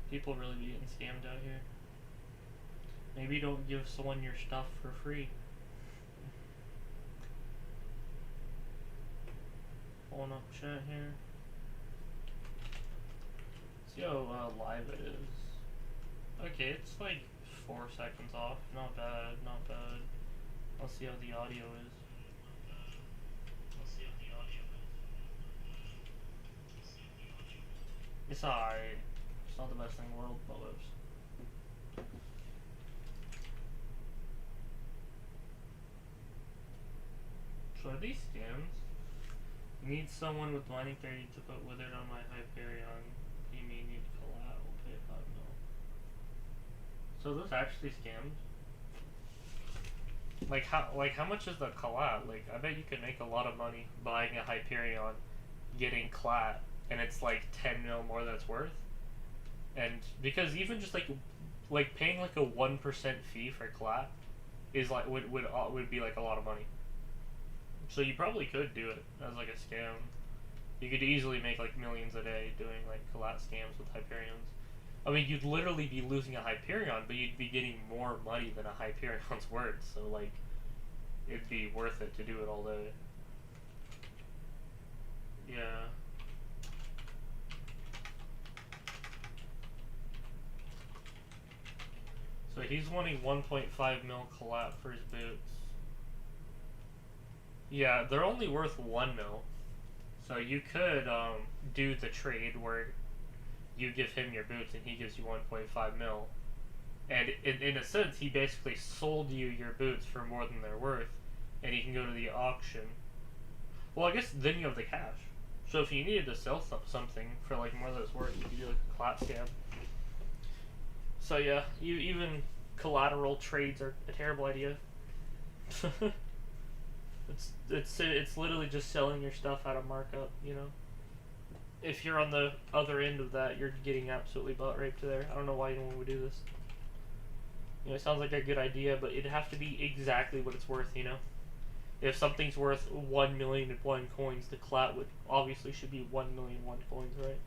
People really be getting scammed out here. Maybe don't give someone your stuff for free. Pulling up chat here. See how live it is. Okay, it's like 4 seconds off. Not bad, not bad. Let's see how the audio is. It's alright. It's not the best thing in the world, but lives. So are these scams? Need someone with mining 30 to put withered on my Hyperion. You may need collateral. Pay 5 mil. So those actually scams? Like how much is the collat? Like I bet you could make a lot of money buying a Hyperion, getting collat, and it's like 10 mil more than it's worth. And because even just like paying like a 1% fee for collat is like would be like a lot of money. So you probably could do it as like a scam. You could easily make like millions a day doing like collat scams with Hyperions. I mean, you'd literally be losing a Hyperion, but you'd be getting more money than a Hyperion's worth. So like, it'd be worth it to do it all day. Yeah. So he's wanting 1.5 mil collat for his boots. Yeah, they're only worth 1 mil. So you could do the trade where you give him your boots and he gives you 1.5 mil. And in a sense, he basically sold you your boots for more than they're worth, and he can go to the auction. Well, I guess then you have the cash. So if you needed to sell something for like more than it's worth, you could do like a collat scam. So yeah, even collateral trades are a terrible idea. It's literally just selling your stuff at a markup, you know. If you're on the other end of that, you're getting absolutely butt raped there. I don't know why anyone would do this. You know, it sounds like a good idea, but it'd have to be exactly what it's worth, you know. If something's worth 1,000,001 coins, the collat would obviously should be 1,000,001 coins, right?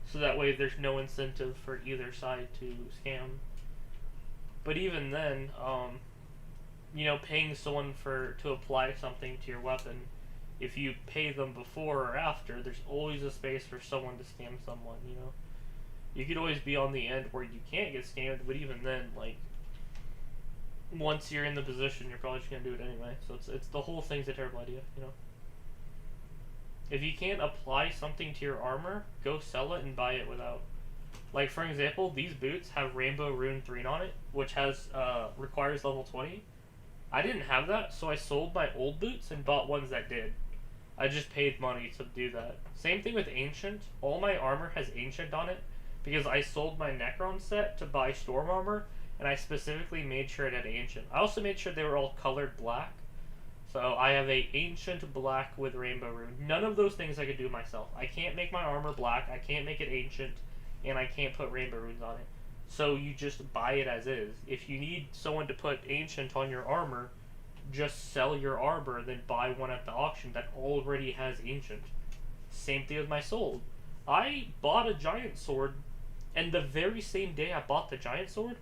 So that way there's no incentive for either side to scam. But even then, you know, paying someone to apply something to your weapon, if you pay them before or after, there's always a space for someone to scam someone, you know. You could always be on the end where you can't get scammed, but even then, like, once you're in the position, you're probably just gonna do it anyway. So it's the whole thing's a terrible idea, you know. If you can't apply something to your armor, go sell it and buy it without. Like for example, these boots have Rainbow Rune 3 on it, which has requires level 20. I didn't have that, so I sold my old boots and bought ones that did. I just paid money to do that. Same thing with Ancient. All my armor has Ancient on it because I sold my Necron set to buy Storm armor, and I specifically made sure it had Ancient. I also made sure they were all colored black. So I have a Ancient black with Rainbow Rune. None of those things I could do myself. I can't make my armor black, I can't make it Ancient, and I can't put Rainbow Runes on it. So you just buy it as is. If you need someone to put Ancient on your armor, just sell your armor, then buy one at the auction that already has Ancient. Same thing with my sword. I bought a giant sword, and the very same day I bought the giant sword,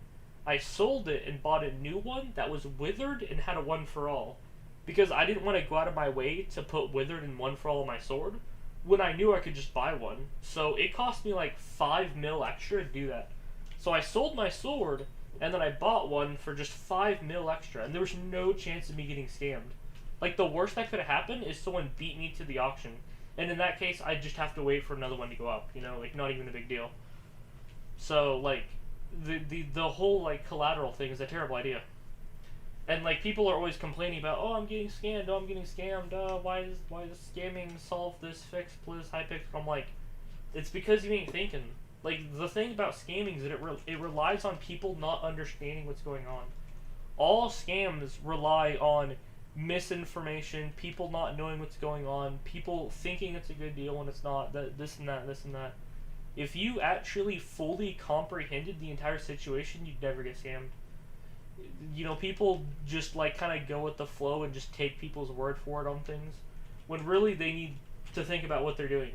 I sold it and bought a new one that was withered and had a 1 for all. Because I didn't want to go out of my way to put withered and 1 for all on my sword, when I knew I could just buy one. So it cost me like 5 mil extra to do that. So I sold my sword, and then I bought one for just 5 mil extra, and there was no chance of me getting scammed. Like, the worst that could have happened is someone beat me to the auction, and in that case, I'd just have to wait for another one to go up, you know, like, not even a big deal. So, like, the whole, like, collateral thing is a terrible idea. And, like, people are always complaining about, oh, I'm getting scammed, oh, I'm getting scammed, why does scamming solve this fix, please, Hypixel? I'm like, it's because you ain't thinking. Like, the thing about scamming is that it relies on people not understanding what's going on. All scams rely on misinformation, people not knowing what's going on, people thinking it's a good deal when it's not, this and that, this and that. If you actually fully comprehended the entire situation, you'd never get scammed. You know, people just, like, kind of go with the flow and just take people's word for it on things, when really they need to think about what they're doing.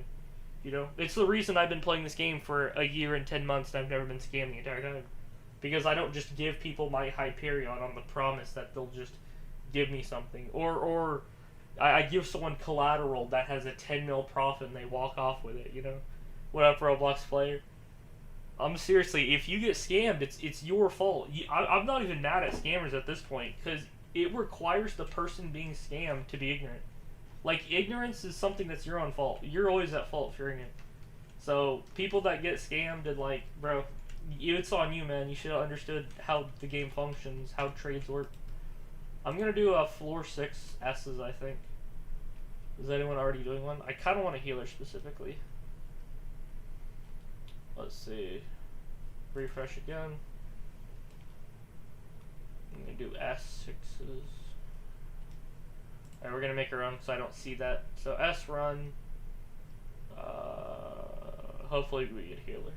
You know, it's the reason I've been playing this game for a year and 10 months and I've never been scammed the entire time. Because I don't just give people my Hyperion on the promise that they'll just give me something. Or I give someone collateral that has a 10 mil profit and they walk off with it, you know? What up, Roblox player? Seriously, if you get scammed, it's your fault. I'm not even mad at scammers at this point, because it requires the person being scammed to be ignorant. Like, ignorance is something that's your own fault. You're always at fault for ignorant. So, people that get scammed and like, bro, it's on you, man. You should have understood how the game functions, how trades work. I'm gonna do a floor 6 S's, I think. Is anyone already doing one? I kind of want a healer specifically. Let's see. Refresh again. I'm gonna do S6s. Alright, we're gonna make our own because I don't see that. So S run. Hopefully we get a healer.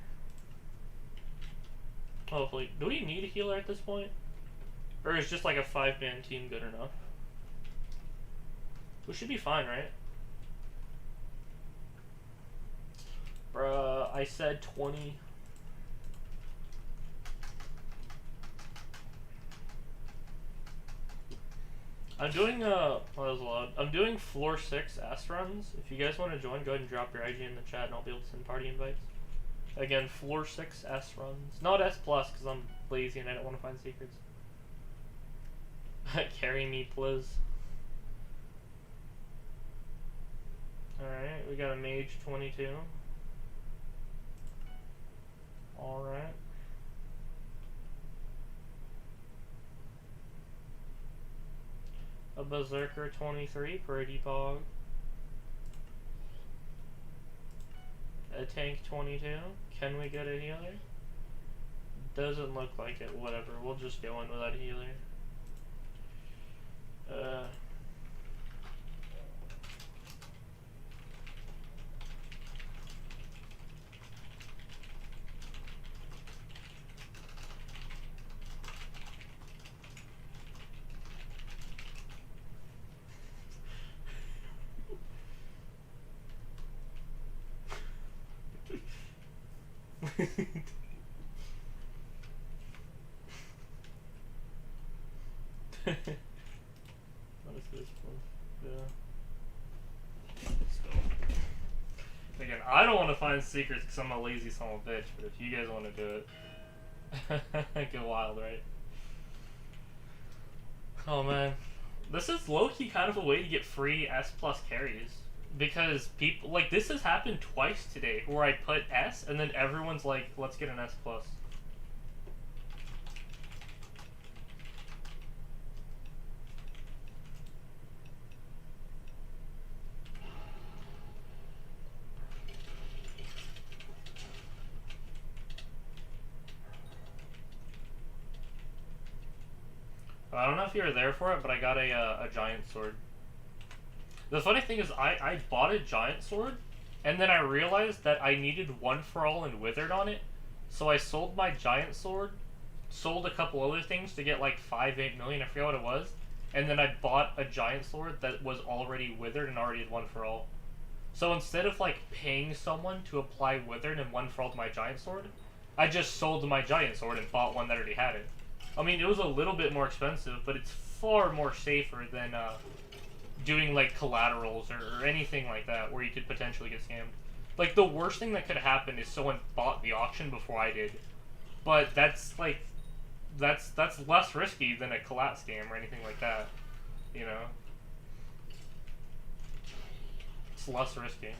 Hopefully. Do we need a healer at this point? Or is just like a 5-man team good enough? We should be fine, right? Bruh, I said 20. I'm doing oh, that was loud. I'm doing floor 6 S runs. If you guys want to join, go ahead and drop your IG in the chat and I'll be able to send party invites. Again, floor 6 S runs. Not S plus because I'm lazy and I don't want to find secrets. Carry me, please. Alright, we got a mage 22. Alright. A berserker 23, pretty pog. A tank 22. Can we get a healer? Doesn't look like it. Whatever. We'll just go in without a healer. What is this one? Yeah. Let's go. Again, I don't want to find secrets because I'm a lazy son of a bitch, but if you guys want to do it, get wild, right? Oh man. This is low-key kind of a way to get free S plus carries. Because people, like, this has happened twice today, where I put S, and then everyone's like, let's get an S plus. I don't know if you were there for it, but I got a giant sword. The funny thing is, I bought a giant sword, and then I realized that I needed One for All and Withered on it, so I sold my giant sword, sold a couple other things to get like 8 million, I forget what it was, and then I bought a giant sword that was already Withered and already had One for All. So instead of like paying someone to apply Withered and One for All to my giant sword, I just sold my giant sword and bought one that already had it. I mean, it was a little bit more expensive, but it's far more safer than doing like collaterals or anything like that where you could potentially get scammed. Like, the worst thing that could happen is someone bought the auction before I did. But that's like, that's less risky than a collat scam or anything like that, you know? It's less risky.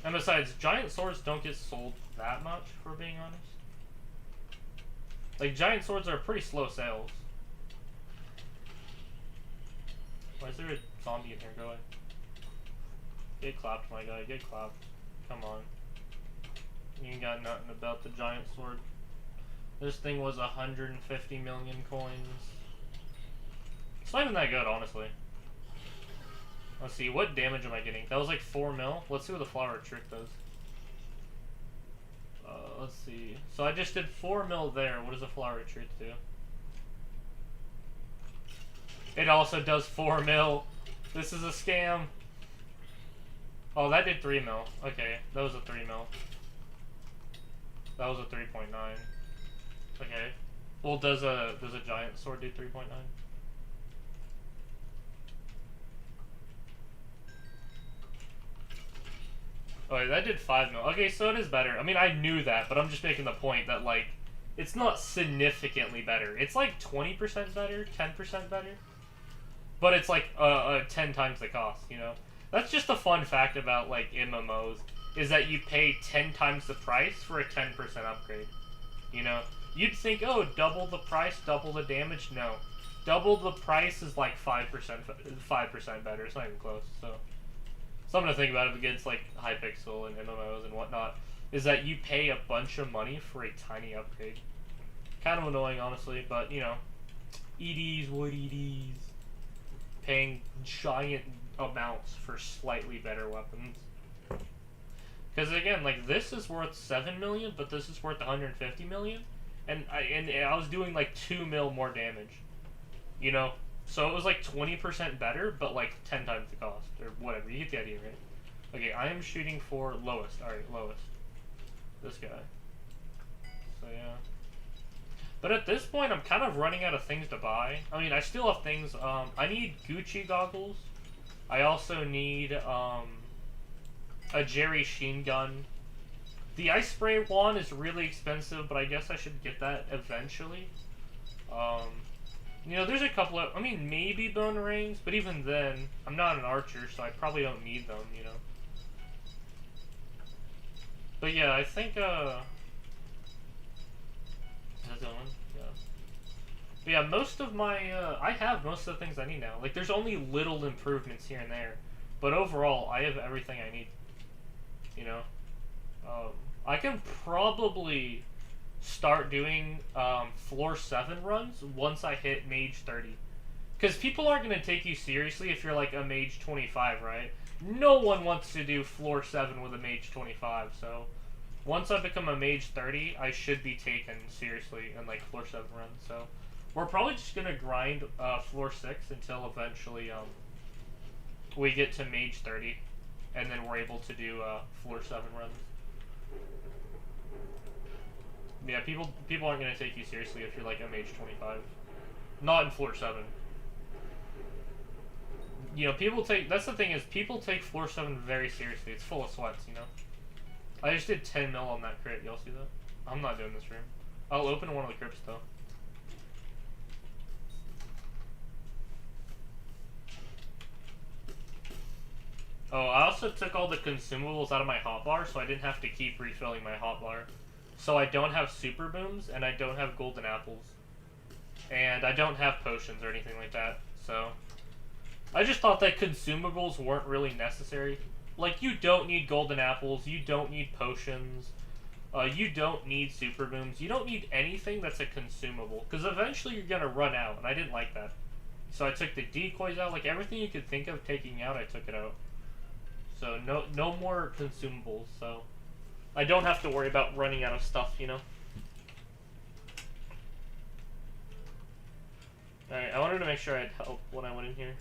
And besides, giant swords don't get sold that much, for being honest. Like, giant swords are pretty slow sales. Why is there a zombie in here? Go away. Get clapped, my guy. Get clapped. Come on. You ain't got nothing about the giant sword. This thing was 150 million coins. It's not even that good, honestly. Let's see, what damage am I getting? That was like 4 mil. Let's see what the flower trick does. Let's see. So I just did 4 mil there. What does a flower retreat do? It also does 4 mil. This is a scam. Oh, that did 3 mil. Okay, that was a 3 mil. That was a 3.9. Okay. Well, does a giant sword do 3.9? Oh, wait, that did 5 mil. Okay, so it is better. I mean, I knew that, but I'm just making the point that, like, it's not significantly better. It's like 20% better, 10% better. But it's like 10 times the cost, you know? That's just a fun fact about, like, MMOs, is that you pay 10 times the price for a 10% upgrade. You know? You'd think, oh, double the price, double the damage. No. Double the price is like 5% better. It's not even close, so... Something to think about it against, like, Hypixel and MMOs and whatnot, is that you pay a bunch of money for a tiny upgrade. Kind of annoying, honestly, but, you know, EDs, what EDs? Paying giant amounts for slightly better weapons. Because, again, like, this is worth 7 million, but this is worth 150 million, and I was doing, like, 2 mil more damage. You know? So it was like 20% better, but like 10 times the cost, or whatever. You get the idea, right? Okay, I am shooting for lowest. Alright, lowest. This guy. So yeah. But at this point, I'm kind of running out of things to buy. I mean, I still have things. I need Gucci goggles. I also need a Jerry Sheen gun. The ice spray wand is really expensive, but I guess I should get that eventually. You know, there's a couple of, I mean, maybe bone rings, but even then, I'm not an archer, so I probably don't need them, you know. But yeah, I think, is that the one? Yeah. But yeah, most of my, I have most of the things I need now. Like, there's only little improvements here and there, but overall, I have everything I need, you know. I can probably start doing floor 7 runs once I hit mage 30. Because people aren't going to take you seriously if you're like a mage 25, right? No one wants to do floor 7 with a mage 25, so once I become a mage 30, I should be taken seriously in like floor 7 runs. So we're probably just going to grind floor 6 until eventually we get to mage 30, and then we're able to do floor 7 runs. Yeah, people aren't gonna take you seriously if you're like a mage 25. Not in floor 7. You know, people take, that's the thing is, people take floor 7 very seriously. It's full of sweats, you know. I just did 10 mil on that crit, y'all see that? I'm not doing this room. I'll open one of the crypts though. Oh, I also took all the consumables out of my hotbar, so I didn't have to keep refilling my hotbar. So I don't have super booms, and I don't have golden apples. And I don't have potions or anything like that, so... I just thought that consumables weren't really necessary. Like, you don't need golden apples, you don't need potions, you don't need super booms, you don't need anything that's a consumable. Because eventually you're gonna run out, and I didn't like that. So I took the decoys out, like everything you could think of taking out, I took it out. So no more consumables, so... I don't have to worry about running out of stuff, you know? Alright, I wanted to make sure I had help when I went in here.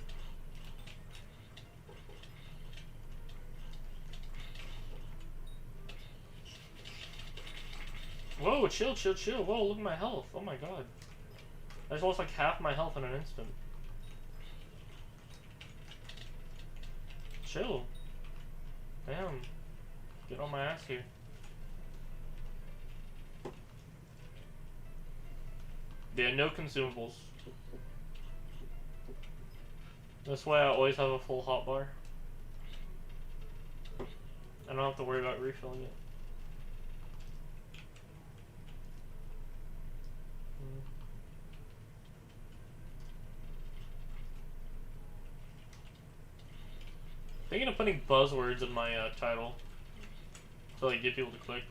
Whoa, chill, chill, chill. Whoa, look at my health. Oh my god. I just lost like half my health in an instant. Chill. Damn. Get on my ass here. Yeah, no consumables. That's why I always have a full hotbar. I don't have to worry about refilling it. Thinking of putting buzzwords in my title to like get people to click.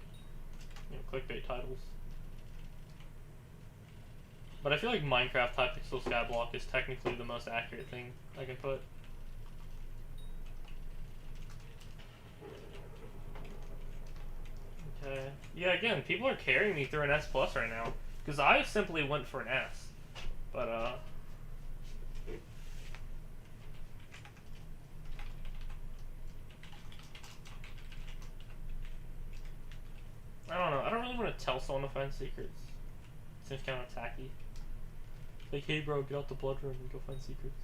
You know, clickbait titles. But I feel like Minecraft Hypixel Skyblock is technically the most accurate thing I can put. Okay. Yeah, again, people are carrying me through an S+ right now. Because I simply went for an S. But, want to tell someone to find secrets. Seems kind of tacky. Like, hey bro, get out the blood room and go find secrets.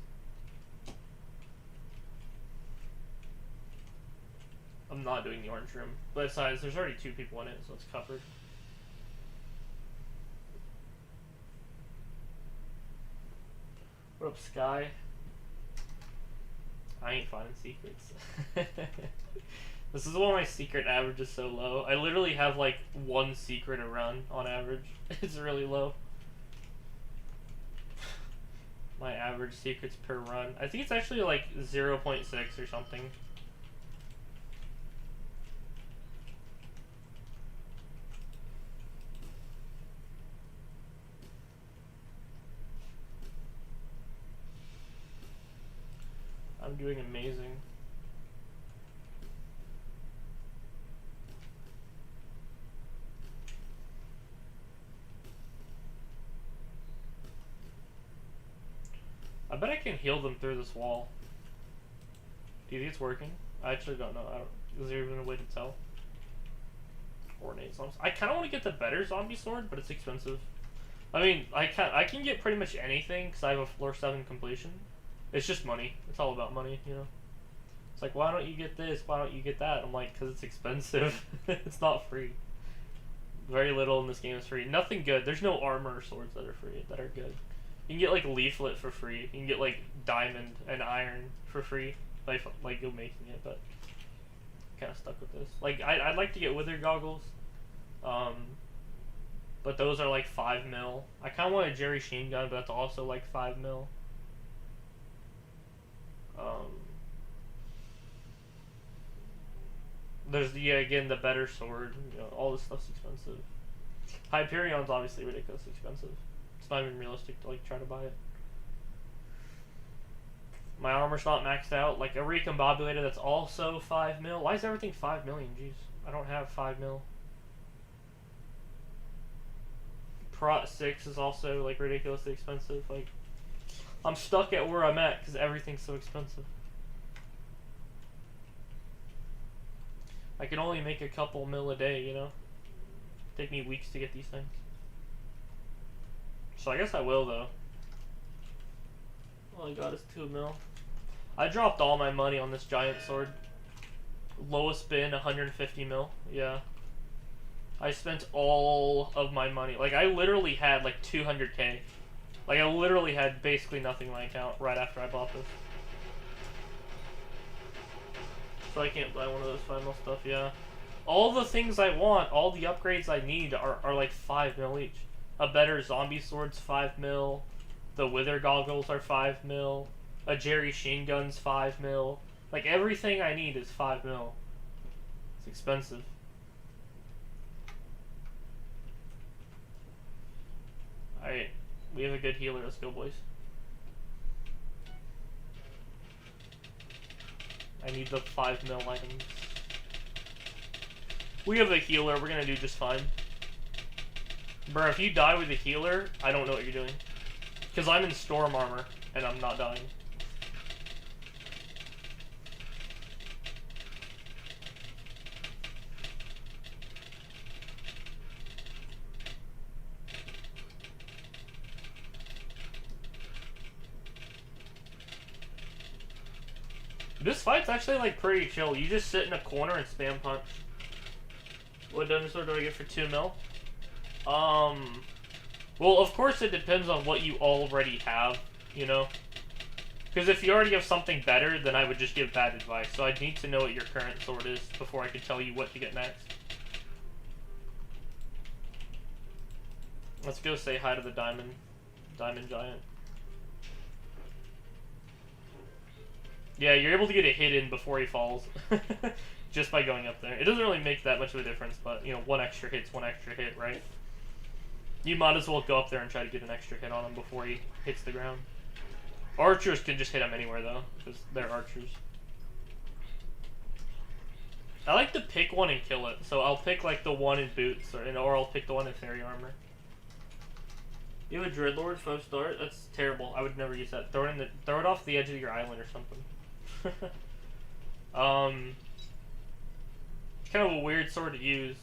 I'm not doing the orange room. Besides, there's already 2 people in it, so it's covered. What up, Sky? I ain't finding secrets. This is why my secret average is so low. I literally have like 1 secret a run on average. It's really low. My average secrets per run. I think it's actually like 0.6 or something. I'm doing amazing. I bet I can heal them through this wall. Do you think it's working? I actually don't know. Is there even a way to tell? Ornate zombies. I kind of want to get the better zombie sword, but it's expensive. I mean, I can get pretty much anything because I have a floor 7 completion. It's just money. It's all about money, you know? It's like, why don't you get this? Why don't you get that? I'm like, because it's expensive. It's not free. Very little in this game is free. Nothing good. There's no armor or swords that are free, that are good. You can get, like, leaflet for free. You can get, like, diamond and iron for free. Like go making it, but kind of stuck with this. Like, I'd like to get wither goggles. But those are, like, 5 mil. I kind of want a Jerry Sheen gun, but that's also, like, 5 mil. There's again the better sword. You know, all this stuff's expensive. Hyperion's obviously ridiculously expensive. It's not even realistic to like try to buy it. My armor's not maxed out. Like a recombobulator that's also 5 mil. Why is everything 5 million? Jeez, I don't have 5 mil. Prot 6 is also like ridiculously expensive. Like I'm stuck at where I'm at because everything's so expensive. I can only make a couple mil a day, you know? Take me weeks to get these things. So I guess I will, though. All I got is 2 mil. I dropped all my money on this giant sword. Lowest bin, 150 mil. Yeah. I spent all of my money. Like, I literally had, like, 200k. Like, I literally had basically nothing in my account right after I bought this. So I can't buy one of those final stuff, yeah. All the things I want, all the upgrades I need are like 5 mil each. A better zombie sword's 5 mil. The wither goggles are 5 mil. A Jerry Sheen gun's 5 mil. Like everything I need is 5 mil. It's expensive. Alright, we have a good healer. Let's go, boys. I need the 5 mil items. We have a healer. We're gonna do just fine. Bro, if you die with a healer, I don't know what you're doing. Because I'm in storm armor, and I'm not dying. This fight's actually, like, pretty chill. You just sit in a corner and spam punch. What dinosaur do I get for 2 mil? Well, of course it depends on what you already have, you know? Because if you already have something better, then I would just give bad advice. So I'd need to know what your current sword is before I could tell you what to get next. Let's go say hi to the diamond giant. Yeah, you're able to get a hit in before he falls. Just by going up there. It doesn't really make that much of a difference, but, you know, one extra hit's one extra hit, right? You might as well go up there and try to get an extra hit on him before he hits the ground. Archers can just hit him anywhere, though, because they're archers. I like to pick one and kill it, so I'll pick, like, the one in boots, or I'll pick the one in fairy armor. You have a Dreadlord 5-star? That's terrible. I would never use that. Throw it off the edge of your island or something. It's kind of a weird sword to use.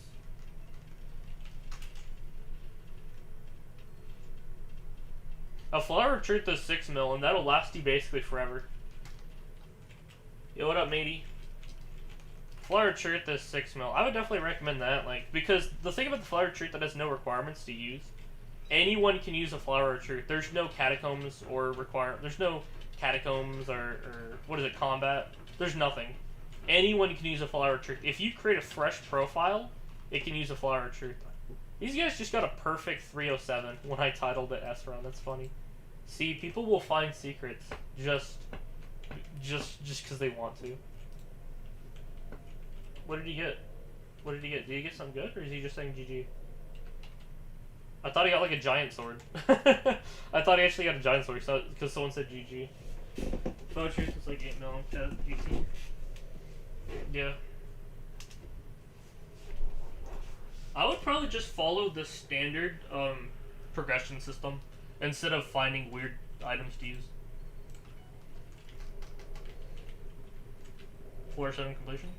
A Flower of Truth does 6 mil, and that'll last you basically forever. Yo, what up, matey? Flower of Truth does 6 mil. I would definitely recommend that, like, because the thing about the Flower of Truth that has no requirements to use, anyone can use a Flower of Truth. There's no catacombs or there's no catacombs or what is it, combat. There's nothing. Anyone can use a Flower of Truth. If you create a fresh profile, it can use a Flower of Truth. These guys just got a perfect 307 when I titled it S-Run. That's funny. See, people will find secrets just because they want to. What did he get? What did he get? Did he get something good, or is he just saying GG? I thought he got like a giant sword. I thought he actually got a giant sword because someone said GG. Flower of Truth was like 8 mil. GG. Yeah. I would probably just follow the standard progression system instead of finding weird items to use. Floor 7 completion.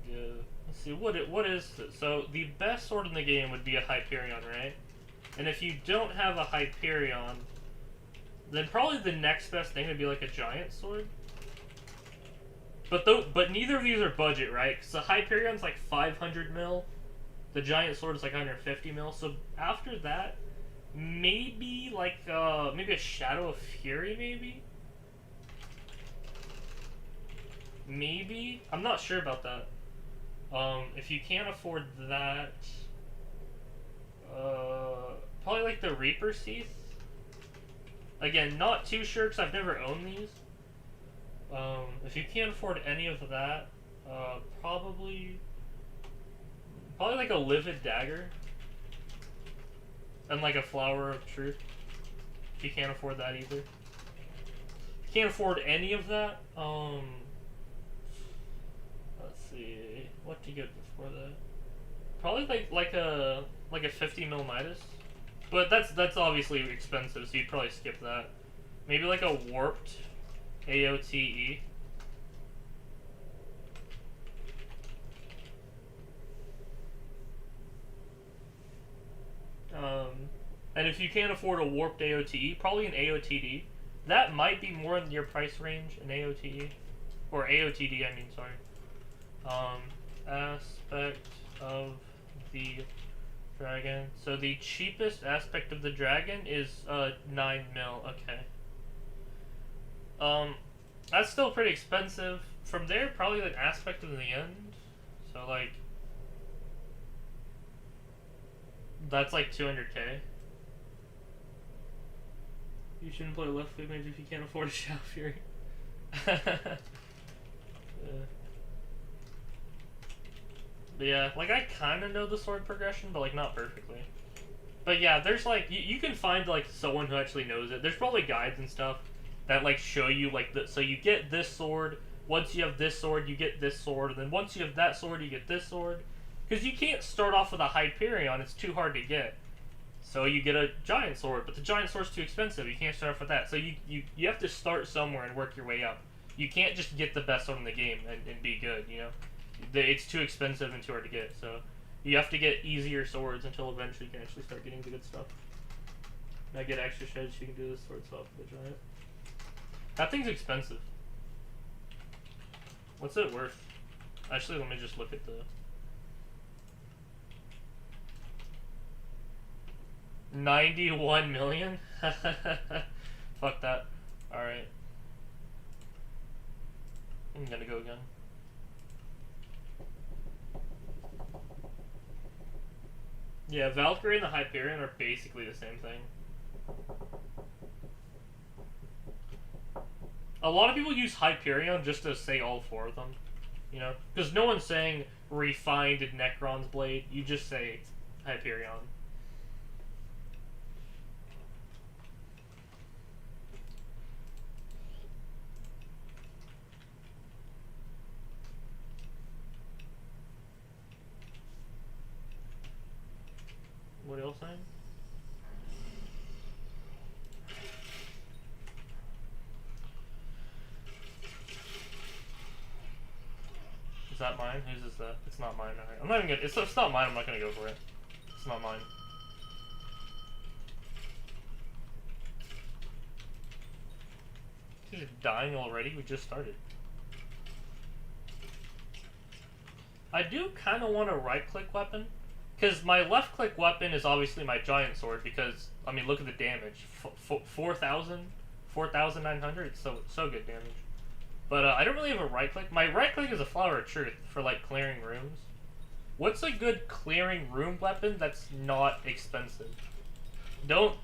Yeah. Let's see, what is this? So the best sword in the game would be a Hyperion, right? And if you don't have a Hyperion, then probably the next best thing would be like a giant sword. But neither of these are budget, right? Because the Hyperion's like 500 mil, the giant sword is like 150 mil. So after that, maybe like maybe a Shadow of Fury, maybe. Maybe, I'm not sure about that. If you can't afford that, probably like the Reaper Seath. Again, not too sure because I've never owned these. If you can't afford any of that, probably like a Livid Dagger. And like a Flower of Truth. If you can't afford that either. If you can't afford any of that, let's see, what do you get before that? Probably like a 50 mil Midas. But that's obviously expensive, so you'd probably skip that. Maybe like a Warped AOTE. And if you can't afford a Warped AOTE, probably an AOTD. That might be more in your price range, an AOTE. Or AOTD, I mean, sorry. Aspect of the dragon. So the cheapest aspect of the dragon is 9 mil, okay. That's still pretty expensive. From there, probably an aspect of the end. So like, that's like 200k. You shouldn't play left click mage if you can't afford a Shadow Fury. But yeah, like I kind of know the sword progression, but like not perfectly. But yeah, there's like, you can find like someone who actually knows it. There's probably guides and stuff that like show you like so you get this sword, once you have this sword you get this sword, and then once you have that sword you get this sword. Because you can't start off with a Hyperion, it's too hard to get. So you get a giant sword, but the giant sword's too expensive, you can't start off with that. So you have to start somewhere and work your way up. You can't just get the best sword in the game and be good, you know? It's too expensive and too hard to get, so you have to get easier swords until eventually you can actually start getting the good stuff. Now get extra shreds, you can do this sword swap for the giant. That thing's expensive. What's it worth? Actually, let me just look at the... 91 million? Fuck that. Alright. I'm gonna go again. Yeah, Valkyrie and the Hyperion are basically the same thing. A lot of people use Hyperion just to say all four of them. You know? Because no one's saying refined Necron's blade, you just say Hyperion. What else saying? Is that mine? Whose is that? It's not mine. Alright. I'm not even gonna. It's not mine. I'm not gonna go for it. It's not mine. He's dying already? We just started. I do kind of want a right-click weapon. Because my left-click weapon is obviously my giant sword because, I mean, look at the damage. 4,900? It's so good damage. But I don't really have a right-click. My right-click is a Flower of Truth for, like, clearing rooms. What's a good clearing room weapon that's not expensive? Don't,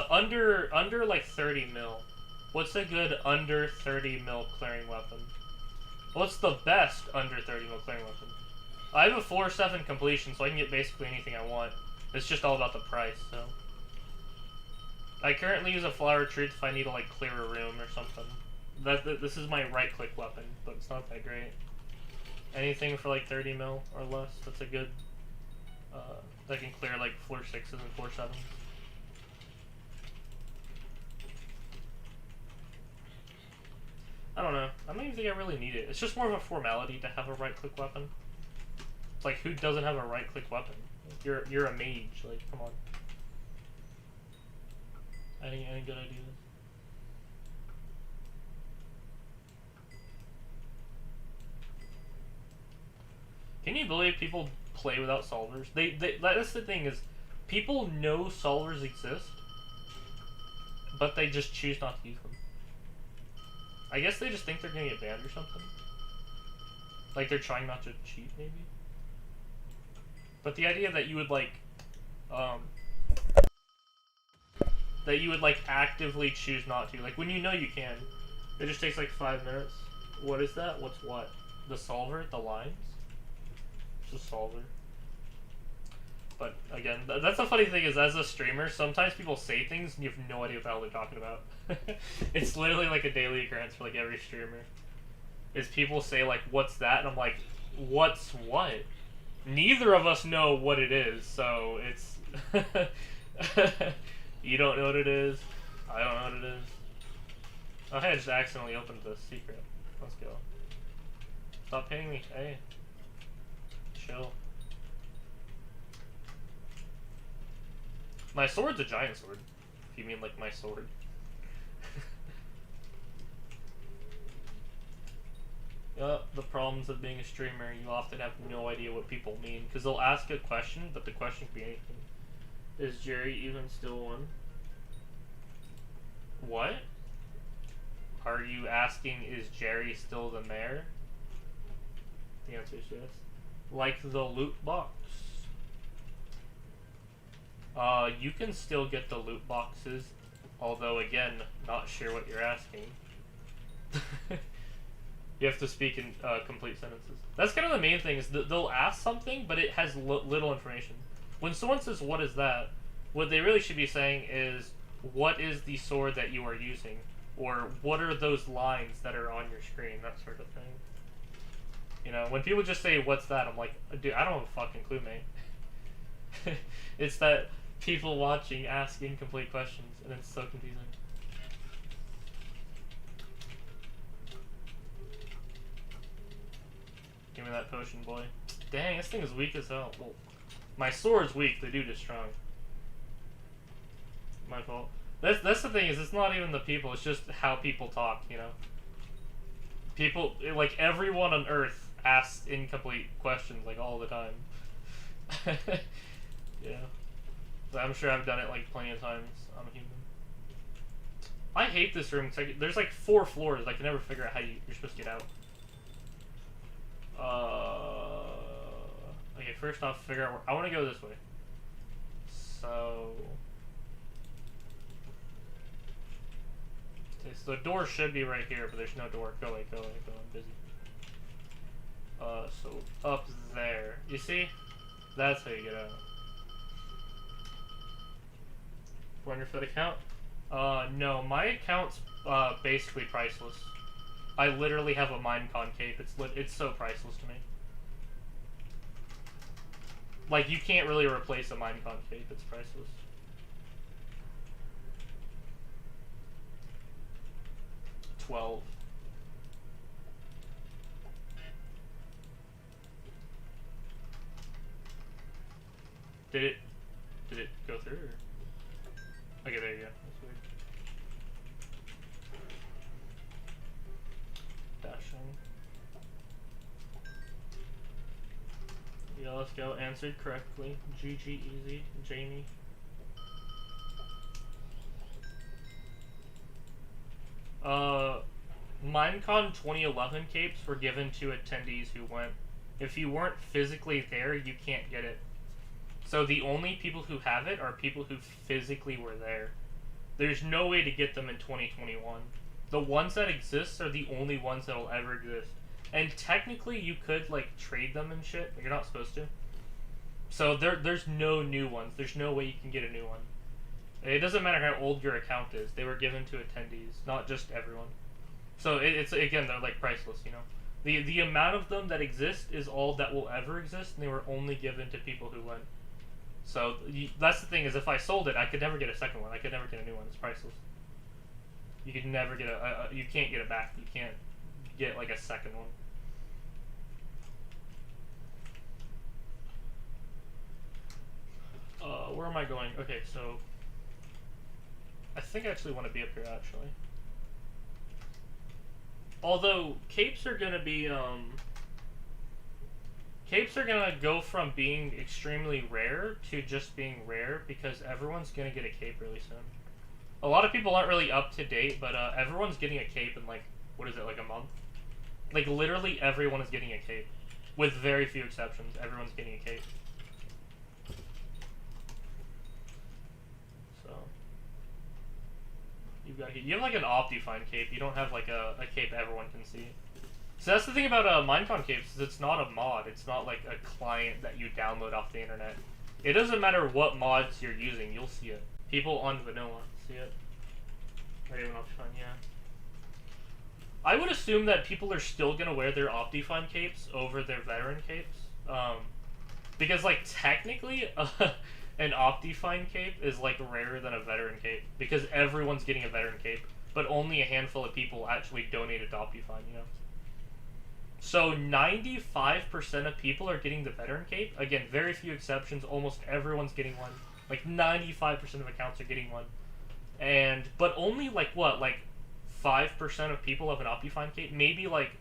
under like 30 mil. What's a good under 30 mil clearing weapon? What's the best under 30 mil clearing weapon? I have a 4/7 completion, so I can get basically anything I want. It's just all about the price, so. I currently use a Flower of Truth if I need to, like, clear a room or something. This is my right-click weapon, but it's not that great. Anything for, like, 30 mil or less, that's a good, that can clear, like, floor 6s and floor 7s. I don't know. I don't even think I really need it. It's just more of a formality to have a right-click weapon. It's like, who doesn't have a right-click weapon? You're a mage, like, come on. Any good ideas? Can you believe people play without solvers? That's the thing is, people know solvers exist, but they just choose not to use them. I guess they just think they're gonna get banned or something. Like they're trying not to cheat, maybe. But the idea that you would like, actively choose not to, like when you know you can, it just takes like 5 minutes. What is that? What's what? The solver? The lines? It's a solver. But again, that's the funny thing is, as a streamer, sometimes people say things and you have no idea what the hell they're talking about. It's literally like a daily occurrence for like every streamer. Is people say like, "What's that?" and I'm like, "What's what?" Neither of us know what it is, so it's you don't know what it is. I don't know what it is. Oh, hey, I just accidentally opened the secret. Let's go. Stop hitting me. Hey, chill. My sword's a giant sword. If you mean like my sword. The problems of being a streamer, you often have no idea what people mean. Because they'll ask a question, but the question could be anything. Is Jerry even still on? What? Are you asking, is Jerry still the mayor? The answer is yes. Like the loot box. You can still get the loot boxes, although again, not sure what you're asking. You have to speak in complete sentences. That's kind of the main thing, is they'll ask something, but it has little information. When someone says, "What is that?" what they really should be saying is, "What is the sword that you are using?" Or, "What are those lines that are on your screen?" That sort of thing. You know, when people just say, "What's that?" I'm like, dude, I don't have a fucking clue, mate. It's that people watching ask incomplete questions, and it's so confusing. Give me that potion, boy. Dang, this thing is weak as hell. Well, my sword's weak, the dude is strong. My fault. That's the thing, is it's not even the people, it's just how people talk, you know? People, like, everyone on Earth asks incomplete questions, like, all the time. Yeah. But I'm sure I've done it, like, plenty of times. I'm a human. I hate this room, because there's, like, 4 floors. I can never figure out how you're supposed to get out. Okay, first off, figure out where... I want to go this way. So... Okay, so the door should be right here, but there's no door. Go away, go away, go away. I'm busy. So up there. You see? That's how you get out. Run your foot account? No, my account's basically priceless. I literally have a Minecon cape. It's so priceless to me. Like, you can't really replace a Minecon cape. It's priceless. $12. Did it go through? Or? Okay, there you go. That's weird. Dashing. Yeah, let's go. Answered correctly. GG easy. Jamie. Minecon 2011 capes were given to attendees who went. If you weren't physically there, you can't get it. So the only people who have it are people who physically were there. There's no way to get them in 2021. The ones that exist are the only ones that'll ever exist. And technically you could like trade them and shit, but you're not supposed to. So there's no new ones. There's no way you can get a new one. It doesn't matter how old your account is. They were given to attendees, not just everyone. So it's again, they're like priceless, you know. The amount of them that exist is all that will ever exist, and they were only given to people who went. So that's the thing, is if I sold it, I could never get a second one. I could never get a new one. It's priceless. You could never get you can't get it back. You can't get like a second one. Where am I going? Okay, so I think I actually want to be up here actually. Although capes are gonna be capes are gonna go from being extremely rare to just being rare because everyone's gonna get a cape really soon. A lot of people aren't really up to date, but everyone's getting a cape in like, what is it, like a month? Like literally everyone is getting a cape. With very few exceptions, everyone's getting a cape. So you have like an Optifine cape, you don't have like a cape everyone can see. So that's the thing about Minecon capes, is it's not a mod, it's not like a client that you download off the internet. It doesn't matter what mods you're using, you'll see it. People on vanilla see it. Or even Optifine, yeah. I would assume that people are still gonna wear their Optifine capes over their veteran capes. Because like technically an Optifine cape is like rarer than a veteran cape because everyone's getting a veteran cape, but only a handful of people actually donated to Optifine, you know. So 95% of people are getting the veteran cape. Again, very few exceptions. Almost everyone's getting one. Like 95% of accounts are getting one. But only like what? Like 5% of people have an Optifine cape. Maybe like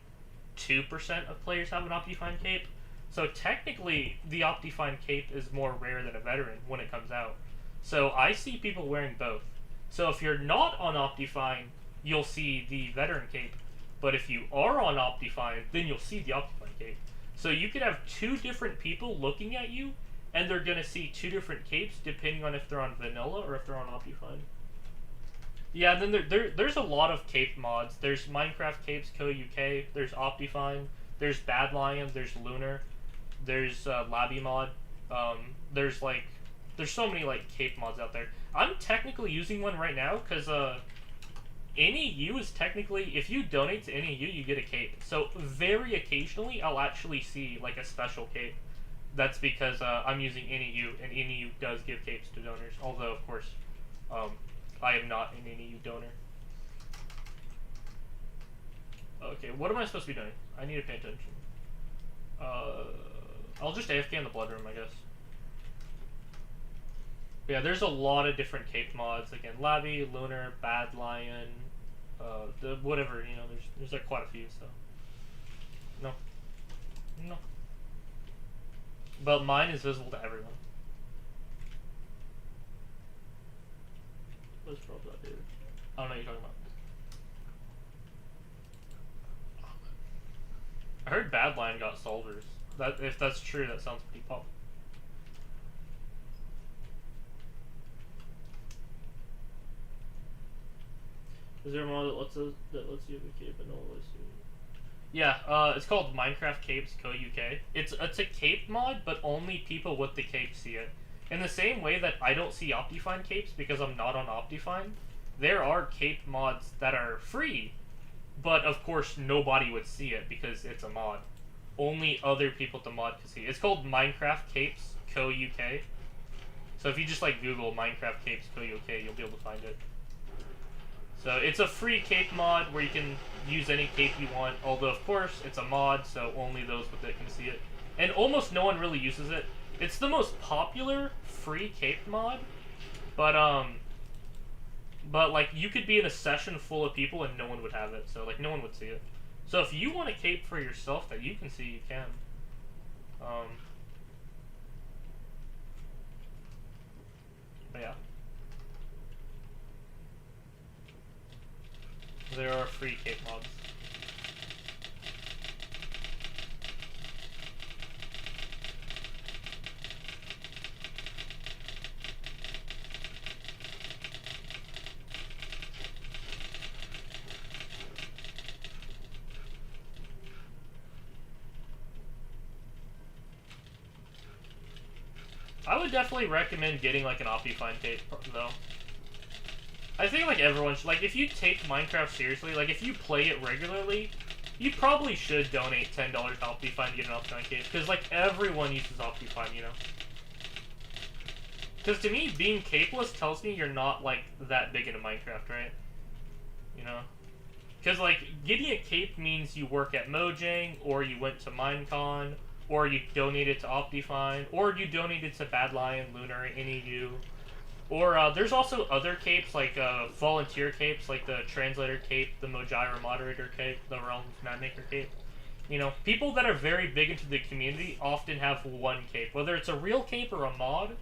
2% of players have an Optifine cape. So technically, the Optifine cape is more rare than a veteran when it comes out. So I see people wearing both. So if you're not on Optifine, you'll see the veteran cape. But if you are on Optifine, then you'll see the Optifine cape. So you could have two different people looking at you, and they're going to see two different capes depending on if they're on vanilla or if they're on Optifine. Yeah, and then there's a lot of cape mods. There's Minecraft Capes Co. UK, there's Optifine, there's Bad Lion, there's Lunar, there's Labby mod. There's so many like cape mods out there. I'm technically using one right now because NEU is technically, if you donate to NEU, you get a cape. So very occasionally, I'll actually see like a special cape. That's because I'm using NEU, and NEU does give capes to donors. Although, of course, I am not an NEU donor. Okay, what am I supposed to be doing? I need to pay attention. I'll just AFK in the blood room, I guess. But yeah, there's a lot of different cape mods. Again, Labby, Lunar, Bad Lion, the whatever, you know, there's like quite a few, so. No. But mine is visible to everyone. What's the problem, dude? I don't know what you're talking about. I heard Bad Lion got solvers. If that's true, that sounds pretty pop. Is there a mod that lets you have a cape and no one lets you? Yeah, it's called Minecraft Capes Co. UK. It's a cape mod, but only people with the cape see it. In the same way that I don't see Optifine capes because I'm not on Optifine, there are cape mods that are free, but of course nobody would see it because it's a mod. Only other people with the mod can see it. It's called Minecraft Capes Co. UK. So if you just like Google Minecraft Capes Co. UK, you'll be able to find it. So it's a free cape mod where you can use any cape you want, although of course it's a mod, so only those with it can see it. And almost no one really uses it. It's the most popular free cape mod, but like you could be in a session full of people and no one would have it, so like no one would see it. So if you want a cape for yourself that you can see, you can. But yeah. There are free cape mods. I would definitely recommend getting like an Optifine cape though. I think like everyone should, like if you take Minecraft seriously, like if you play it regularly, you probably should donate $10 to Optifine to get an Optifine cape, because like everyone uses Optifine, you know. Because to me, being capeless tells me you're not like that big into Minecraft, right? You know? Because like getting a cape means you work at Mojang, or you went to Minecon, or you donated to Optifine, or you donated to Bad Lion, Lunar, NEU. Or there's also other capes, like volunteer capes, like the Translator cape, the Mojira Moderator cape, the Realms Mapmaker cape. You know, people that are very big into the community often have one cape. Whether it's a real cape or a mod,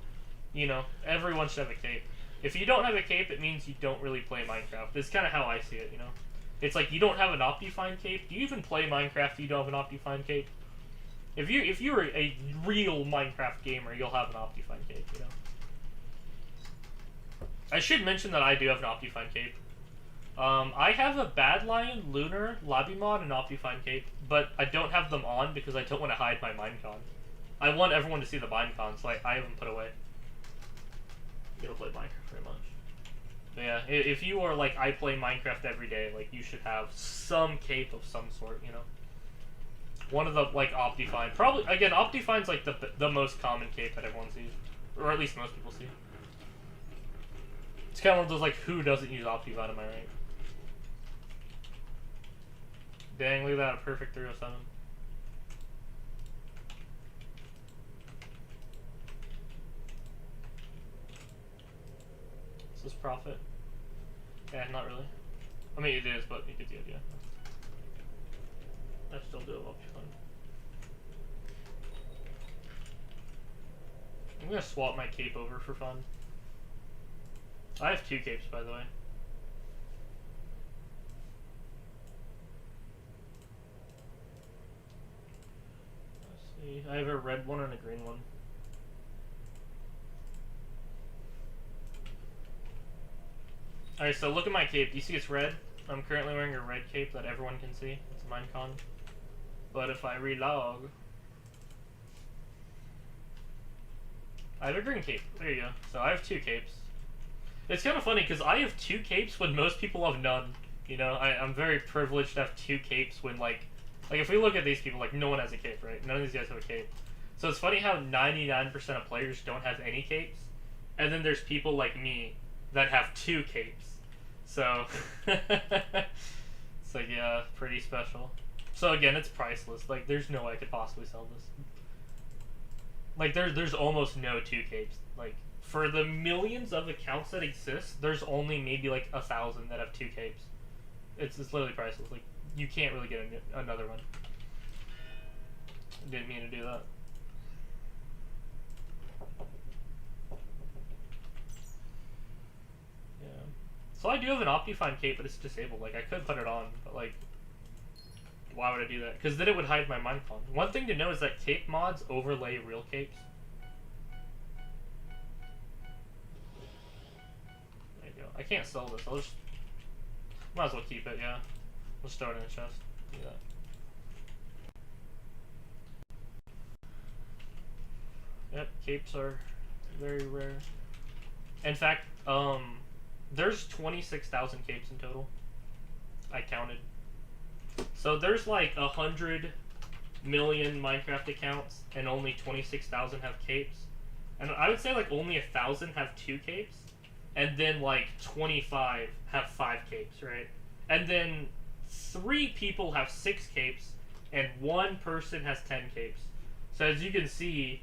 you know, everyone should have a cape. If you don't have a cape, it means you don't really play Minecraft. It's kind of how I see it, you know. It's like you don't have an Optifine cape. Do you even play Minecraft if you don't have an Optifine cape? If you're a real Minecraft gamer, you'll have an Optifine cape, you know. I should mention that I do have an Optifine cape. I have a Bad Lion, Lunar, Lobby Mod, and Optifine cape, but I don't have them on because I don't want to hide my Minecon. I want everyone to see the Minecon, so I have them put away. You don't play Minecraft very much. But yeah, if you are like, I play Minecraft every day, like, you should have some cape of some sort, you know? One of the, like, Optifine. Probably, again, Optifine's, like, the most common cape that everyone sees. Or at least most people see. It's kind of one of those, like, who doesn't use Optifine, am I right? Dang, look at that, a perfect 307. Is this profit? Yeah, not really. I mean, it is, but you get the idea. I still do have Optifine. I'm gonna swap my cape over for fun. I have 2 capes, by the way. Let's see. I have a red one and a green one. Alright, so look at my cape. Do you see it's red? I'm currently wearing a red cape that everyone can see. It's a Minecon. But if I relog, I have a green cape. There you go. So I have 2 capes. It's kind of funny because I have 2 capes when most people have none. You know, I'm very privileged to have 2 capes when, like if we look at these people, like, no one has a cape, right? None of these guys have a cape. So it's funny how 99% of players don't have any capes, and then there's people like me that have 2 capes. So, it's like, yeah, pretty special. So again, it's priceless. Like, there's no way I could possibly sell this. Like, there's almost no 2 capes. Like, for the millions of accounts that exist, there's only maybe like 1,000 that have 2 capes. It's literally priceless. Like, you can't really get another one. Didn't mean to do that. Yeah. So I do have an Optifine cape, but it's disabled. Like, I could put it on, but like, why would I do that? Because then it would hide my Minecon. One thing to know is that cape mods overlay real capes. There you go. I can't sell this. I'll just... Might as well keep it, yeah. Let's throw it in the chest. Do that. Yep, capes are very rare. In fact, there's 26,000 capes in total. I counted. So there's like 100 million Minecraft accounts, and only 26,000 have capes. And I would say like only 1,000 have 2 capes, and then like 25 have 5 capes, right? And then 3 people have 6 capes, and 1 person has 10 capes. So as you can see,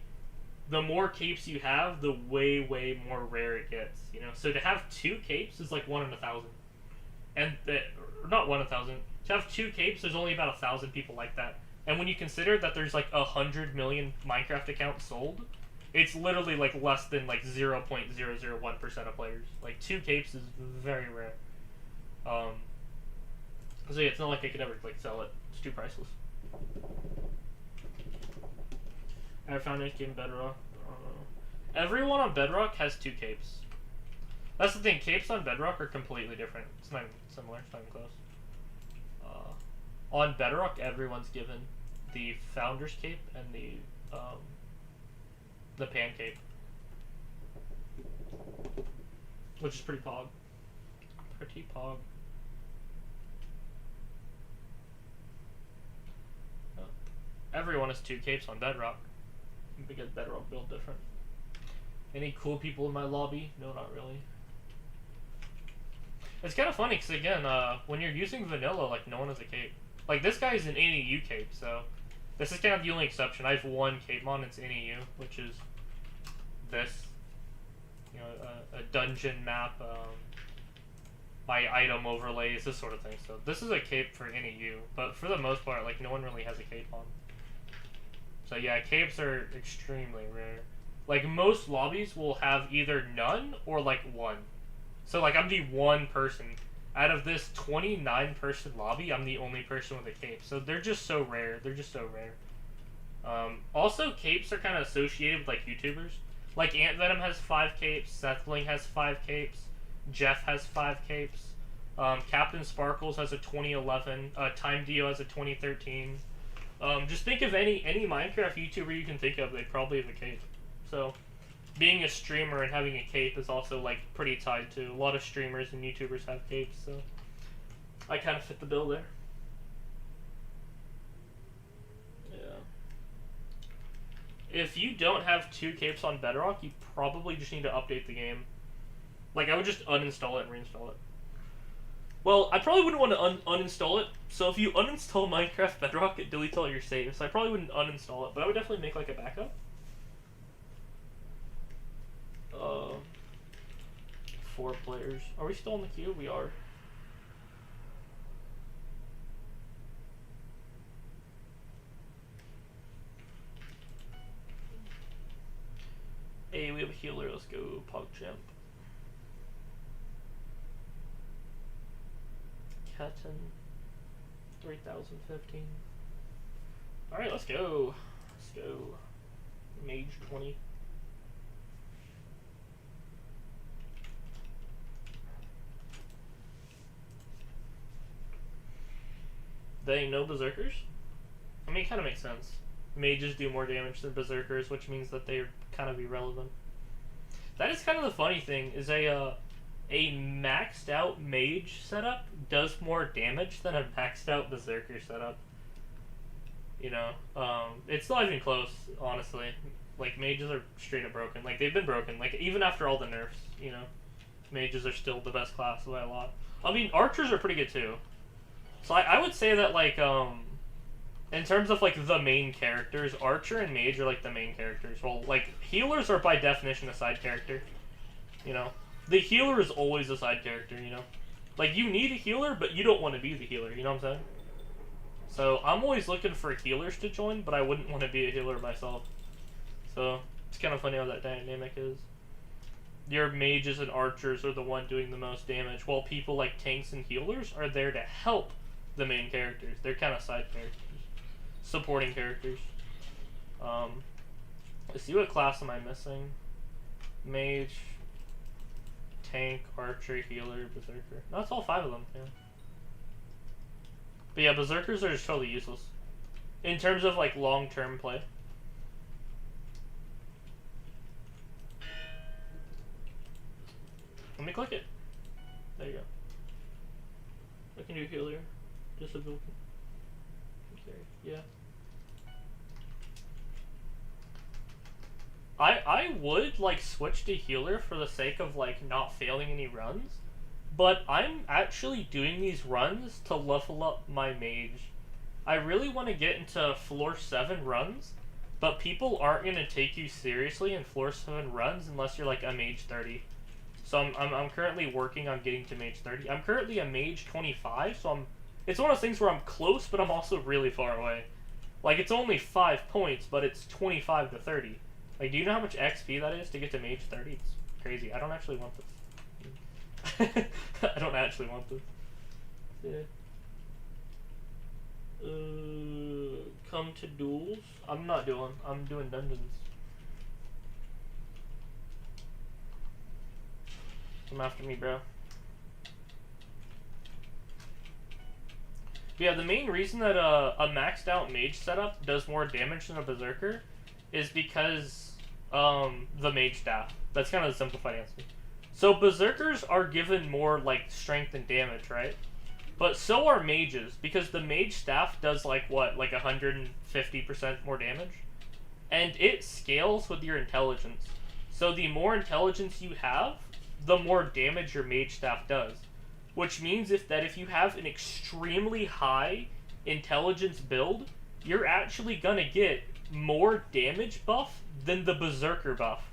the more capes you have, the way more rare it gets. You know, so to have 2 capes is like 1 in 1,000, and not 1 in 1,000. To have 2 capes, there's only about 1,000 people like that. And when you consider that there's like 100 million Minecraft accounts sold, it's literally like less than like 0.001% of players. Like 2 capes is very rare. So yeah, it's not like I could ever like sell it. It's too priceless. I found it in Bedrock. Everyone on Bedrock has 2 capes. That's the thing. Capes on Bedrock are completely different. It's not even similar. It's not even close. On Bedrock, everyone's given the Founder's Cape and the Pan Cape, which is pretty pog. Pretty pog. Everyone has 2 capes on Bedrock because Bedrock built different. Any cool people in my lobby? No, not really. It's kind of funny because again, when you're using vanilla, like no one has a cape. Like this guy's an NEU cape, so this is kind of the only exception. I have 1 cape mon, it's NEU, which is this. You know, a dungeon map, by item overlays, this sort of thing. So this is a cape for NEU, but for the most part, like no one really has a cape on. So yeah, capes are extremely rare. Like most lobbies will have either none or like 1. So like I'm the 1 person. Out of this 29 person lobby, I'm the only person with a cape. So they're just so rare. They're just so rare. Also, capes are kind of associated with like YouTubers. Like Ant Venom has 5 capes, Sethling has 5 capes, Jeff has 5 capes, Captain Sparkles has a 2011, Time Dio has a 2013. Just think of any Minecraft YouTuber you can think of, they probably have a cape. So, being a streamer and having a cape is also like pretty tied to. A lot of streamers and YouTubers have capes, so I kind of fit the bill there. Yeah. If you don't have 2 capes on Bedrock, you probably just need to update the game. Like I would just uninstall it and reinstall it. Well, I probably wouldn't want to uninstall it. So if you uninstall Minecraft Bedrock, it deletes all your saves. So I probably wouldn't uninstall it, but I would definitely make like a backup. 4 players. Are we still in the queue? We are. Hey, we have a healer. Let's go, PogChamp. Caton 3015. Alright, let's go. Let's go. Mage 20. They no berserkers? I mean, it kind of makes sense. Mages do more damage than berserkers, which means that they're kind of irrelevant. That is kind of the funny thing, is a maxed out mage setup does more damage than a maxed out berserker setup. You know, it's not even close, honestly. Like, mages are straight up broken. Like, they've been broken. Like, even after all the nerfs, you know, mages are still the best class by a lot. I mean, archers are pretty good too. So I would say that, like, in terms of, like, the main characters, Archer and Mage are, like, the main characters. Well, like, healers are, by definition, a side character. You know? The healer is always a side character, you know? Like, you need a healer, but you don't want to be the healer, you know what I'm saying? So, I'm always looking for healers to join, but I wouldn't want to be a healer myself. So, it's kind of funny how that dynamic is. Your mages and archers are the one doing the most damage, while people like tanks and healers are there to help the main characters. They're kind of side characters. Supporting characters. Let's see, what class am I missing? Mage, tank, archer, healer, berserker. No, that's all 5 of them, yeah. But yeah, berserkers are just totally useless. In terms of, like, long-term play. Let me click it. There you go. I can do healer. Disability. Okay, yeah. I would, like, switch to healer for the sake of, like, not failing any runs. But I'm actually doing these runs to level up my mage. I really want to get into floor 7 runs but people aren't gonna take you seriously in floor 7 runs unless you're like a mage 30. So I'm currently working on getting to mage 30. I'm currently a mage 25, so it's one of those things where I'm close, but I'm also really far away. Like, it's only 5 points, but it's 25 to 30. Like, do you know how much XP that is to get to mage 30? It's crazy. I don't actually want this. I don't actually want this. Yeah. Come to duels? I'm doing dungeons. Come after me, bro. But yeah, the main reason that a maxed out mage setup does more damage than a berserker is because the mage staff. That's kind of the simplified answer. So berserkers are given more like strength and damage, right? But so are mages, because the mage staff does like what, like 150% more damage? And it scales with your intelligence. So the more intelligence you have, the more damage your mage staff does. Which means if you have an extremely high intelligence build, you're actually gonna get more damage buff than the berserker buff.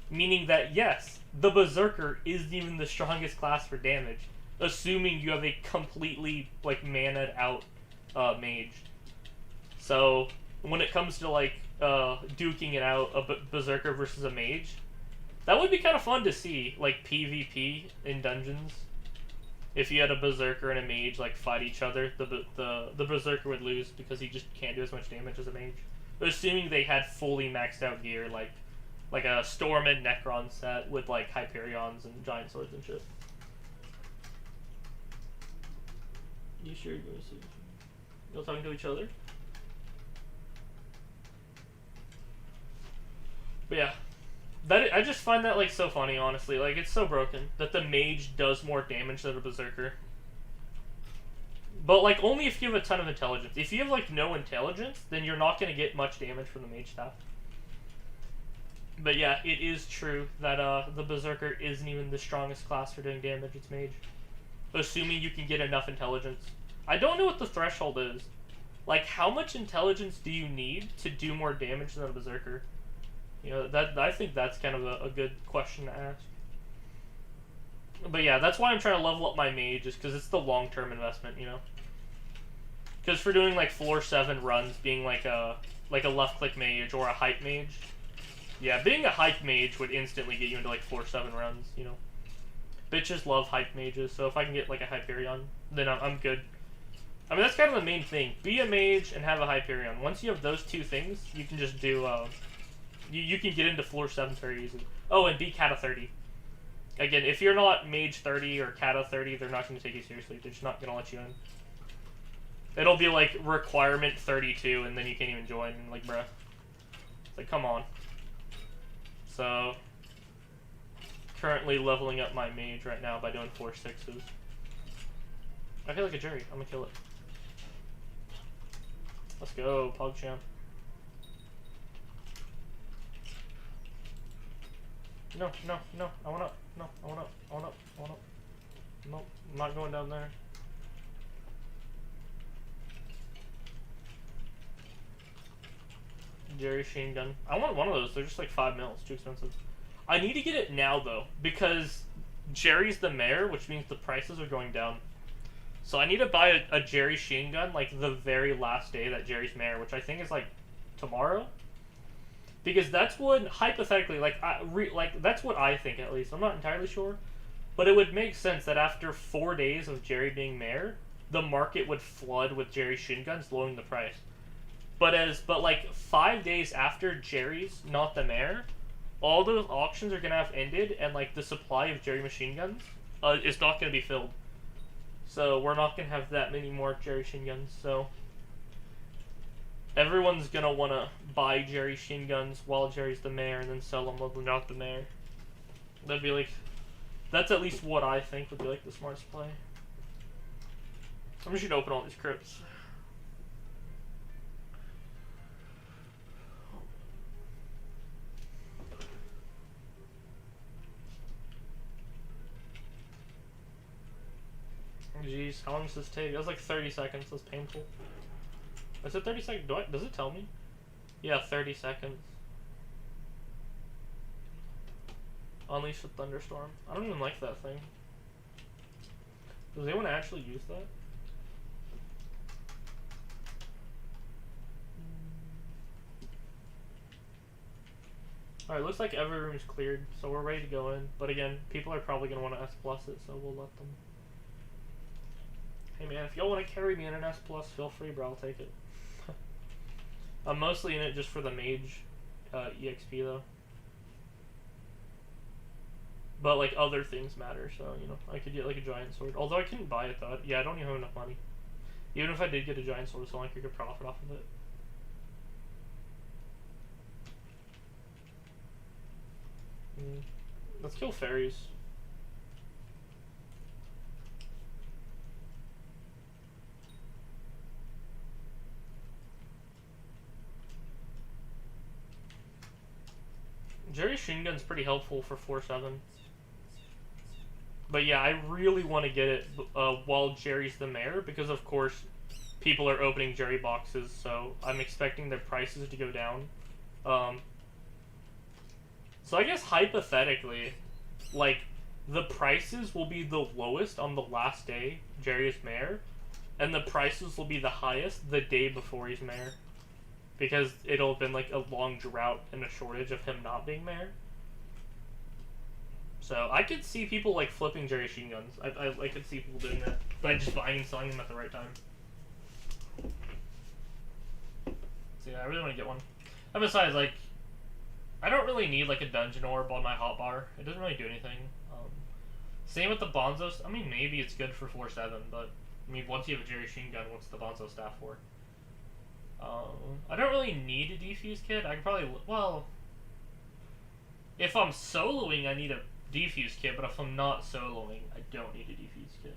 Meaning that yes, the berserker isn't even the strongest class for damage, assuming you have a completely like mana'd out mage. So when it comes to like duking it out, a berserker versus a mage, that would be kind of fun to see, like PvP in dungeons. If you had a berserker and a mage like fight each other, the berserker would lose because he just can't do as much damage as a mage. But assuming they had fully maxed out gear, like a Storm and Necron set with like Hyperions and giant swords and shit. You sure you're gonna see? Y'all talking to each other? But yeah. I just find that like so funny, honestly. Like, it's so broken that the mage does more damage than a berserker. But like only if you have a ton of intelligence. If you have like no intelligence, then you're not gonna get much damage from the mage staff. But yeah, it is true that the berserker isn't even the strongest class for doing damage. It's mage, assuming you can get enough intelligence. I don't know what the threshold is. Like, how much intelligence do you need to do more damage than a berserker? You know, I think that's kind of a good question to ask. But yeah, that's why I'm trying to level up my mage, is because it's the long-term investment, you know? Because for doing, like, floor 7 runs, being like a left-click mage or a hype mage, yeah, being a hype mage would instantly get you into, like, floor 7 runs, you know? Bitches love hype mages, so if I can get, like, a Hyperion, then I'm good. I mean, that's kind of the main thing. Be a mage and have a Hyperion. Once you have those two things, you can just do, You can get into floor 7 very easily. Oh, and be Kata 30. Again, if you're not Mage 30 or Kata 30, they're not going to take you seriously. They're just not going to let you in. It'll be like requirement 32, and then you can't even join. And like, bruh. It's like, come on. So, currently leveling up my mage right now by doing 4 6s. I feel like a Jerry. I'm going to kill it. Let's go, PogChamp. No, no, no, I want up. No, I want up. I want up. I want up. Nope, I'm not going down there. Jerry Sheen Gun. I want one of those. They're just like 5 mil. It's too expensive. I need to get it now, though, because Jerry's the mayor, which means the prices are going down. So I need to buy a Jerry Sheen Gun, like, the very last day that Jerry's mayor, which I think is, like, tomorrow? Because that's what, hypothetically, that's what I think, at least. I'm not entirely sure. But it would make sense that after 4 days of Jerry being mayor, the market would flood with Jerry Shin Guns, lowering the price. But like 5 days after Jerry's not the mayor, all those auctions are gonna have ended, and like the supply of Jerry machine guns is not gonna be filled. So we're not gonna have that many more Jerry Shin Guns. So everyone's gonna wanna buy Jerry Shin Guns while Jerry's the mayor, and then sell them while they're not the mayor. That'd be like, that's at least what I think would be like the smartest play. I'm just gonna open all these crypts. Jeez, how long does this take? That was like 30 seconds. That's painful. I said 30 seconds. Does it tell me? Yeah, 30 seconds. Unleash the thunderstorm. I don't even like that thing. Does anyone actually use that? Alright, looks like every room is cleared, so we're ready to go in. But again, people are probably going to want to S+ it, so we'll let them. Hey man, if y'all want to carry me in an S+, feel free, bro, I'll take it. I'm mostly in it just for the mage EXP, though. But, like, other things matter, so, you know, I could get, like, a giant sword. Although I couldn't buy it, though. Yeah, I don't even have enough money. Even if I did get a giant sword, so like I could profit off of it. Let's kill fairies. Jerry's Shin Gun's pretty helpful for 4-7. But yeah, I really want to get it while Jerry's the mayor, because of course people are opening Jerry boxes, so I'm expecting their prices to go down. So I guess hypothetically, like, the prices will be the lowest on the last day Jerry is mayor, and the prices will be the highest the day before he's mayor. Because it'll have been like a long drought and a shortage of him not being mayor. So I could see people like flipping Jerry Shin Guns. I could see people doing that by just buying and selling them at the right time. So yeah, I really want to get one. And besides, like, I don't really need like a dungeon orb on my hotbar. It doesn't really do anything. Same with the Bonzos. I mean, maybe it's good for 4-7, but I mean, once you have a Jerry Shin Gun, what's the Bonzo staff for? I don't really need a defuse kit. I could probably, well, if I'm soloing, I need a defuse kit, but if I'm not soloing, I don't need a defuse kit.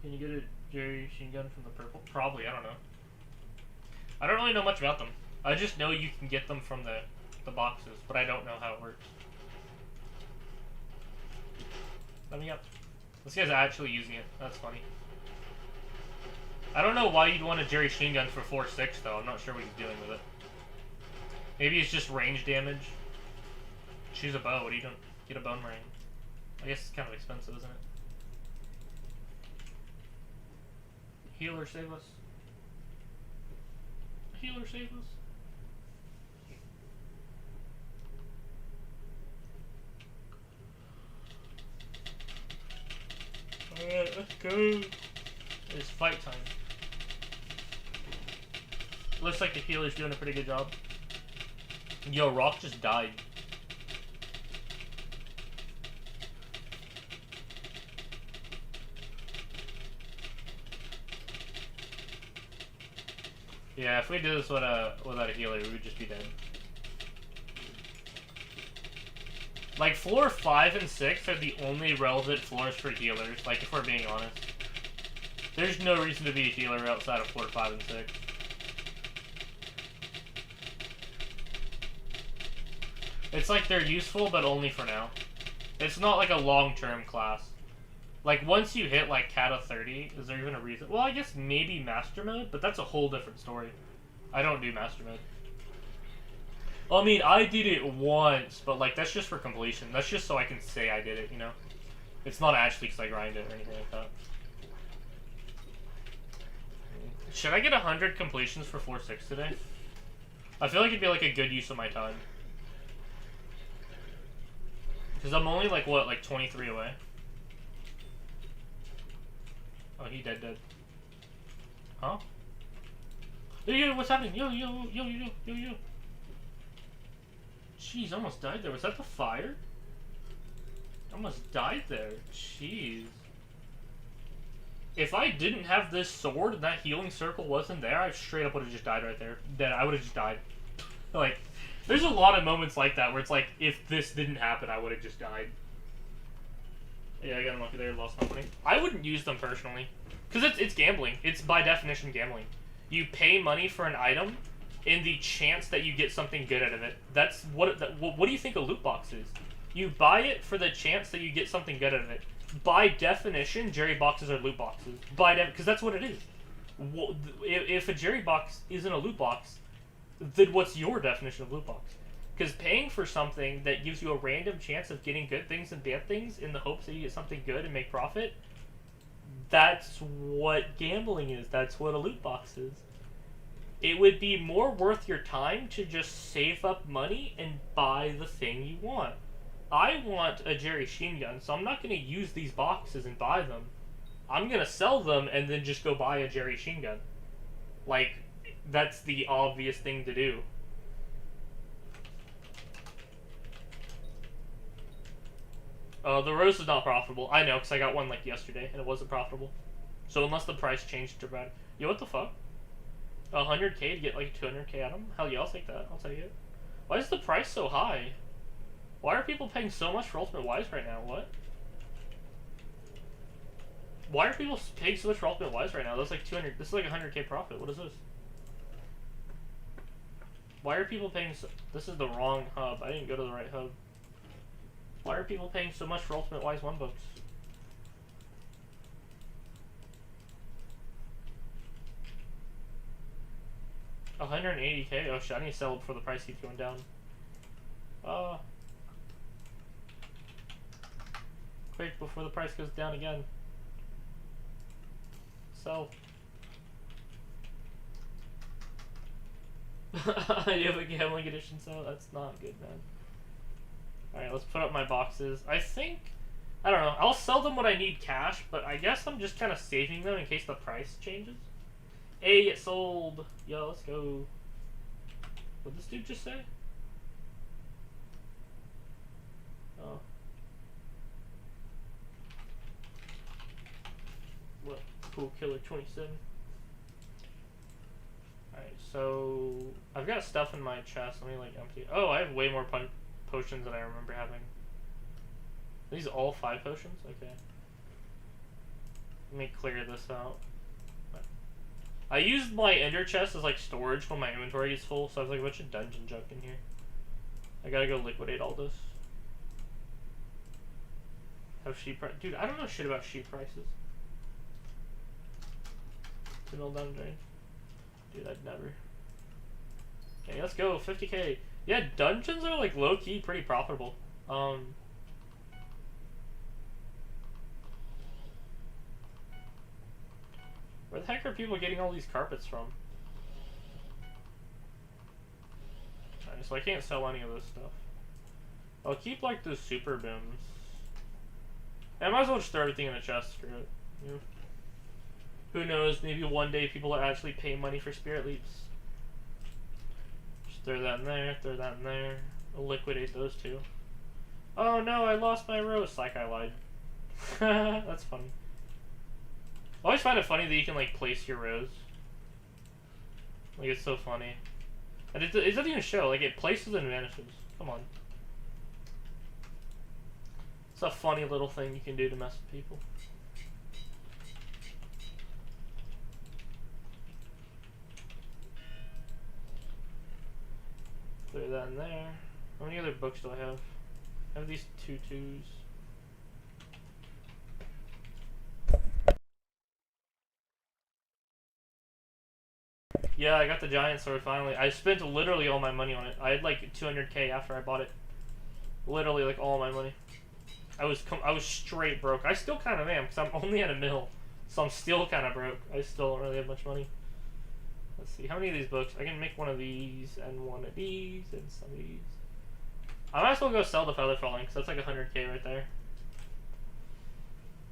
Can you get a Jerry Shin Gun from the purple? Probably, I don't know. I don't really know much about them. I just know you can get them from the boxes, but I don't know how it works. Let me up. This guy's actually using it. That's funny. I don't know why you'd want a Jerry Shin Gun for 4-6, though. I'm not sure what he's doing with it. Maybe it's just range damage. Choose a bow. What are you doing? Get a bone ring. I guess it's kind of expensive, isn't it? Healer, save us. Healer, save us. Alright, let's go. It's fight time. Looks like the healer's doing a pretty good job. Yo, Rock just died. Yeah, if we did this without a healer, we would just be dead. Like, floor 5 and 6 are the only relevant floors for healers, like, if we're being honest. There's no reason to be a healer outside of floor 5 and 6. It's like they're useful, but only for now. It's not like a long-term class. Like, once you hit, like, Kata 30, is there even a reason? Well, I guess maybe Master Mode, but that's a whole different story. I don't do Master Mode. Well, I mean, I did it once, but, like, that's just for completion. That's just so I can say I did it, you know? It's not actually because I grind it or anything like that. Should I get 100 completions for 4-6 today? I feel like it'd be, like, a good use of my time. Because I'm only, like, what, like 23 away? Oh, he dead. Huh? Yo, what's happening? Yo. Jeez, I almost died there. Was that the fire? I almost died there. Jeez. If I didn't have this sword and that healing circle wasn't there, I straight up would have just died right there. Dead. I would have just died. Like, there's a lot of moments like that where it's like, if this didn't happen, I would have just died. Yeah, I got unlucky there, lost company. I wouldn't use them personally. Because it's gambling. It's by definition gambling. You pay money for an item in the chance that you get something good out of it. That's what do you think a loot box is? You buy it for the chance that you get something good out of it. By definition, Jerry boxes are loot boxes. Because that's what it is. If a Jerry box isn't a loot box, then what's your definition of loot box? Because paying for something that gives you a random chance of getting good things and bad things in the hopes that you get something good and make profit, that's what gambling is. That's what a loot box is. It would be more worth your time to just save up money and buy the thing you want. I want a Jerry Sheen gun, so I'm not going to use these boxes and buy them. I'm going to sell them and then just go buy a Jerry Sheen gun. Like, that's the obvious thing to do. The Rose is not profitable. I know, because I got one like yesterday, and it wasn't profitable. So unless the price changed to bad. Yo, what the fuck? 100k to get like 200k out of them? Hell yeah, I'll take that. I'll take it. Why is the price so high? Why are people paying so much for Ultimate Wise right now? What? Why are people paying so much for Ultimate Wise right now? That's like 200. This is like 100k profit. What is this? Why are people paying so... This is the wrong hub. I didn't go to the right hub. Why are people paying so much for Ultimate Wise 1 books? $180k? Oh shit, I need to sell it before the price keeps going down. Quick, before the price goes down again. Sell. You have a gambling edition, so that's not good, man. Alright, let's put up my boxes. I think... I don't know. I'll sell them when I need cash, but I guess I'm just kind of saving them in case the price changes. Hey, it sold! Yo, let's go. What'd this dude just say? Oh. What? Cool Killer 27. Alright, so... I've got stuff in my chest. Let me, like, empty... Oh, I have way more potions than I remember having. Are these all 5 potions? Okay. Let me clear this out. I used my ender chest as like storage when my inventory is full, so I have like a bunch of dungeon junk in here. I gotta go liquidate all this. Have sheep price? Dude, I don't know shit about sheep prices. Mill down drain. Dude, I'd never. Okay, let's go. 50k. Yeah, dungeons are like low key pretty profitable. Where the heck are people getting all these carpets from? Alright, so I can't sell any of this stuff. I'll keep like the super booms. I might as well just throw everything in the chest, screw it. Yeah. Who knows, maybe one day people will actually pay money for spirit leaps. Just throw that in there, throw that in there. I'll liquidate those two. Oh no, I lost my rose. Like I lied. That's funny. I always find it funny that you can, like, place your rows. Like, it's so funny. And it doesn't even show. Like, it places and vanishes. Come on. It's a funny little thing you can do to mess with people. Throw that in there. How many other books do I have? I have these 2 2s. Yeah, I got the giant sword finally. I spent literally all my money on it. I had like 200k after I bought it. Literally like all my money. I was straight broke. I still kind of am because I'm only at $1 mil, so I'm still kind of broke. I still don't really have much money. Let's see, how many of these books? I can make one of these and one of these and some of these. I might as well go sell the Feather Falling because that's like 100k right there.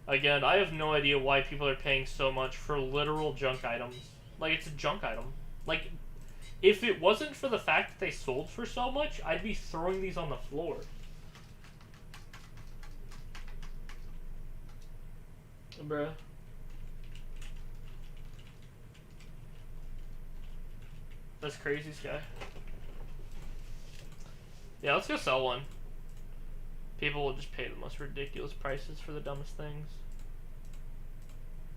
Again, I have no idea why people are paying so much for literal junk items. Like, it's a junk item. Like, if it wasn't for the fact that they sold for so much, I'd be throwing these on the floor. Bruh. That's crazy, Sky. Yeah, let's go sell one. People will just pay the most ridiculous prices for the dumbest things.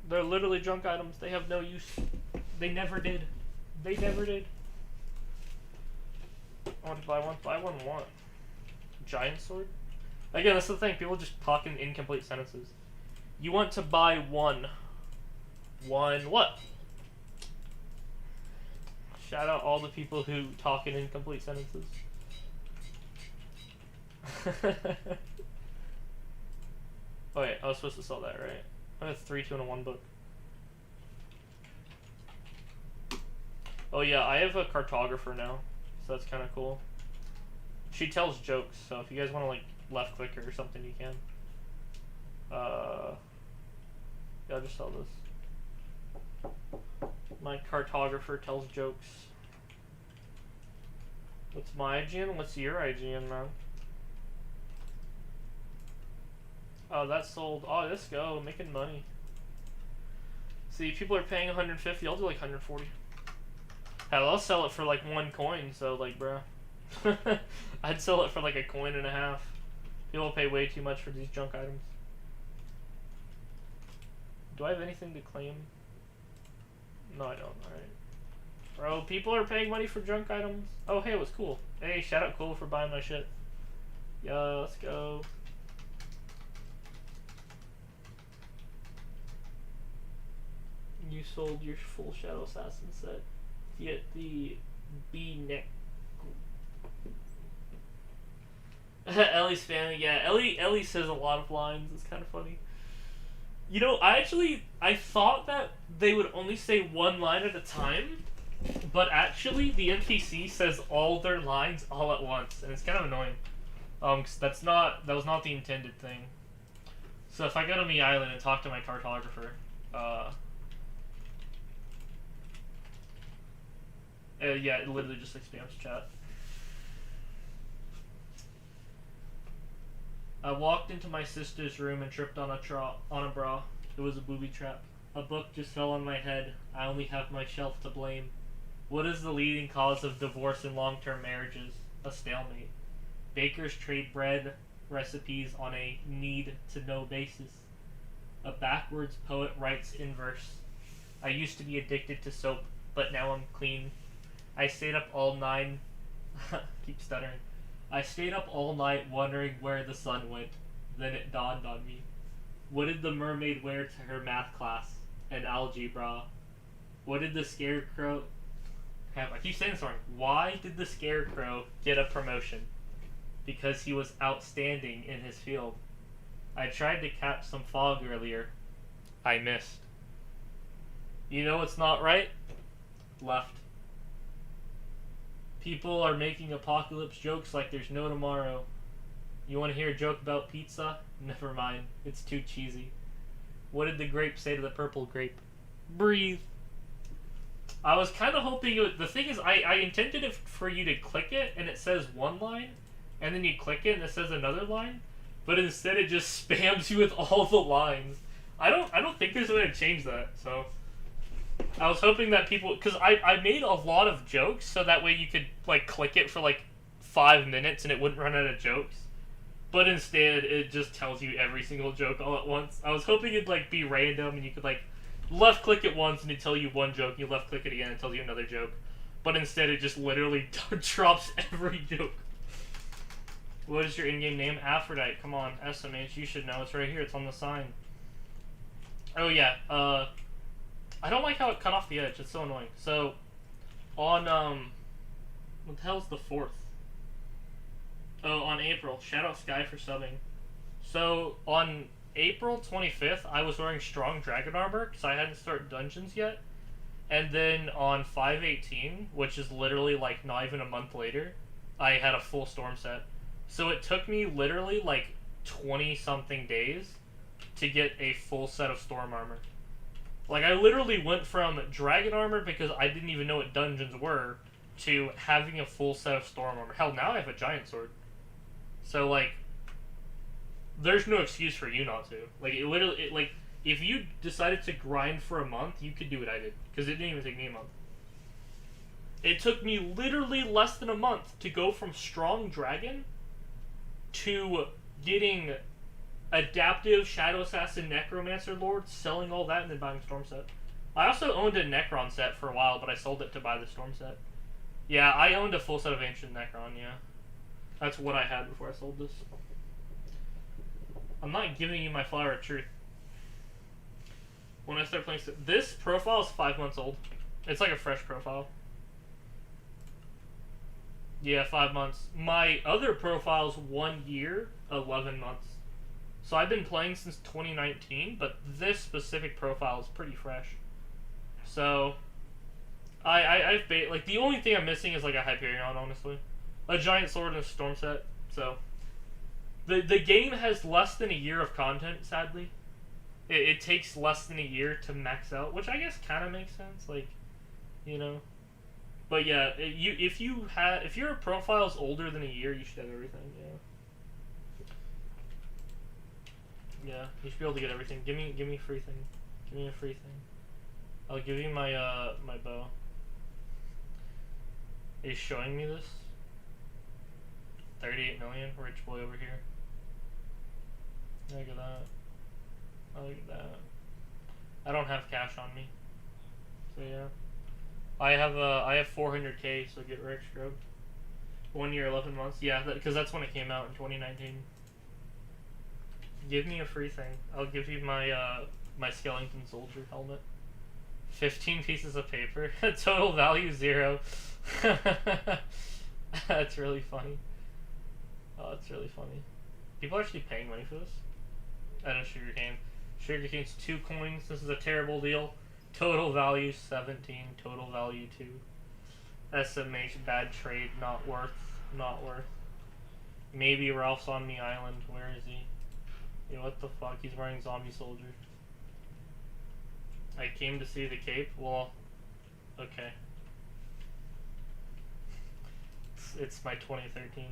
They're literally junk items. They have no use. They never did. They never did. I want to buy one. Buy one what? Giant sword? Again, that's the thing. People just talk in incomplete sentences. You want to buy one. One what? Shout out all the people who talk in incomplete sentences. Oh wait, I was supposed to sell that, right? I have 3, 2, and a 1 book. Oh yeah, I have a cartographer now, so that's kind of cool. She tells jokes, so if you guys want to like left click her or something, you can. Yeah, I'll just sell this. My cartographer tells jokes. What's my IGN? What's your IGN, man? Oh, that sold. Oh, let's go. Making money. See, people are paying 150. I'll do like 140. Hell, I'll sell it for like 1 coin, so like, bruh. I'd sell it for like a coin and a half. People pay way too much for these junk items. Do I have anything to claim? No, I don't. Alright. Bro, people are paying money for junk items. Oh, hey, it was cool. Hey, shout out Cool for buying my shit. Yeah, let's go. You sold your full Shadow Assassin set. Get the B-neck. Ellie's spamming. Yeah, Ellie says a lot of lines. It's kind of funny. You know, I thought that they would only say 1 line at a time, but actually the NPC says all their lines all at once, and it's kind of annoying. 'Cause that was not the intended thing. So if I go to Me Island and talk to my cartographer, yeah, it literally just like spams chat. I walked into my sister's room and tripped on a bra. It was a booby trap. A book just fell on my head. I only have myself to blame. What is the leading cause of divorce in long-term marriages? A stalemate. Bakers trade bread recipes on a need-to-know basis. A backwards poet writes in verse. I used to be addicted to soap, but now I'm clean. I stayed up all night. Keep stuttering. I stayed up all night wondering where the sun went. Then it dawned on me. What did the mermaid wear to her math class? An algebra. What did the scarecrow... I keep saying this wrong. Why did the scarecrow get a promotion? Because he was outstanding in his field. I tried to catch some fog earlier. I missed. You know what's not right? Left. People are making apocalypse jokes like there's no tomorrow. You want to hear a joke about pizza? Never mind. It's too cheesy. What did the grape say to the purple grape? Breathe. I was kind of hoping it would... The thing is, I intended it for you to click it, and it says 1 line, and then you click it, and it says another line, but instead it just spams you with all the lines. I don't think there's a way to change that, so... I was hoping that people... Because I made a lot of jokes, so that way you could, like, click it for, like, 5 minutes and it wouldn't run out of jokes. But instead, it just tells you every single joke all at once. I was hoping it'd, like, be random and you could, like, left-click it once and it'd tell you 1 joke, you left-click it again and it tells you another joke. But instead, it just literally drops every joke. What is your in-game name? Aphrodite. Come on, SMH, you should know. It's right here. It's on the sign. Oh, yeah. I don't like how it cut off the edge. It's so annoying. So, on, what the hell's the 4th? Oh, on April. Shout out Sky for subbing. So, on April 25th, I was wearing strong dragon armor, because I hadn't started dungeons yet. And then on 5/18, which is literally, like, not even a month later, I had a full storm set. So it took me literally, like, 20-something days to get a full set of storm armor. Like, I literally went from dragon armor, because I didn't even know what dungeons were, to having a full set of storm armor. Hell, now I have a giant sword. So, like, there's no excuse for you not to. Like, it literally, like, if you decided to grind for a month, you could do what I did. Because it didn't even take me a month. It took me literally less than a month to go from strong dragon to getting adaptive Shadow Assassin Necromancer Lord, selling all that, and then buying Storm set. I also owned a Necron set for a while, but I sold it to buy the Storm set. Yeah, I owned a full set of Ancient Necron, yeah. That's what I had before I sold this. I'm not giving you my flower of truth. When I start playing... This profile is 5 months old. It's like a fresh profile. Yeah, 5 months. My other profile's 1 year, 11 months. So I've been playing since 2019, but this specific profile is pretty fresh. So I've like the only thing I'm missing is like a Hyperion, honestly, a giant sword and a storm set. So the game has less than a year of content. Sadly, it takes less than a year to max out, which I guess kind of makes sense. Like, you know. But yeah, if your profile's older than a year, you should have everything. Yeah. Yeah, you should be able to get everything. Give me a free thing. Give me a free thing. I'll give you my my bow. Are you showing me this? 38 million, rich boy over here. Look at that. Oh, look at that. I don't have cash on me. So yeah. I have 400k, so get rich, scrub. 1 year, 11 months. Yeah, because that's when it came out in 2019. Give me a free thing. I'll give you my my skeleton soldier helmet. 15 pieces of paper. Total value 0. That's really funny. Oh, it's really funny. People are actually paying money for this. I know sugarcane. Sugarcane's 2 coins. This is a terrible deal. Total value 17. Total value 2. SMH bad trade. Not worth. Not worth. Maybe Ralph's on me island. Where is he? Yeah, what the fuck? He's wearing zombie soldier. I came to see the cape. Well, okay. It's my 2013.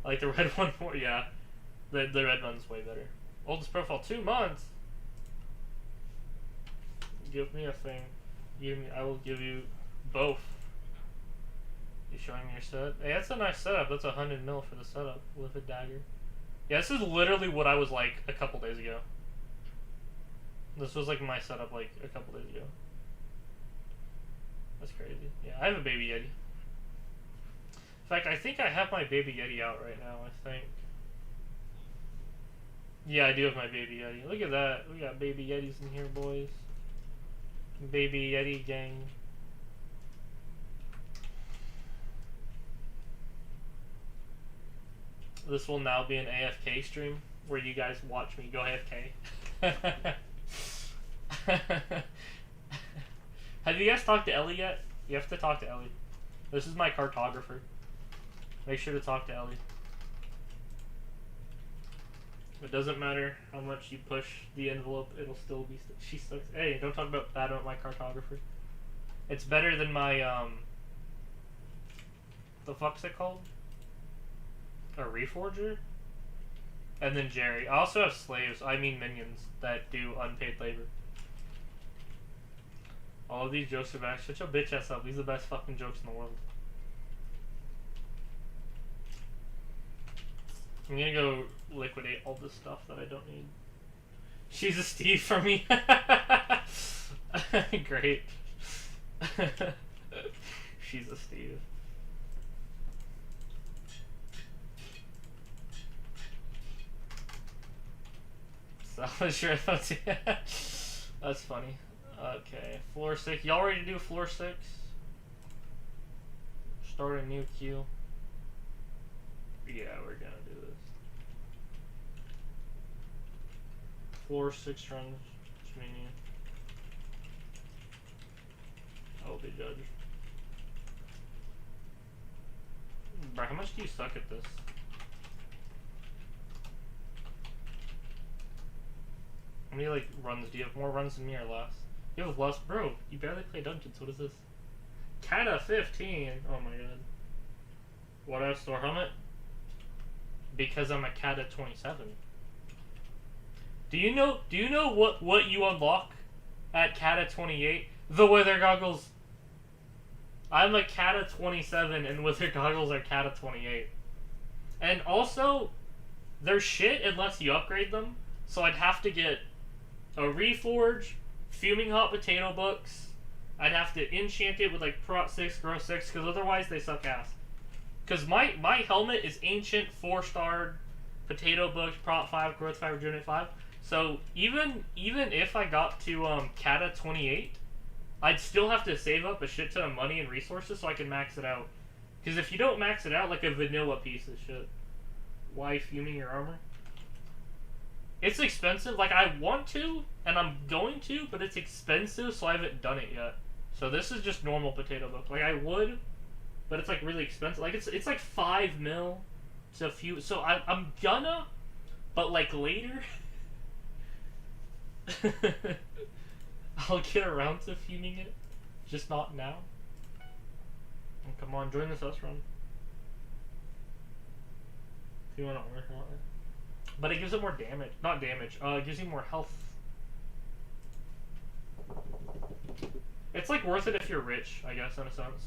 I like the red one more. Yeah, the red one's way better. Oldest profile 2 months. Give me a thing. Give me. I will give you both. You showing me your set? Hey, that's a nice setup. That's 100 mil for the setup with a dagger. Yeah, this is literally what I was like a couple days ago. This was like my setup like a couple days ago. That's crazy. Yeah, I have a baby Yeti. In fact, I think I have my baby Yeti out right now, I think. Yeah, I do have my baby Yeti. Look at that. We got baby Yetis in here, boys. Baby Yeti gang. This will now be an AFK stream where you guys watch me go AFK. Have you guys talked to Ellie yet? You have to talk to Ellie. This is my cartographer. Make sure to talk to Ellie. It doesn't matter how much you push the envelope, it'll still be... She sucks. Hey, don't talk bad about my cartographer. It's better than my, the fuck's it called? A reforger? And then Jerry. I also have slaves, I mean minions, that do unpaid labor. All of these jokes are back. Shut your bitch ass up. These are the best fucking jokes in the world. I'm gonna go liquidate all this stuff that I don't need. She's a Steve for me. Great. She's a Steve. Salvage your iPhone. That's funny. Okay, floor 6. Y'all ready to do floor 6? Start a new queue. Yeah, we're gonna do this. Floor 6 runs. Just me and you. I will be judged. Bro, how much do you suck at this? How many like runs do you have? More runs than me or less? You have less, bro. You barely play dungeons. What is this? Kata 15. Oh my god. What else? Store helmet? Because I'm a Kata 27. Do you know what you unlock at Kata 28? The wither goggles. I'm a Kata 27 and wither goggles are Kata 28. And also, they're shit unless you upgrade them. So I'd have to get a reforge, fuming hot potato books. I'd have to enchant it with like prot 6, growth 6, because otherwise they suck ass. Because my helmet is ancient, 4-star, potato books, prot 5, growth 5, rejuvenate 5. So even if I got to Kata 28, I'd still have to save up a shit ton of money and resources so I can max it out. Because if you don't max it out like a vanilla piece of shit, why fuming your armor? It's expensive. Like, I want to, and I'm going to, but it's expensive, so I haven't done it yet. So this is just normal potato book. Like, I would, but it's like really expensive. Like, it's like 5 mil to a few. So I'm gonna, but like later, I'll get around to fuming it, just not now. Oh, come on, join this us run. If you want to work on it. But it gives it more damage. Not damage. It gives you more health. It's like worth it if you're rich, I guess, in a sense.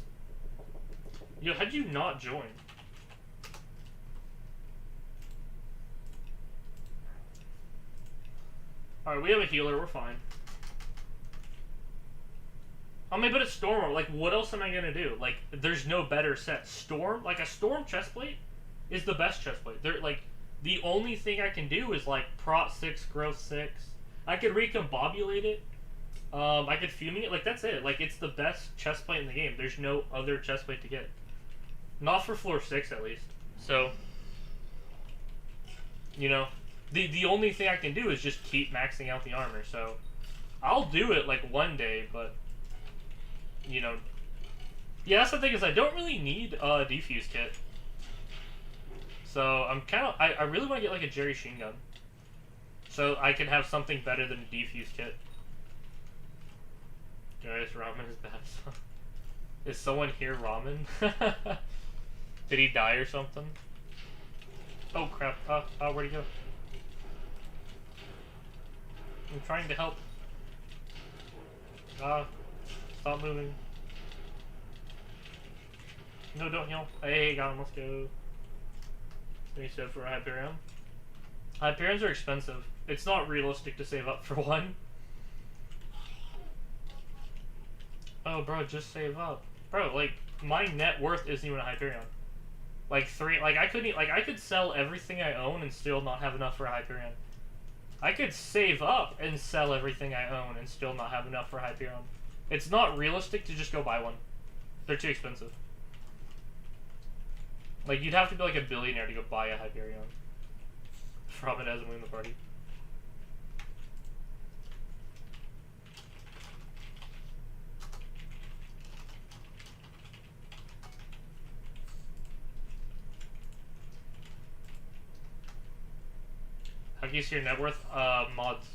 Yo, how'd you not join? Alright, we have a healer, we're fine. I mean, but it's Storm. Like, what else am I gonna do? Like, there's no better set. Storm? Like, a Storm chestplate is the best chestplate. They're, like, the only thing I can do is, like, prot 6, growth 6. I could recombobulate it. I could fuming it. Like, that's it. Like, it's the best chestplate in the game. There's no other chestplate to get. Not for floor 6, at least. So, you know, the only thing I can do is just keep maxing out the armor. So, I'll do it, like, one day, but, you know. Yeah, that's the thing, is I don't really need a defuse kit. So, I'm kind of... I really want to get, like, a Jerry Sheen gun. So, I can have something better than a defuse kit. Darius Ramen is bad. Is someone here Ramen? Did he die or something? Oh, crap. Where'd he go? I'm trying to help. Stop moving. No, don't heal. Hey, got him. Let's go. Any save for a Hyperion? Hyperions are expensive. It's not realistic to save up for one. Oh, bro, just save up. Bro, like, my net worth isn't even a Hyperion. Like, I could sell everything I own and still not have enough for a Hyperion. I could save up and sell everything I own and still not have enough for a Hyperion. It's not realistic to just go buy one. They're too expensive. Like, you'd have to be like a billionaire to go buy a Hyperion. Robin hasn't won the party. How can you see your net worth? Mods.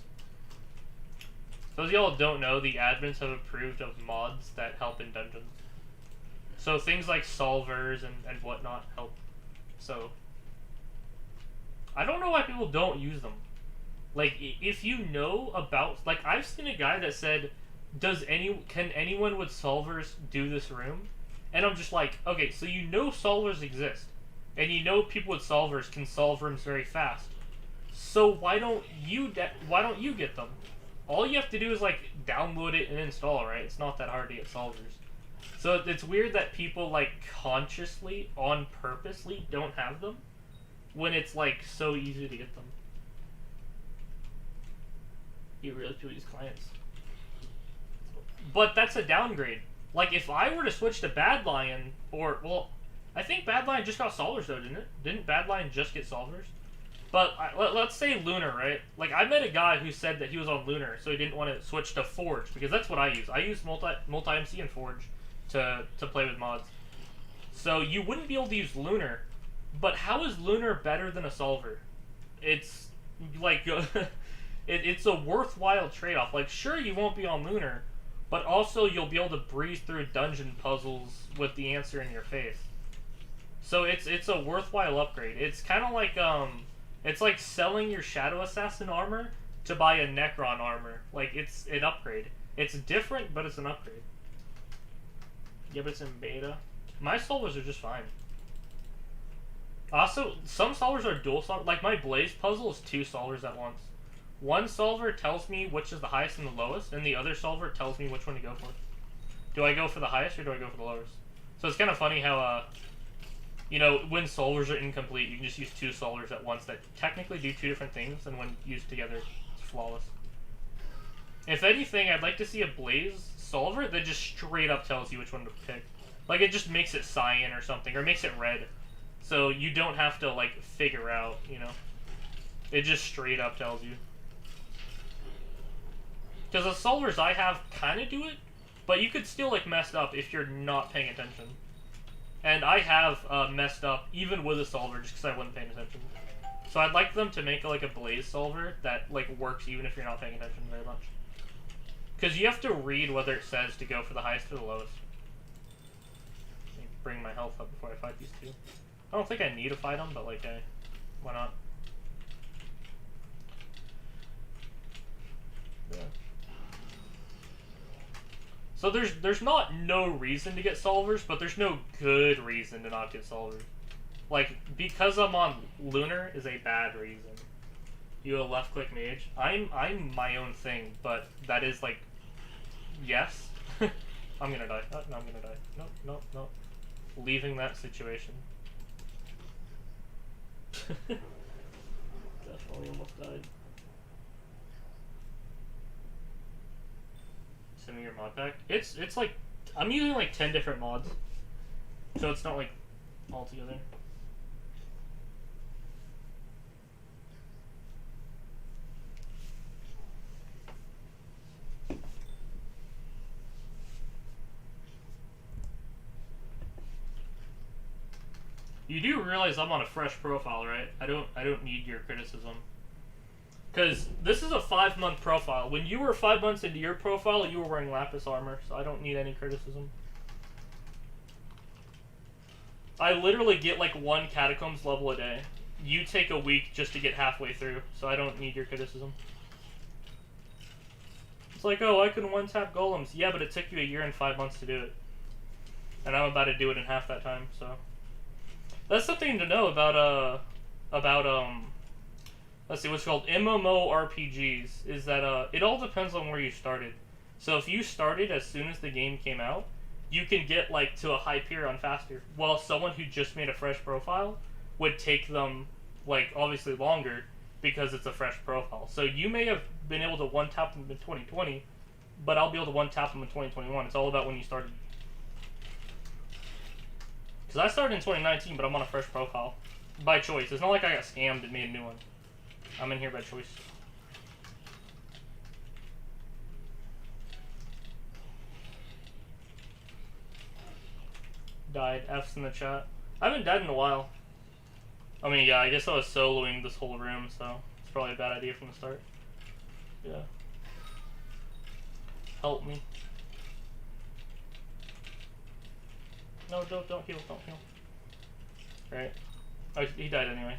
Those of y'all don't know, the admins have approved of mods that help in dungeons. So things like solvers and whatnot help. So, I don't know why people don't use them. Like, if you know about... Like, I've seen a guy that said, can anyone with solvers do this room? And I'm just like, okay, so you know solvers exist. And you know people with solvers can solve rooms very fast. So why don't you get them? All you have to do is, like, download it and install, right? It's not that hard to get solvers. So it's weird that people, like, consciously, on purposely, don't have them, when it's, like, so easy to get them. You really feel these clients. But that's a downgrade. Like, if I were to switch to Bad Lion, or, well, I think Bad Lion just got solvers, though, didn't it? Didn't Bad Lion just get solvers? But let's say Lunar, right? Like, I met a guy who said that he was on Lunar, so he didn't want to switch to Forge, because that's what I use. I use multi-MC and Forge to play with mods. So you wouldn't be able to use Lunar, but how is Lunar better than a solver? It's, like, it's a worthwhile trade-off. Like, sure, you won't be on Lunar, but also you'll be able to breeze through dungeon puzzles with the answer in your face. So it's a worthwhile upgrade. It's kind of like, it's like selling your Shadow Assassin armor to buy a Necron armor. Like, it's an upgrade. It's different, but it's an upgrade. Yeah, but it's in beta. My solvers are just fine. Also, some solvers are dual solvers. Like, my Blaze puzzle is 2 solvers at once. One solver tells me which is the highest and the lowest, and the other solver tells me which one to go for. Do I go for the highest, or do I go for the lowest? So it's kind of funny how, you know, when solvers are incomplete, you can just use 2 solvers at once that technically do 2 different things, and when used together, it's flawless. If anything, I'd like to see a Blaze solver that just straight up tells you which one to pick. Like, it just makes it cyan or something, or makes it red. So you don't have to, like, figure out, you know. It just straight up tells you. Because the solvers I have kind of do it, but you could still, like, mess up if you're not paying attention. And I have messed up even with a solver just because I wasn't paying attention. So I'd like them to make, like, a blaze solver that, like, works even if you're not paying attention very much. Because you have to read whether it says to go for the highest or the lowest. Let me bring my health up before I fight these two. I don't think I need to fight them, but, like, hey, why not? Yeah. So there's not no reason to get solvers, but there's no good reason to not get solvers. Like, because I'm on Lunar is a bad reason. You a left click mage. I'm my own thing, but that is like, yes. I'm gonna die. No, I'm gonna die. Nope, nope, nope. Leaving that situation. Definitely almost died. Send me your mod pack. It's like, I'm using like 10 different mods, so it's not like all together. You do realize I'm on a fresh profile, right? I don't need your criticism. Because this is a 5-month profile. When you were 5 months into your profile, you were wearing Lapis armor, so I don't need any criticism. I literally get like 1 Catacombs level a day. You take a week just to get halfway through, so I don't need your criticism. It's like, oh, I can one-tap golems. Yeah, but it took you a year and 5 months to do it. And I'm about to do it in half that time, so... That's something to know about, let's see, what's called MMORPGs, is that, it all depends on where you started. So if you started as soon as the game came out, you can get, like, to a Hyperion faster, while someone who just made a fresh profile would take them, like, obviously longer, because it's a fresh profile. So you may have been able to one-tap them in 2020, but I'll be able to one-tap them in 2021. It's all about when you started. Because I started in 2019, but I'm on a fresh profile. By choice. It's not like I got scammed and made a new one. I'm in here by choice. Died. F's in the chat. I haven't died in a while. I mean, yeah, I guess I was soloing this whole room, so it's probably a bad idea from the start. Yeah. Help me. No, don't heal, don't heal. Right. Oh, he died anyway.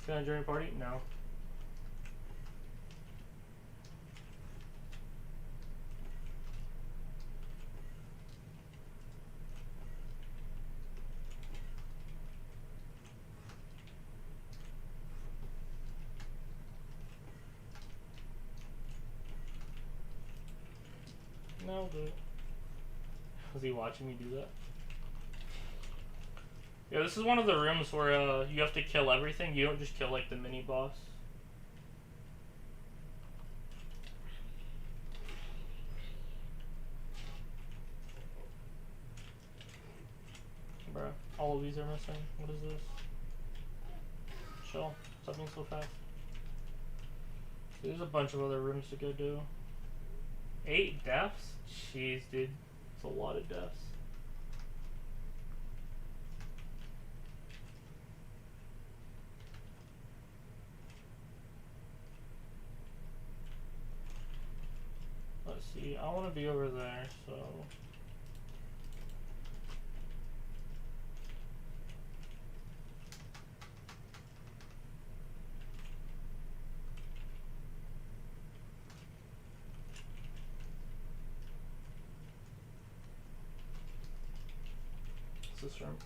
Can I join a party? No. No, do it. Was he watching me do that? Yeah, this is one of the rooms where you have to kill everything. You don't just kill like the mini boss. Bruh, all of these are missing. What is this? Chill. Stop being so fast. There's a bunch of other rooms to go do. 8 deaths? Jeez, dude. It's a lot of deaths. Let's see, I want to be over there, so... What's this room?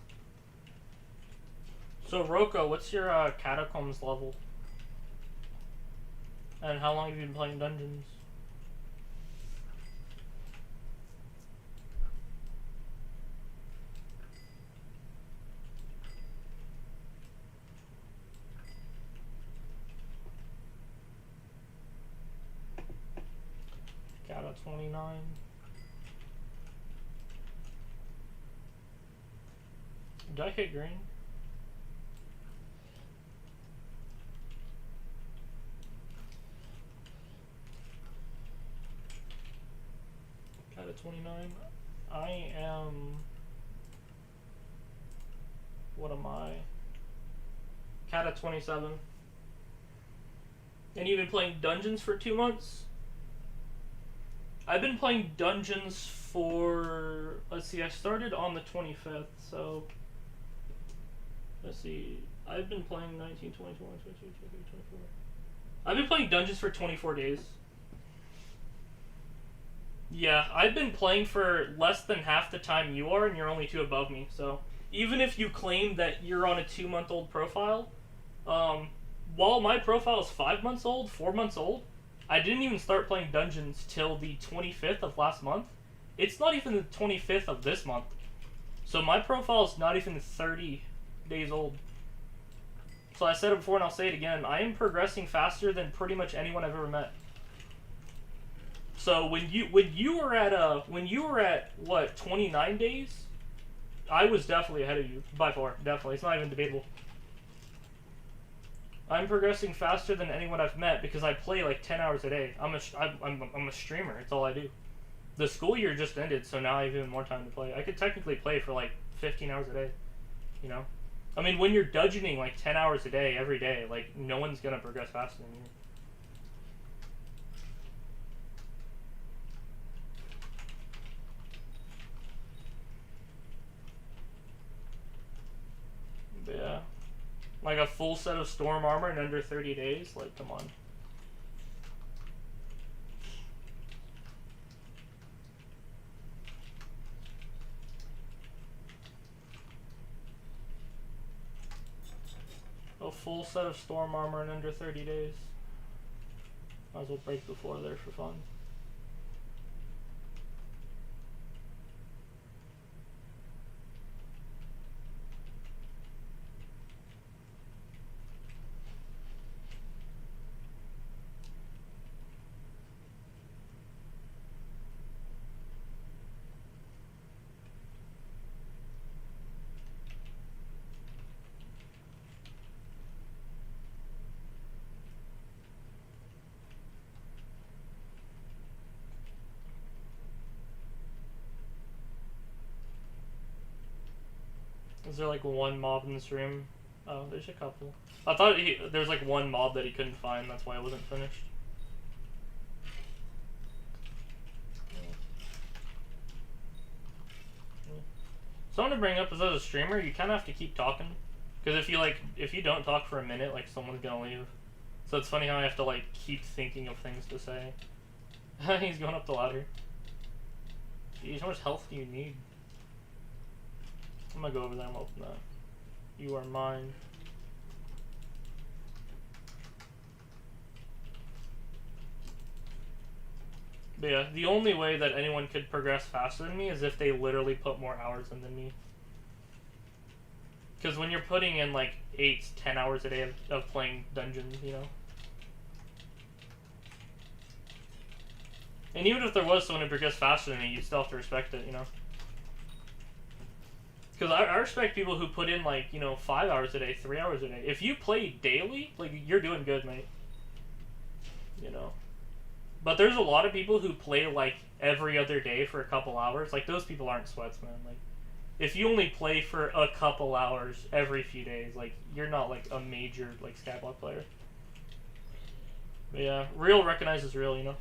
So Roko, what's your Catacombs level? And how long have you been playing Dungeons? Cata 29. Did I hit green? Cata 29. I am... What am I? Cata 27. And you've been playing Dungeons for 2 months? I've been playing Dungeons for... Let's see, I started on the 25th, so... Let's see. I've been playing 19, 20, 21, 22, 23, 24. I've been playing Dungeons for 24 days. Yeah, I've been playing for less than half the time you are, and you're only 2 above me, so... Even if you claim that you're on a 2-month-old profile, while my profile is 5 months old, 4 months old, I didn't even start playing Dungeons till the 25th of last month. It's not even the 25th of this month. So my profile is not even 30 days old. So I said it before and I'll say it again. I am progressing faster than pretty much anyone I've ever met. So when you were at what, 29 days? I was definitely ahead of you, by far, definitely. It's not even debatable. I'm progressing faster than anyone I've met because I play like 10 hours a day. I'm a streamer. It's all I do. The school year just ended, so now I have even more time to play. I could technically play for like 15 hours a day, you know? I mean, when you're dungeoning like 10 hours a day, every day, like, no one's gonna progress faster than you. But yeah. Like a full set of storm armor in under 30 days? Like, come on. A full set of storm armor in under 30 days. Might as well break the floor there for fun. Is there like one mob in this room? Oh, there's a couple. I thought there's like one mob that he couldn't find, that's why it wasn't finished. Something to bring up is, as a streamer, you kind of have to keep talking. Because if you don't talk for a minute, like, someone's gonna leave. So it's funny how I have to, like, keep thinking of things to say. He's going up the ladder. Jeez, how much health do you need? I'm gonna go over there and open that. You are mine. But yeah, the only way that anyone could progress faster than me is if they literally put more hours in than me. Because when you're putting in like 8-10 hours a day of playing dungeons, you know. And even if there was someone who progressed faster than me, you still have to respect it, you know. Because I respect people who put in, like, you know, 5 hours a day, 3 hours a day. If you play daily, like, you're doing good, mate. You know. But there's a lot of people who play, like, every other day for a couple hours. Like, those people aren't sweats, man. Like, if you only play for a couple hours every few days, like, you're not, like, a major, like, Skyblock player. But yeah, real recognizes real, you know.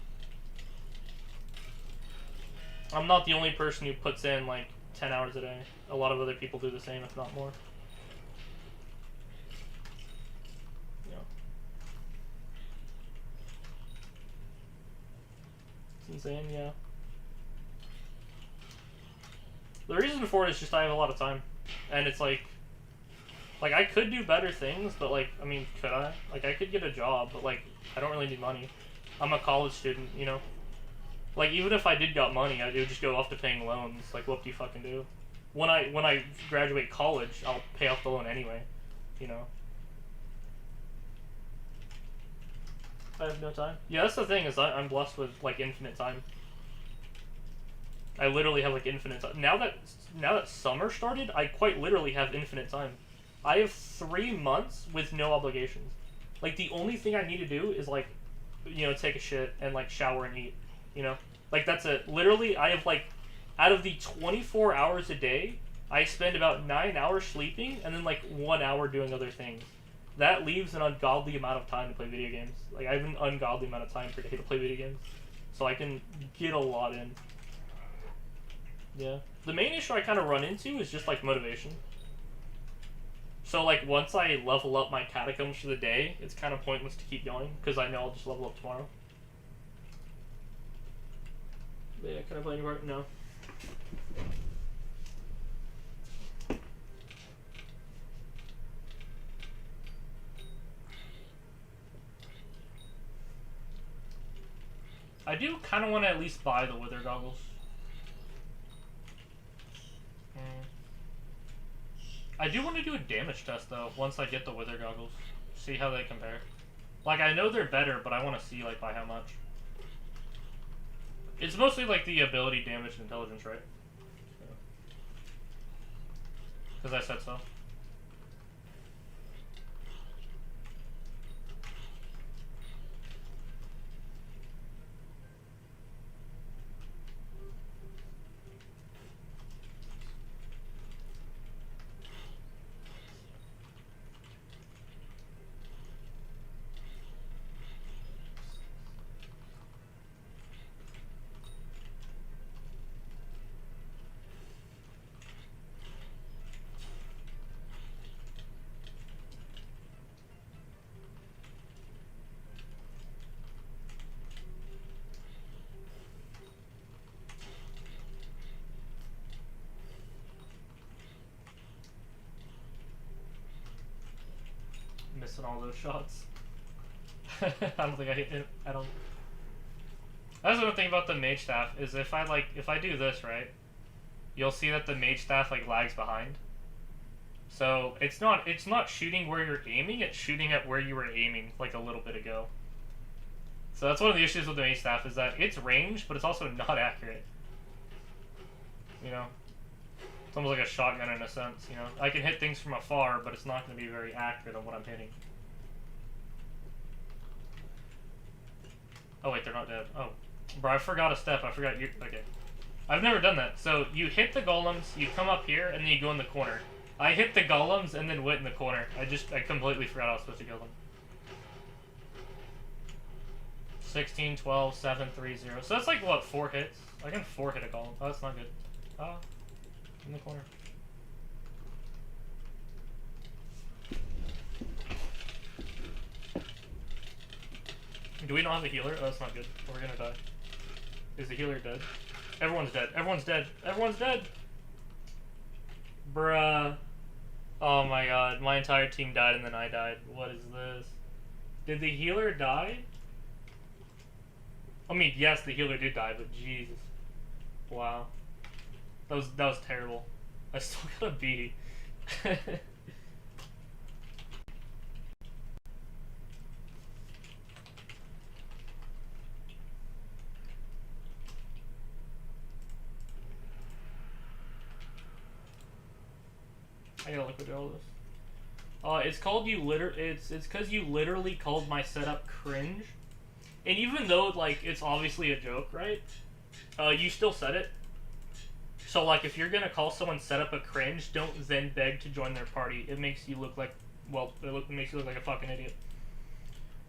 I'm not the only person who puts in, like, 10 hours a day. A lot of other people do the same, if not more. Yeah. It's insane, yeah. The reason for it is just I have a lot of time. And it's like I could do better things, but like, I mean, could I? Like, I could get a job, but like, I don't really need money. I'm a college student, you know? Like, even if I did got money, I would just go off to paying loans. Like, what do you fucking do? When I graduate college, I'll pay off the loan anyway, you know? I have no time. Yeah, that's the thing, is I'm blessed with, like, infinite time. I literally have, like, infinite time. Now that summer started, I quite literally have infinite time. I have 3 months with no obligations. Like, the only thing I need to do is, like, you know, take a shit and, like, shower and eat, you know? Like, that's it. Literally, I have, like, out of the 24 hours a day, I spend about 9 hours sleeping and then, like, 1 hour doing other things. That leaves an ungodly amount of time to play video games. Like, I have an ungodly amount of time per day to play video games. So I can get a lot in. Yeah. The main issue I kind of run into is just, like, motivation. So, like, once I level up my catacombs for the day, it's kind of pointless to keep going, because I know I'll just level up tomorrow. Yeah, can I play any part? No. I do kind of want to at least buy the Wither goggles. I do want to do a damage test, though, once I get the Wither goggles. See how they compare. Like, I know they're better, but I want to see, like, by how much. It's mostly, like, the ability, damage, and intelligence, right? Because I said so. Missing all those shots. I don't think I hit it. I don't. That's the one thing about the mage staff is if I do this right, you'll see that the mage staff like lags behind. So it's not shooting where you're aiming, it's shooting at where you were aiming like a little bit ago. So that's one of the issues with the mage staff is that it's ranged, but it's also not accurate. You know? It's almost like a shotgun in a sense, you know? I can hit things from afar, but it's not going to be very accurate on what I'm hitting. Oh wait, they're not dead. Oh. Bro, I forgot a step. I forgot you. Okay. I've never done that. So you hit the golems, you come up here, and then you go in the corner. I hit the golems and then went in the corner. I completely forgot I was supposed to kill them. 16, 12, 7, 3, 0. So that's like, what, 4 hits? I can 4 hit a golem. Oh, that's not good. Ah, in the corner. Do we not have a healer? Oh, that's not good. We're gonna die. Is the healer dead? Everyone's dead. Everyone's dead. Everyone's dead! Bruh. Oh my god. My entire team died and then I died. What is this? Did the healer die? I mean, yes, the healer did die, but Jesus. Wow. That was terrible. I still got a B. I gotta liquidate all this. It's called it's because you literally called my setup cringe. And even though, like, it's obviously a joke, right? You still said it. So, like, if you're gonna call someone setup a cringe, don't then beg to join their party. It makes you look like, well, it makes you look like a fucking idiot.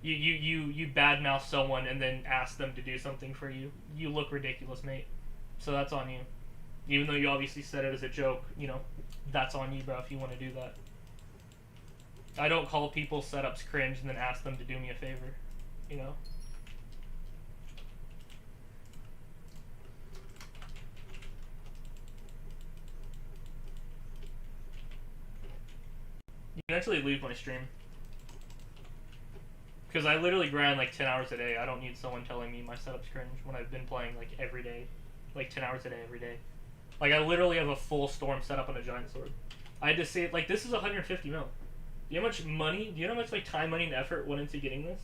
You badmouth someone and then ask them to do something for you. You look ridiculous, mate. So that's on you. Even though you obviously said it as a joke, you know, that's on you, bro, if you want to do that. I don't call people setups cringe and then ask them to do me a favor, you know? You can actually leave my stream. Because I literally grind like 10 hours a day. I don't need someone telling me my setup's cringe when I've been playing like every day. Like 10 hours a day every day. Like I literally have a full storm set up on a giant sword. I had to say, like, this is 150 mil. Do you know how much money, do you know how much like time, money, and effort went into getting this?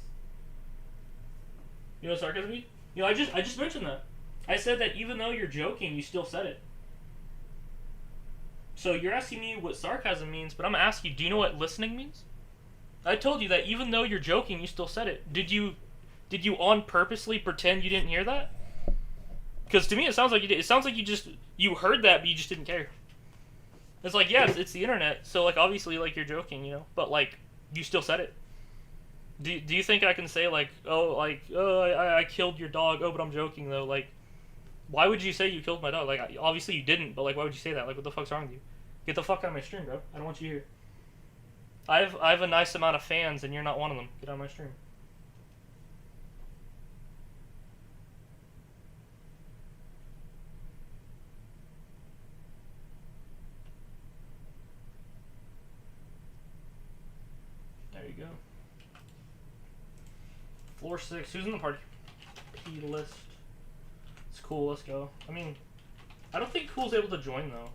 You know what sarcasm means? You know, I just mentioned that. I said that even though you're joking, you still said it. So you're asking me what sarcasm means, but I'm gonna ask you, do you know what listening means? I told you that even though you're joking, you still said it. Did you on purposely pretend you didn't hear that? Because to me it sounds like you did. It sounds like you heard that, but you just didn't care. It's like, yes, it's the internet, so like obviously like you're joking, you know, but like you still said it. Do you think I can say like, I killed your dog? Oh, but I'm joking though. Like, why would you say you killed my dog? Like, obviously you didn't, but like, why would you say that? Like, what the fuck's wrong with you? Get the fuck out of my stream, bro. I don't want you here. I have a nice amount of fans, and you're not one of them. Get out of my stream. There you go. Floor 6. Who's in the party? P list. It's cool. Let's go. I mean, I don't think Cool's able to join though.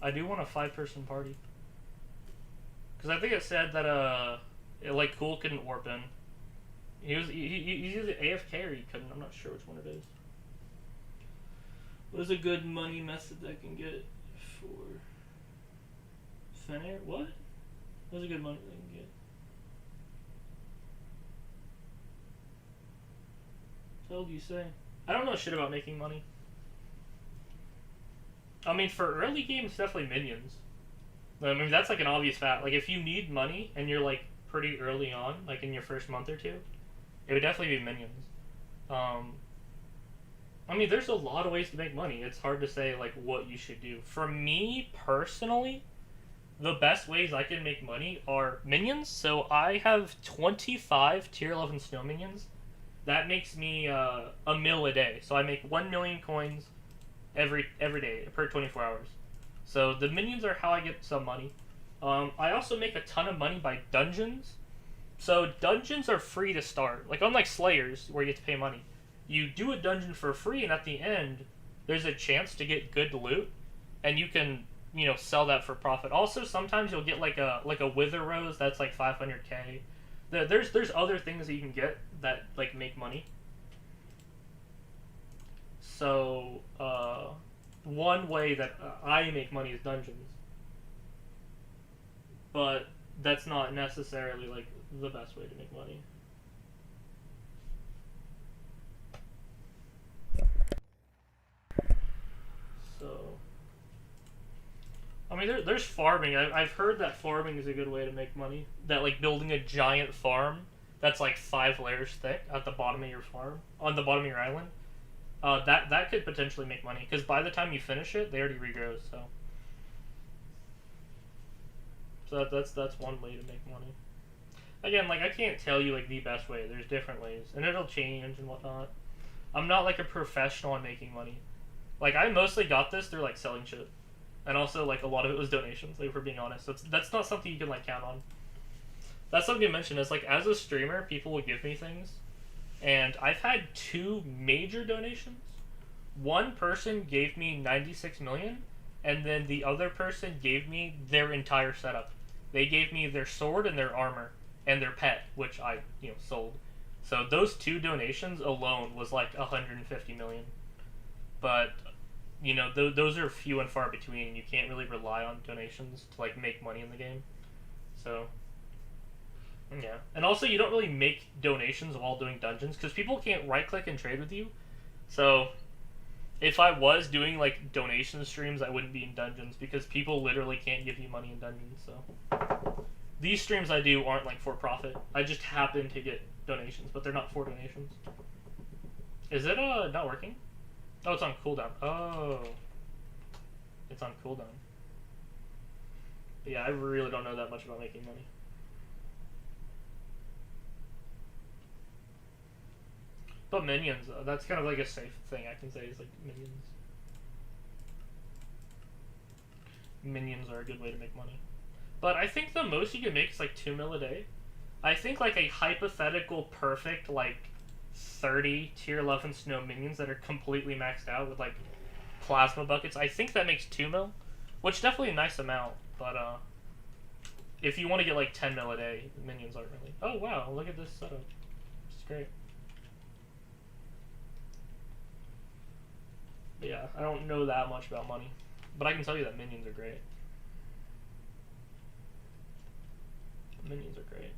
I do want a 5-person party. Because I think it said that like Cool couldn't warp in. He's either AFK or he couldn't. I'm not sure which one it is. What is a good money method that I can get for Fenair? What? What's a good money that I can get? What the hell do you say? I don't know shit about making money. I mean, for early games, definitely minions. I mean, that's like an obvious fact. Like, if you need money and you're like pretty early on, like in your first month or two, it would definitely be minions. I mean, there's a lot of ways to make money. It's hard to say like what you should do. For me personally, the best ways I can make money are minions. So I have 25 tier 11 snow minions. That makes me a mil a day. So I make 1 million coins every day per 24 hours. So the minions are how I get some money. I also make a ton of money by dungeons. So dungeons are free to start. Like unlike Slayers, where you have to pay money. You do a dungeon for free, and at the end, there's a chance to get good loot, and you can, you know, sell that for profit. Also, sometimes you'll get like a Wither Rose that's like 500k. There's other things that you can get that like make money. So one way that I make money is dungeons, but that's not necessarily like the best way to make money. So, I mean, there's farming. I've heard that farming is a good way to make money. That like building a giant farm that's like 5 layers thick at the bottom of your farm, on the bottom of your island. That could potentially make money, because by the time you finish it, they already regrow. So that's one way to make money. Again, like I can't tell you like the best way. There's different ways, and it'll change and whatnot. I'm not like a professional on making money. Like I mostly got this through like selling shit, and also like a lot of it was donations. Like, if we're being honest, so that's not something you can like count on. That's something to mention. Is like as a streamer, people will give me things. And I've had 2 major donations. One person gave me 96 million, and then the other person gave me their entire setup. They gave me their sword and their armor and their pet, which I, you know, sold. So those 2 donations alone was like 150 million. But, you know, those are few and far between. You can't really rely on donations to like make money in the game. So yeah, and also you don't really make donations while doing dungeons because people can't right click and trade with you. So if I was doing like donation streams, I wouldn't be in dungeons because people literally can't give you money in dungeons. So these streams I do aren't like for profit. I just happen to get donations, but they're not for donations. Is it not working? Oh, it's on cooldown. Oh, it's on cooldown. But yeah, I really don't know that much about making money. But minions, that's kind of like a safe thing I can say is like minions. Minions are a good way to make money. But I think the most you can make is like 2 mil a day. I think like a hypothetical perfect like 30 tier 11 snow minions that are completely maxed out with like plasma buckets. I think that makes 2 mil, which definitely a nice amount. But if you want to get like 10 mil a day, minions aren't really. Oh wow, look at this setup. It's great. But yeah, I don't know that much about money, but I can tell you that minions are great. Minions are great.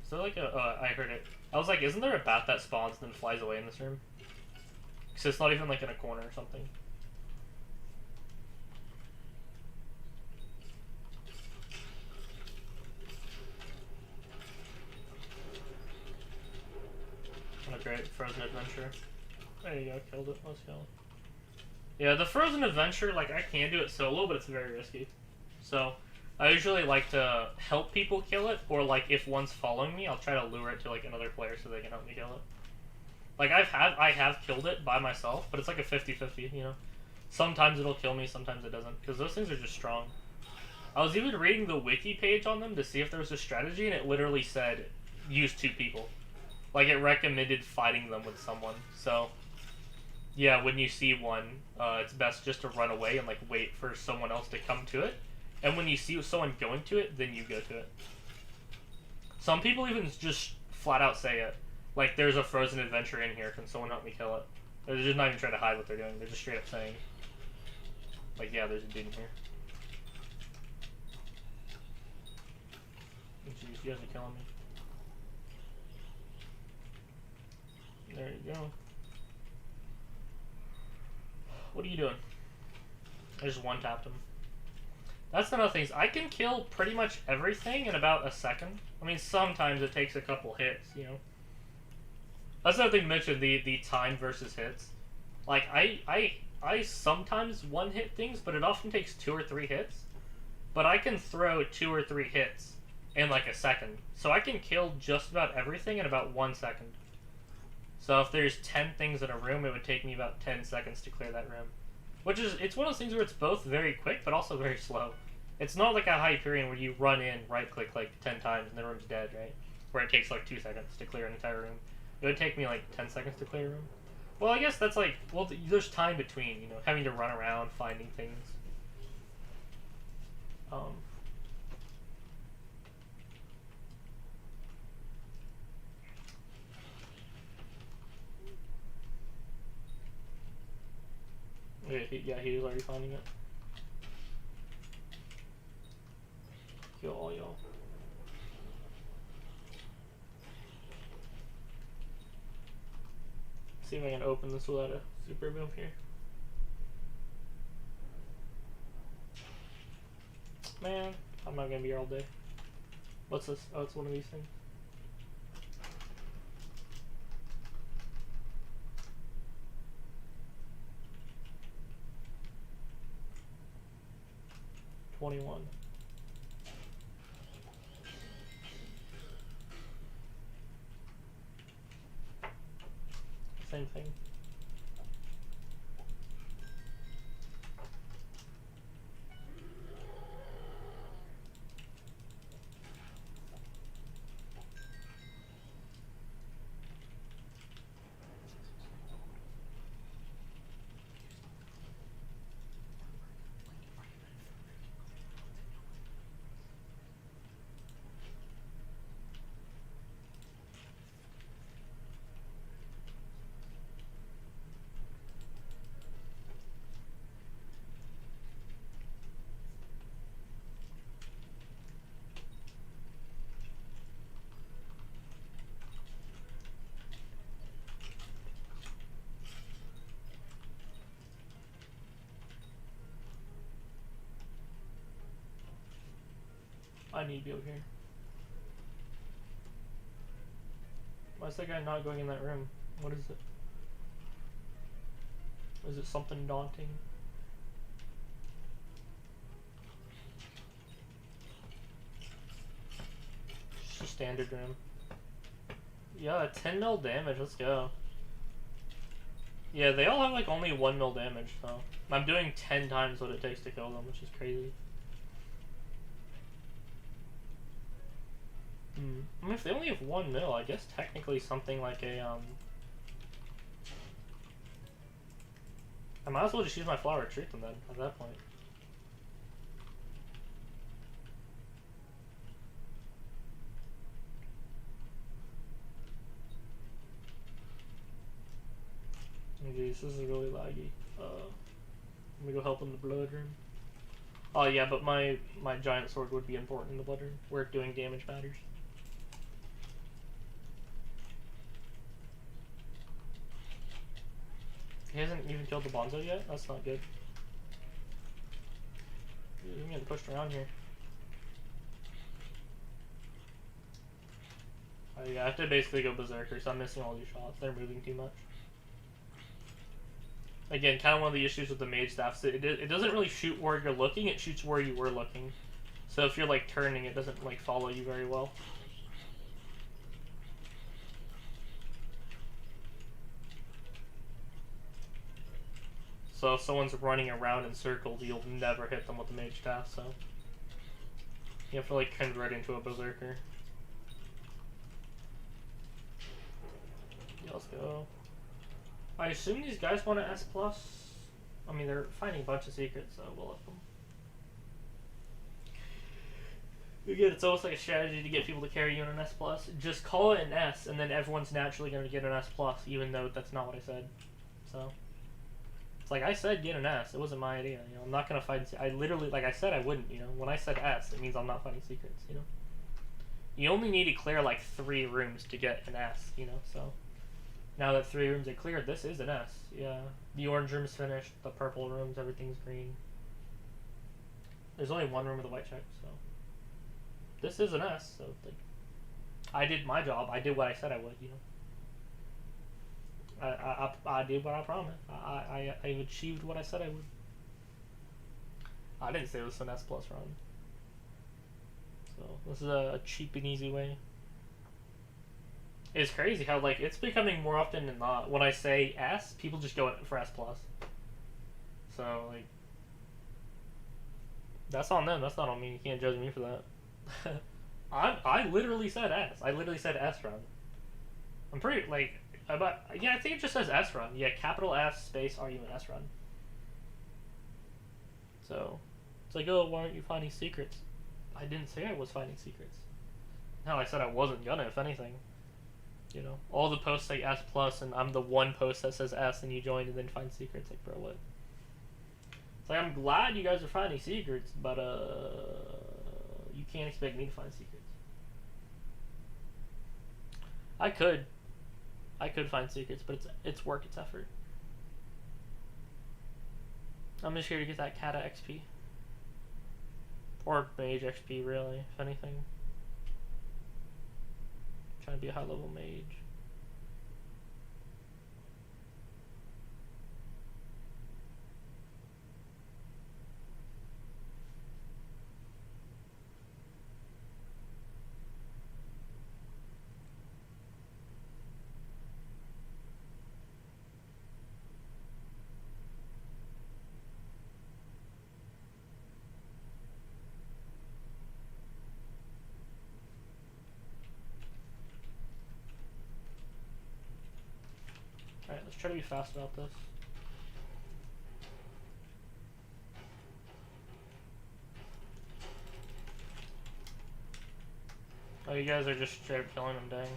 So like I heard it. I was like, isn't there a bat that spawns and then flies away in this room? Because it's not even like in a corner or something. Oh great, Frozen Adventure. There you go, killed it. Let's go. Yeah, the Frozen Adventure, like I can do it solo, but it's very risky. So I usually like to help people kill it, or like if one's following me, I'll try to lure it to like another player so they can help me kill it. Like I have killed it by myself, but it's like a 50-50, you know. Sometimes it'll kill me, sometimes it doesn't, because those things are just strong. I was even reading the wiki page on them to see if there was a strategy, and it literally said use 2 people. Like it recommended fighting them with someone. So yeah, when you see one, it's best just to run away and like wait for someone else to come to it. And when you see someone going to it, then you go to it. Some people even just flat out say it. Like, there's a Frozen Adventure in here, can someone help me kill it? They're just not even trying to hide what they're doing, they're just straight up saying. Like, yeah, there's a dude in here. Jeez, you guys are killing me. There you go. What are you doing? I just one-tapped him. That's another thing. I can kill pretty much everything in about a second. I mean, sometimes it takes a couple hits, you know. That's another thing to mention, the time versus hits. Like, I sometimes one-hit things, but it often takes 2 or 3 hits. But I can throw 2 or 3 hits in like a second. So I can kill just about everything in about 1 second. So if there's 10 things in a room, it would take me about 10 seconds to clear that room. Which is, it's one of those things where it's both very quick, but also very slow. It's not like a Hyperion where you run in, right-click like 10 times and the room's dead, right? Where it takes like 2 seconds to clear an entire room. It would take me like 10 seconds to clear a room. Well, I guess that's like, well, there's time between, you know, having to run around, finding things. Yeah, he was already finding it. Kill all y'all. See if I can open this without a super boom here. Man, I'm not gonna be here all day. What's this? Oh, it's one of these things. $21. Same thing. I need to be over here. Why is that guy not going in that room? What is it? Is it something daunting? Just a standard room. Yeah, 10 mil damage. Let's go. Yeah, they all have like only 1 mil damage, so I'm doing 10 times what it takes to kill them, which is crazy. I mean, if they only have 1 mil, I guess technically something like a I might as well just use my flower to treat them then at that point. Oh, geez, this is really laggy. Let me go help in the blood room. Oh yeah, but my giant sword would be important in the blood room, where doing damage matters. He hasn't even killed the Bonzo yet? That's not good. Dude, I'm getting pushed around here. Oh yeah, I have to basically go berserker, so I'm missing all these shots. They're moving too much. Again, kind of one of the issues with the mage staff. So it doesn't really shoot where you're looking, it shoots where you were looking. So if you're like turning, it doesn't like follow you very well. So if someone's running around in circles, you'll never hit them with the mage staff, so you have to like convert into a berserker. Yeah, let's go. I assume these guys want an S+. I mean, they're finding a bunch of secrets, so we'll let them. Again, it's almost like a strategy to get people to carry you in an S+. Just call it an S, and then everyone's naturally going to get an S+, even though that's not what I said. So, it's like I said get an S. It wasn't my idea, you know. I'm not going to fight. I literally, like I said I wouldn't, you know. When I said S, it means I'm not finding secrets, you know. You only need to clear like 3 rooms to get an S, you know, so. Now that 3 rooms are cleared, this is an S. Yeah. The orange room's finished, the purple rooms, everything's green. There's only 1 room with a white check, so. This is an S, so like, I did my job. I did what I said I would, you know. I did what I promised. I achieved what I said I would. I didn't say it was an S+ run. So this is a cheap and easy way. It's crazy how like it's becoming more often than not. When I say S, people just go for S+. So like, that's on them. That's not on me. You can't judge me for that. I literally said S. I literally said S run. I'm pretty like about yeah. I think it just says S run. Yeah, capital S space argument S run. So it's like, oh, why aren't you finding secrets? I didn't say I was finding secrets. No, I said I wasn't gonna. If anything, you know, all the posts say S+, and I'm the one post that says S, and you join and then find secrets. Like, bro, what? It's like, I'm glad you guys are finding secrets, but you can't expect me to find secrets. I could find secrets, but it's work, it's effort. I'm just here to get that Kata XP. Or mage XP, really, if anything. I'm trying to be a high level mage. Alright, let's try to be fast about this. Oh, you guys are just straight up killing them, dang.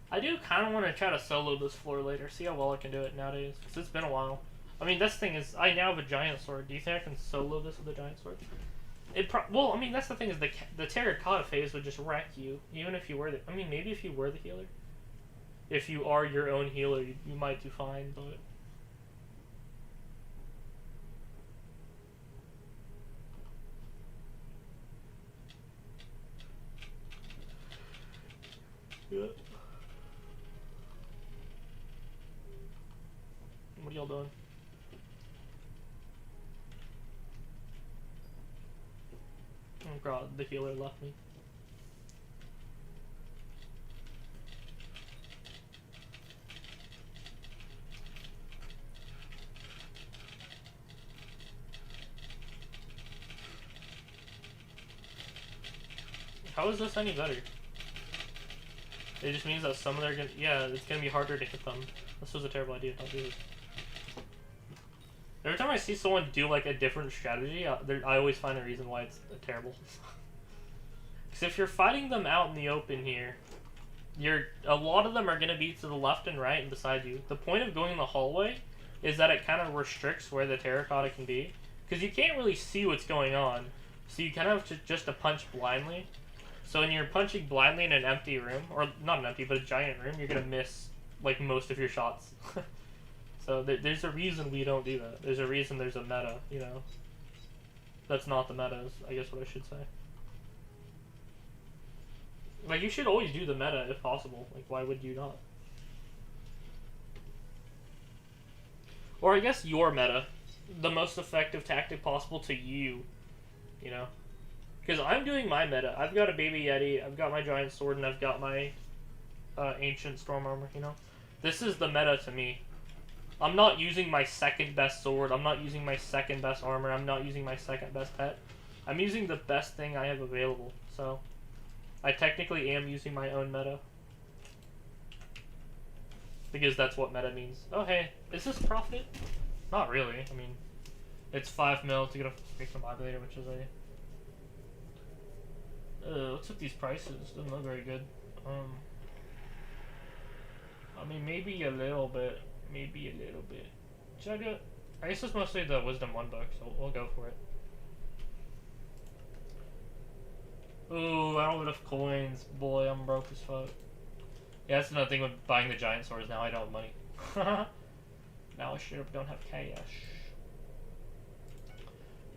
I do kind of want to try to solo this floor later, see how well I can do it nowadays, because it's been a while. I mean, this thing is, I now have a giant sword. Do you think I can solo this with a giant sword? Well, I mean, that's the thing is the terracotta phase would just wreck you, even if you were the, I mean, maybe if you were the healer. If you are your own healer, you might do fine, but... Yeah. What are y'all doing? Oh god, the healer left me. How is this any better? It just means that some of their yeah, it's gonna be harder to hit them. This was a terrible idea. Don't do this. Every time I see someone do like a different strategy, I always find a reason why it's terrible. Because if you're fighting them out in the open here, a lot of them are gonna be to the left and right and beside you. The point of going in the hallway is that it kind of restricts where the terracotta can be, because you can't really see what's going on, so you kind of have to just to punch blindly. So when you're punching blindly in an empty room, or not an empty, but a giant room, you're gonna miss like most of your shots. So there's a reason we don't do that. There's a reason there's a meta, you know. That's not the meta, is I guess what I should say. Like, you should always do the meta if possible. Like, why would you not? Or I guess your meta. The most effective tactic possible to you. You know? Because I'm doing my meta. I've got a baby yeti, I've got my giant sword, and I've got my ancient storm armor, you know? This is the meta to me. I'm not using my second best sword, I'm not using my second best armor, I'm not using my second best pet. I'm using the best thing I have available, so I technically am using my own meta. Because that's what meta means. Oh hey, is this profit? Not really, I mean, it's 5 mil to get a free combinator, which is a... what's with these prices? Doesn't look very good. I mean, maybe a little bit. Maybe a little bit. Should I do it? I guess it's mostly the Wisdom 1 book, so we'll go for it. Ooh, I don't have enough coins. Boy, I'm broke as fuck. Yeah, that's another thing with buying the giant swords. Now I don't have money. Now I sure don't have cash.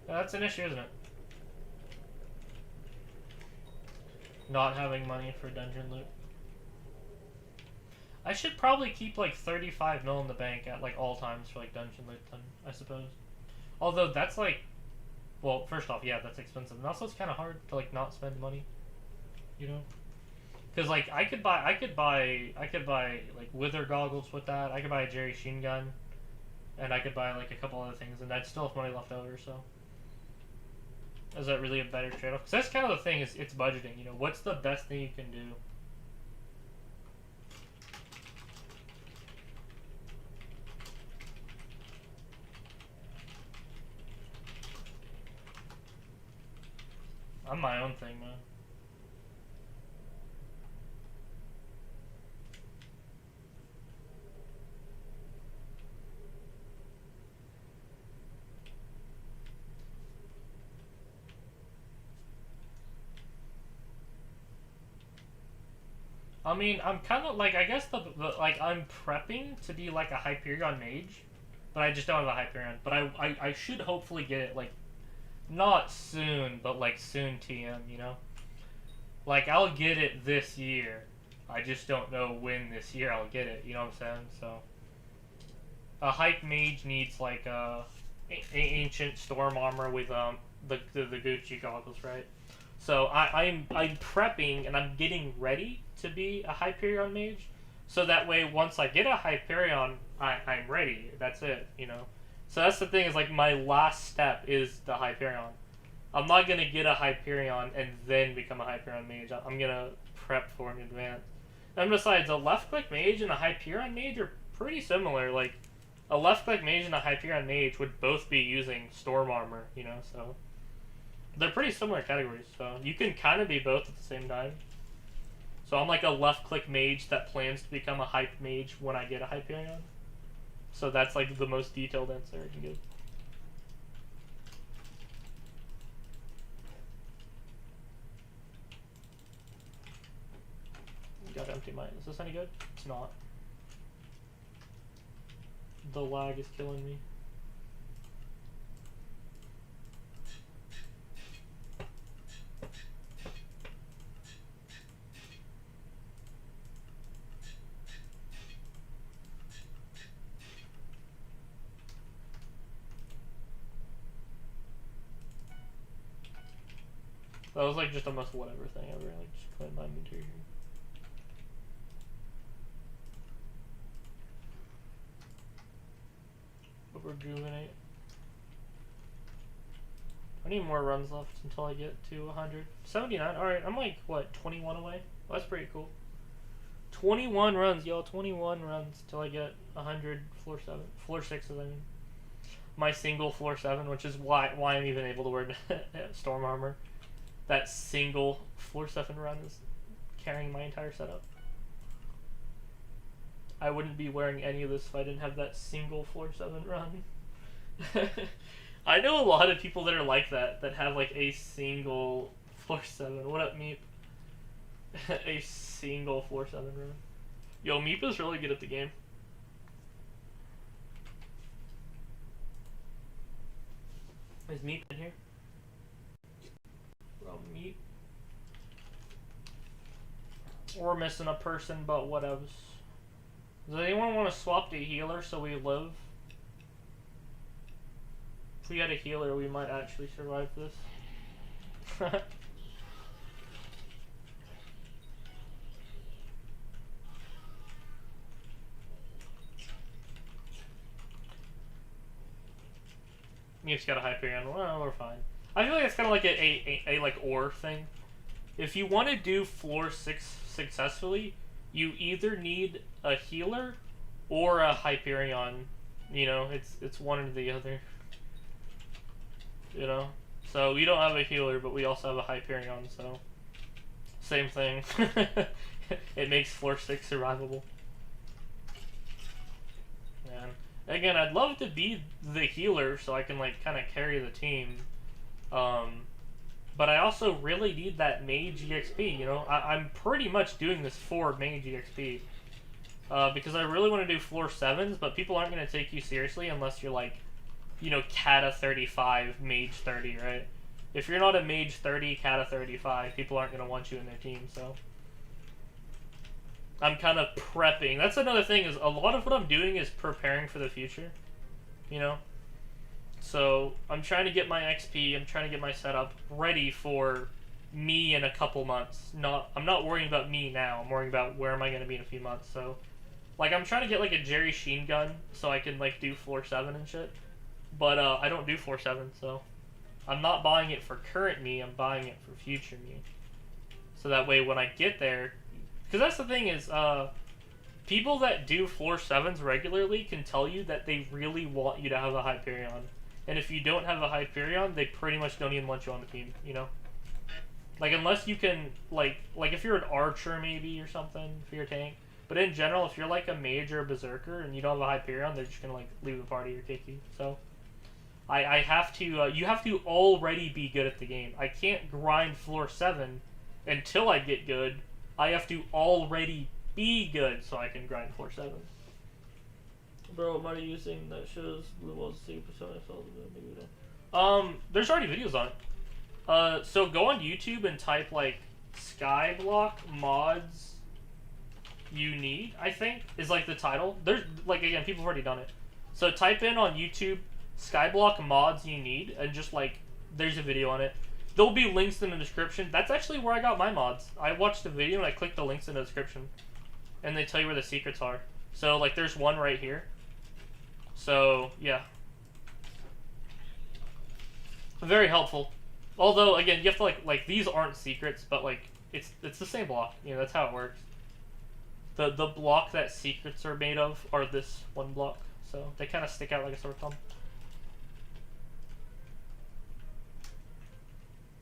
Yeah, that's an issue, isn't it? Not having money for dungeon loot. I should probably keep like 35 mil in the bank at like all times for like dungeon loot then, I suppose. Although that's like, well, first off, yeah, that's expensive. And also it's kind of hard to like not spend money, you know? Because like I could buy like wither goggles with that. I could buy a Jerry Sheen gun, and I could buy like a couple other things, and I'd still have money left over. So is that really a better trade-off? Because that's kind of the thing, is it's budgeting. You know, what's the best thing you can do? I'm my own thing, man. I mean, I'm kind of like, I guess like I'm prepping to be like a Hyperion mage, but I just don't have a Hyperion. But I should hopefully get it like not soon, but like soon TM, you know? Like I'll get it this year. I just don't know when this year I'll get it, you know what I'm saying? So a hype mage needs like a ancient storm armor with the Gucci goggles, right? So I'm prepping and I'm getting ready to be a Hyperion mage, so that way once I get a Hyperion, I'm ready. That's it, you know. So that's the thing, is like my last step is the Hyperion. I'm not gonna get a Hyperion and then become a Hyperion mage. I'm gonna prep for it in advance. And besides, a left click mage and a Hyperion mage are pretty similar. Like a left click mage and a Hyperion mage would both be using storm armor, you know. So they're pretty similar categories. So you can kind of be both at the same time. So I'm like a left click mage that plans to become a hype mage when I get a Hyperion. So that's like the most detailed answer I can give. Got empty mine. Is this any good? It's not. The lag is killing me. That was like just the most whatever thing ever. Like just clean my inventory here. Rejuvenate. I need more runs left until I get to 100. 79. Alright, I'm like, what, 21 away? Well, that's pretty cool. 21 runs, y'all. 21 runs till I get 100 floor 7. Floor 6s, I mean. My single floor 7, which is why I'm even able to wear storm armor. That single floor 7 run is carrying my entire setup. I wouldn't be wearing any of this if I didn't have that single floor 7 run. I know a lot of people that are like that have like a single floor 7. What up, Meep? A single floor 7 run. Yo, Meep is really good at the game. Is Meep in here? Bro, Meep. We're missing a person, but whatevs. Does anyone want to swap the healer so we live? If we had a healer, we might actually survive this. Meep's got a Hyperion. Well, we're fine. I feel like it's kind of like a like ore thing. If you want to do floor 6 successfully, you either need a healer or a Hyperion. You know, it's one or the other. You know? So we don't have a healer, but we also have a Hyperion, so same thing. It makes floor 6 survivable. Man. Again, I'd love to be the healer so I can like kind of carry the team. But I also really need that mage EXP, you know? I'm pretty much doing this for mage EXP. Because I really want to do floor 7s, but people aren't going to take you seriously unless you're like, you know, Kata 35, mage 30, right? If you're not a mage 30, Kata 35, people aren't going to want you in their team, so... I'm kind of prepping. That's another thing, is a lot of what I'm doing is preparing for the future, you know? So, I'm trying to get my XP, I'm trying to get my setup ready for me in a couple months. I'm not worrying about me now, I'm worrying about where am I going to be in a few months, so... Like, I'm trying to get, like, a Jerry Sheen gun, so I can, like, do floor 7 and shit. But, I don't do floor 7, so... I'm not buying it for current me, I'm buying it for future me. So that way, when I get there... Because that's the thing is, people that do floor 7s regularly can tell you that they really want you to have a Hyperion. And if you don't have a Hyperion, they pretty much don't even want you on the team, you know? Like, unless you can, like if you're an archer maybe or something for your tank. But in general, if you're like a mage or a berserker and you don't have a Hyperion, they're just gonna like leave the party or kick you. So, I have to, you have to already be good at the game. I can't grind floor 7 until I get good. I have to already be good so I can grind floor 7. Bro, what are you using that shows blue walls to see persona? There's already videos on it. So go on YouTube and type like Skyblock mods you need, I think, is like the title. There's like, again, people have already done it. So type in on YouTube Skyblock mods you need and just like, there's a video on it. There'll be links in the description. That's actually where I got my mods. I watched the video and I clicked the links in the description. And they tell you where the secrets are. So, like, there's one right here. So, yeah. Very helpful. Although, again, you have to, like these aren't secrets, but, like, it's the same block. You know, that's how it works. The block that secrets are made of are this one block. So, they kind of stick out like a sore thumb.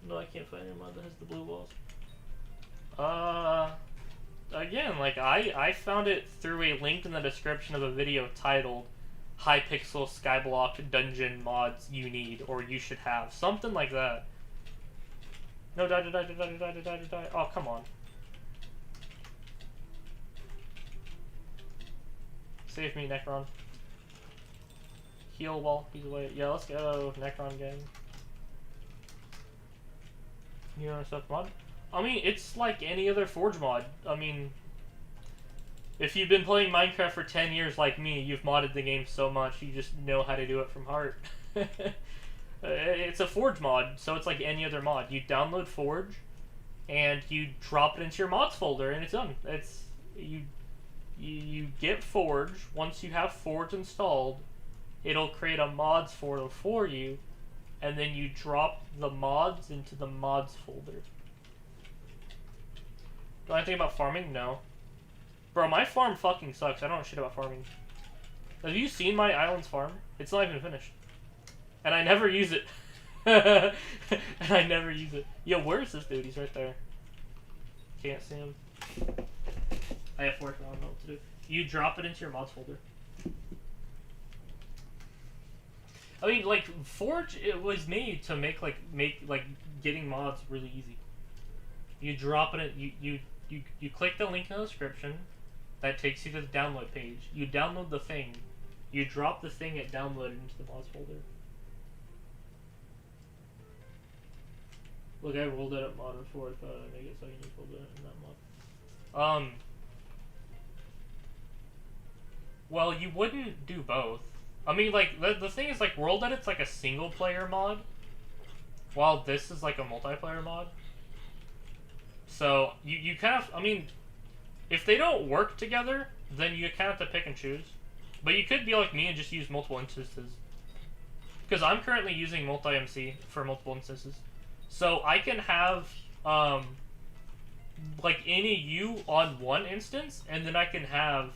No, I can't find any mod that has the blue walls. Again, like, I found it through a link in the description of a video titled Hypixel Skyblock Dungeon Mods You Need, or You Should Have. Something like that. No, die. Oh, come on. Save me, Necron. Heal wall, he's away. Yeah, let's go, Necron gang. You know stuff mod? I mean, it's like any other Forge mod. I mean, if you've been playing Minecraft for 10 years like me, you've modded the game so much, you just know how to do it from heart. It's a Forge mod, so it's like any other mod. You download Forge, and you drop it into your mods folder, and it's done. It's you get Forge. Once you have Forge installed, it'll create a mods folder for you, and then you drop the mods into the mods folder. Do I think about farming? No. Bro, my farm fucking sucks. I don't know shit about farming. Have you seen my island's farm? It's not even finished. And I never use it. And I never use it. Yo, where's this dude? He's right there. Can't see him. I have fork, I don't know what to do. You drop it into your mods folder. I mean, like, Forge, it was made to make getting mods really easy. You drop it, you click the link in the description, that takes you to the download page. You download the thing, you drop the thing it downloaded into the mods folder. Look, I rolled that up mod before, I thought I'd make it so I can just roll it in that mod. Well, you wouldn't do both. I mean, like, the thing is, like, World Edit's like a single player mod, while this is like a multiplayer mod. So, you kind of, I mean, if they don't work together, then you kind of have to pick and choose. But you could be like me and just use multiple instances. Because I'm currently using multi-MC for multiple instances. So I can have, like, any U on one instance, and then I can have,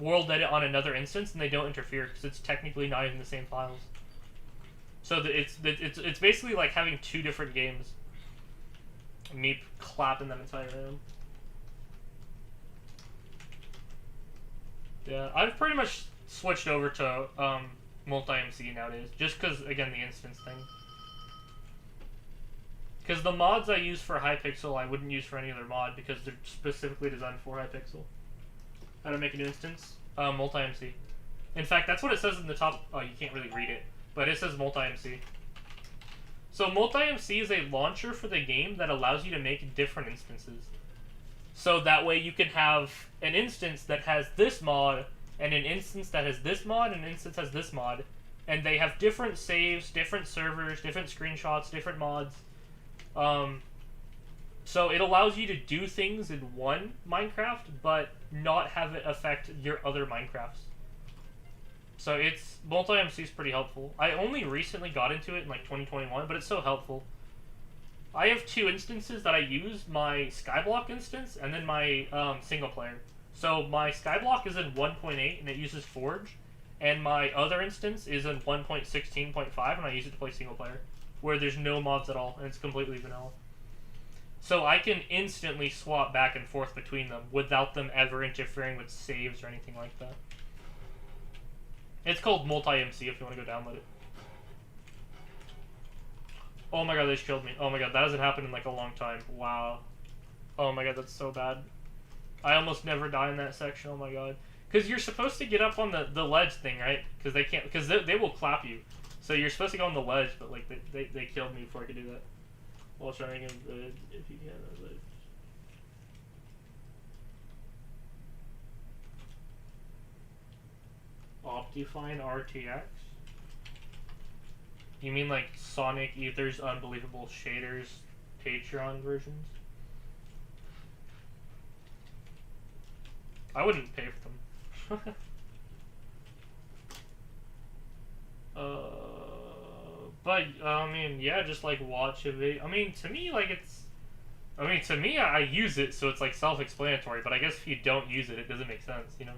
World Edit on another instance, and they don't interfere because it's technically not in the same files. So it's basically like having two different games. Me clapping that entire room. Yeah, I've pretty much switched over to multi-MC nowadays, just because, again, the instance thing. Because the mods I use for Hypixel I wouldn't use for any other mod because they're specifically designed for Hypixel. How to make an instance? Multi-MC. In fact, that's what it says in the top. Oh, you can't really read it, but it says multi-MC. So multi-MC is a launcher for the game that allows you to make different instances. So that way you can have an instance that has this mod, and an instance that has this mod, and an instance has this mod. And they have different saves, different servers, different screenshots, different mods. So it allows you to do things in one Minecraft, but not have it affect your other Minecrafts. So it's, multi-MC is pretty helpful. I only recently got into it in like 2021, but it's so helpful. I have two instances that I use, my Skyblock instance and then my single player. So my Skyblock is in 1.8 and it uses Forge, and my other instance is in 1.16.5 and I use it to play single player, where there's no mods at all and it's completely vanilla. So I can instantly swap back and forth between them without them ever interfering with saves or anything like that. It's called multi-MC if you want to go download it. Oh my god, they just killed me. Oh my god, that hasn't happened in like a long time. Wow. Oh my god, that's so bad. I almost never die in that section, oh my god. Because you're supposed to get up on the ledge thing, right? Because they can't, because they will clap you. So you're supposed to go on the ledge, but like they killed me before I could do that. While trying to if you can, Optifine RTX? You mean like Sonic Ether's Unbelievable Shaders Patreon versions? I wouldn't pay for them. But, I mean, yeah, just, like, watch a video. I mean, to me, like, it's... I mean, to me, I use it, so it's, like, self-explanatory, but I guess if you don't use it, it doesn't make sense, you know?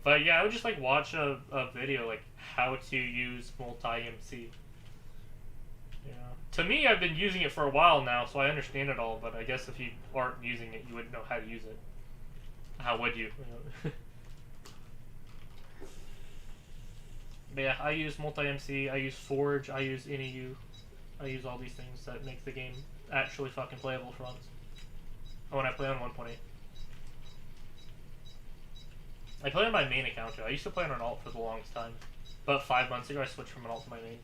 But, yeah, I would just, like, watch a video, like, how to use multi-MC. Yeah. To me, I've been using it for a while now, so I understand it all, but I guess if you aren't using it, you wouldn't know how to use it. How would you? But yeah, I use multi-MC, I use Forge, I use NEU, I use all these things that make the game actually fucking playable for once. Oh, and I play on 1.8. I play on my main account too. I used to play on an alt for the longest time. But 5 months ago I switched from an alt to my main.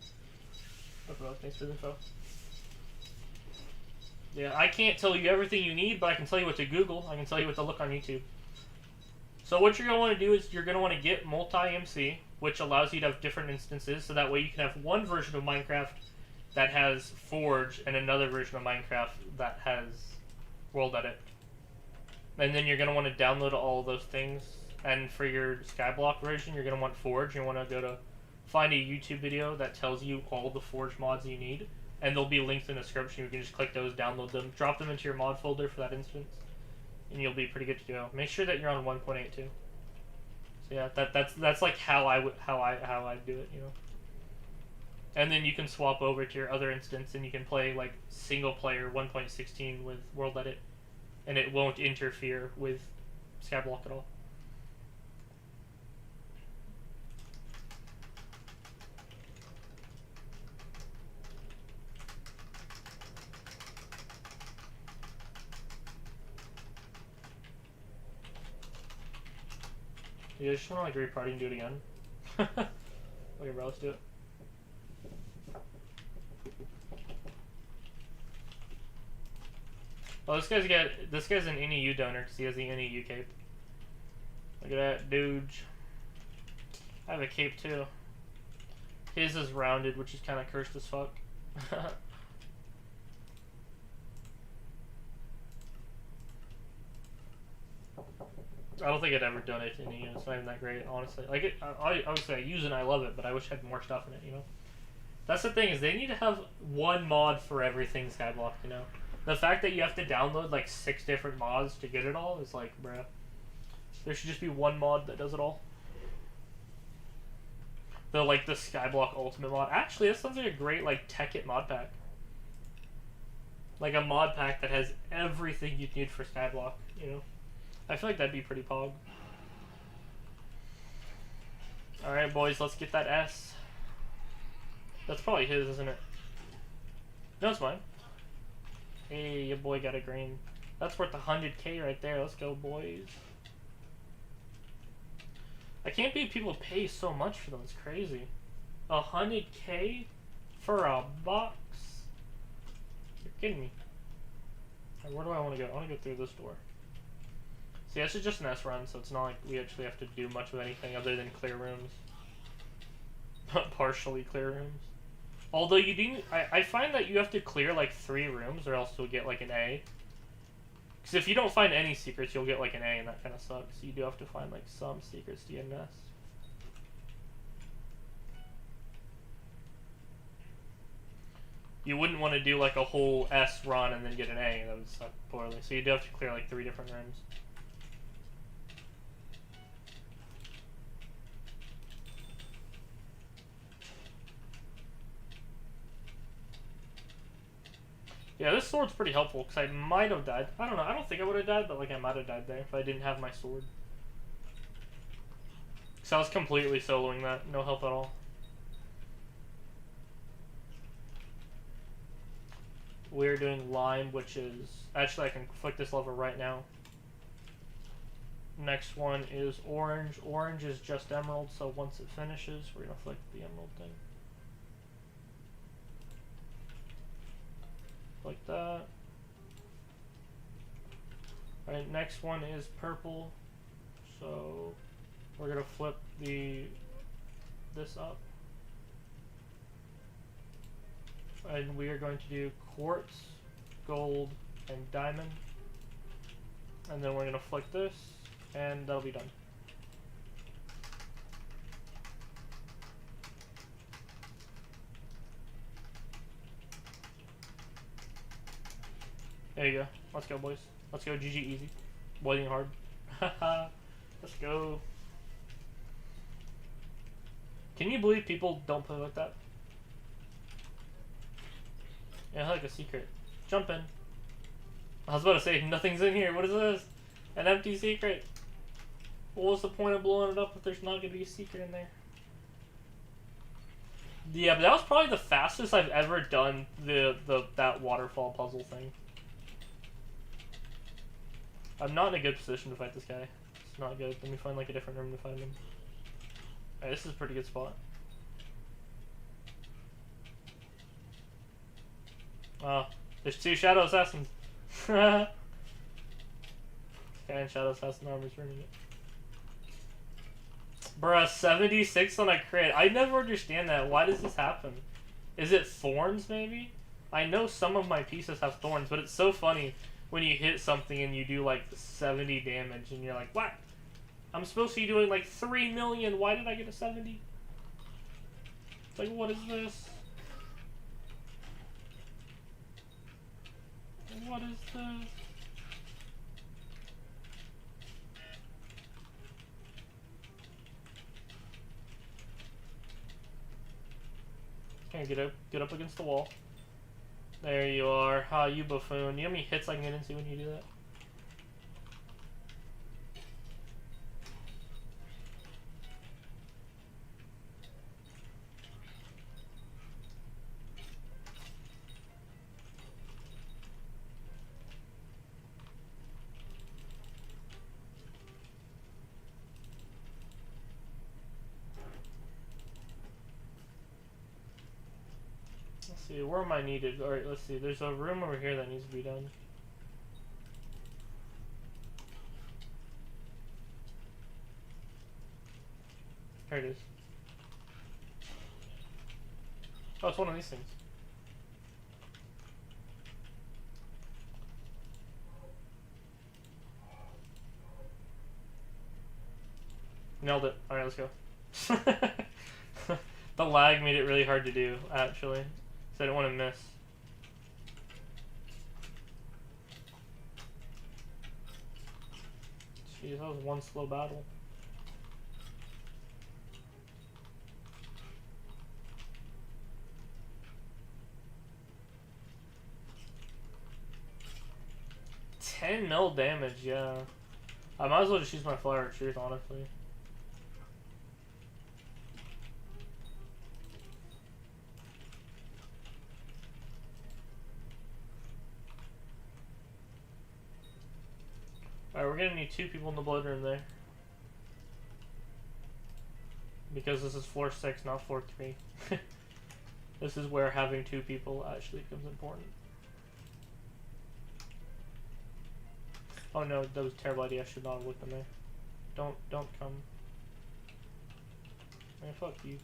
Oh bro, thanks for the info. Yeah, I can't tell you everything you need, but I can tell you what to Google. I can tell you what to look on YouTube. So what you're going to want to do is you're going to want to get multi-MC, which allows you to have different instances, so that way you can have one version of Minecraft that has Forge and another version of Minecraft that has World Edit. And then you're going to want to download all those things, and for your Skyblock version, you're going to want Forge. You want to go to find a YouTube video that tells you all the Forge mods you need, and they'll be linked in the description. You can just click those, download them, drop them into your mod folder for that instance, and you'll be pretty good to go. Make sure that you're on 1.8 too. So yeah, that's like how I do it, you know. And then you can swap over to your other instance, and you can play like single player 1.16 with World Edit, and it won't interfere with Skyblock at all. You guys just want to like reparty and do it again? Okay, bro, let's do it. Oh, this guy's an NEU donor because he has the NEU cape. Look at that, dude. I have a cape too. His is rounded, which is kind of cursed as fuck. I don't think I'd ever donate to NEU. It's not even that great, honestly. Like, I would say I use it and I love it, but I wish I had more stuff in it, you know? That's the thing, is they need to have one mod for everything Skyblock, you know? The fact that you have to download, like, 6 different mods to get it all is like, bruh. There should just be one mod that does it all. The Skyblock Ultimate mod. Actually, that sounds like a great, like, Tech-It mod pack. Like, a mod pack that has everything you'd need for Skyblock, you know? I feel like that'd be pretty pog. Alright, boys, let's get that S. That's probably his, isn't it? No, it's mine. Hey, your boy got a green. That's worth 100K right there. Let's go, boys. I can't believe people pay so much for them. It's crazy. 100K for a box? You're kidding me. Right, where do I want to go? I want to go through this door. See, this is just an S run, so it's not like we actually have to do much of anything other than clear rooms. Partially clear rooms. Although you do, I find that you have to clear like 3 rooms or else you'll get like an A. Because if you don't find any secrets, you'll get like an A, and that kind of sucks. So you do have to find like some secrets to get an S. You wouldn't want to do like a whole S run and then get an A. That would suck poorly. So you do have to clear like 3 different rooms. Yeah, this sword's pretty helpful, because I might have died. I don't know, I don't think I would have died, but like I might have died there if I didn't have my sword. Because I was completely soloing that, no help at all. We're doing lime, which is... Actually, I can flick this lever right now. Next one is orange. Orange is just emerald, so once it finishes, we're going to flick the emerald thing. Like that. Alright, next one is purple. So we're gonna flip this up. And we are going to do quartz, gold, and diamond. And then we're gonna flick this, and that'll be done. There you go. Let's go, boys. Let's go, GG easy. Boiling hard. Haha. Let's go. Can you believe people don't play like that? Yeah, I like a secret. Jump in. I was about to say, nothing's in here. What is this? An empty secret. What was the point of blowing it up if there's not going to be a secret in there? Yeah, but that was probably the fastest I've ever done that waterfall puzzle thing. I'm not in a good position to fight this guy. It's not good. Let me find like a different room to find him. Alright, this is a pretty good spot. Oh, there's 2 Shadow Assassins. Okay, and Shadow Assassin armor's running it. Bruh, 76 on a crit. I never understand that. Why does this happen? Is it thorns, maybe? I know some of my pieces have thorns, but it's so funny when you hit something and you do like 70 damage and you're like, what? I'm supposed to be doing like 3 million. Why did I get a 70? It's like, what is this? What is this? Okay, get up against the wall. There you are. Ha, you buffoon. You know how many hits I can get into when you do that? Let's see, where am I needed? Alright, let's see. There's a room over here that needs to be done. Here it is. Oh, it's one of these things. Nailed it. Alright, let's go. The lag made it really hard to do, actually. So I didn't want to miss. Jeez, that was one slow battle. $10 mil damage, yeah. I might as well just use my Flower of Truth, honestly. Alright, we're gonna need 2 people in the blood room there. Because this is floor 6, not floor 3. This is where having 2 people actually becomes important. Oh no, that was a terrible idea. I should not have looked in there. Don't come. Man, fuck you.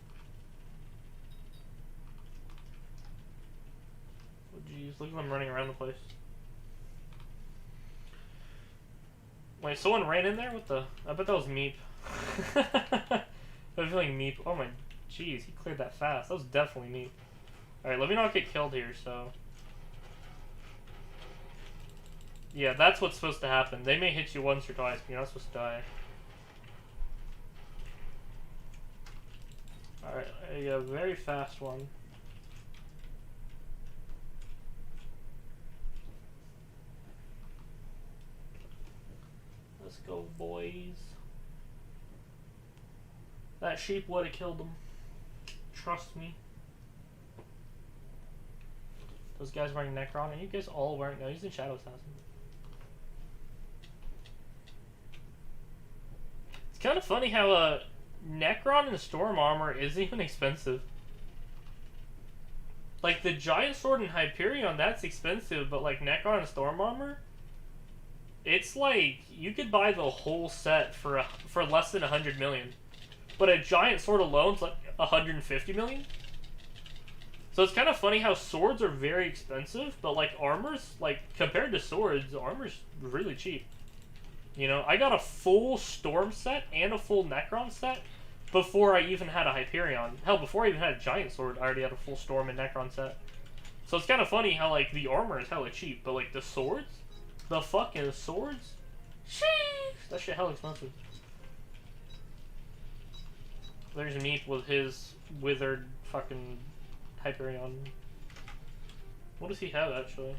Oh jeez, look at them running around the place. Wait, someone ran in there? What the? I bet that was Meep. I was feeling Meep. Oh my, jeez, he cleared that fast. That was definitely Meep. Alright, let me not get killed here, so. Yeah, that's what's supposed to happen. They may hit you once or twice, but you're not supposed to die. Alright, a very fast one. Let's go, boys. That sheep would have killed them. Trust me. Those guys wearing Necron. Are you guys all wearing... No, he's in Shadow Assassin. It's kind of funny how Necron and Storm Armor isn't even expensive. Like, the Giant Sword and Hyperion, that's expensive, but like Necron and Storm Armor, it's like, you could buy the whole set for less than 100 million. But a Giant Sword alone's like 150 million? So it's kind of funny how swords are very expensive, but like armor's, like, compared to swords, armor's really cheap. You know, I got a full Storm set and a full Necron set before I even had a Hyperion. Hell, before I even had a Giant Sword, I already had a full Storm and Necron set. So it's kind of funny how, like, the armor is hella cheap, but, like, the swords? The fucking swords? Sheesh! That shit hella expensive. There's Meep with his withered fucking Hyperion. What does he have, actually?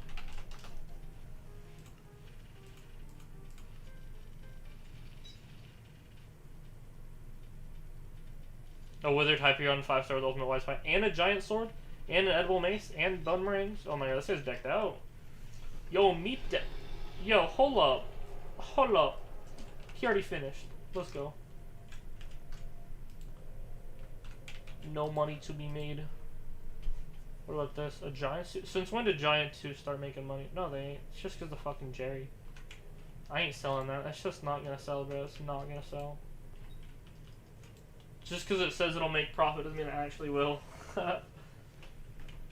A withered Hyperion, 5-star with ultimate wise fight, and a giant sword, and an edible mace, and bone rings. Oh my god, this guy's decked out. Yo, Meep Yo, hold up. Hold up. He already finished. Let's go. No money to be made. What about this? A giant suit? Since when did giant suits start making money? No, they ain't. It's just because of fucking Jerry. I ain't selling that. That's just not gonna sell, bro. It's not gonna sell. Just because it says it'll make profit doesn't mean it actually will.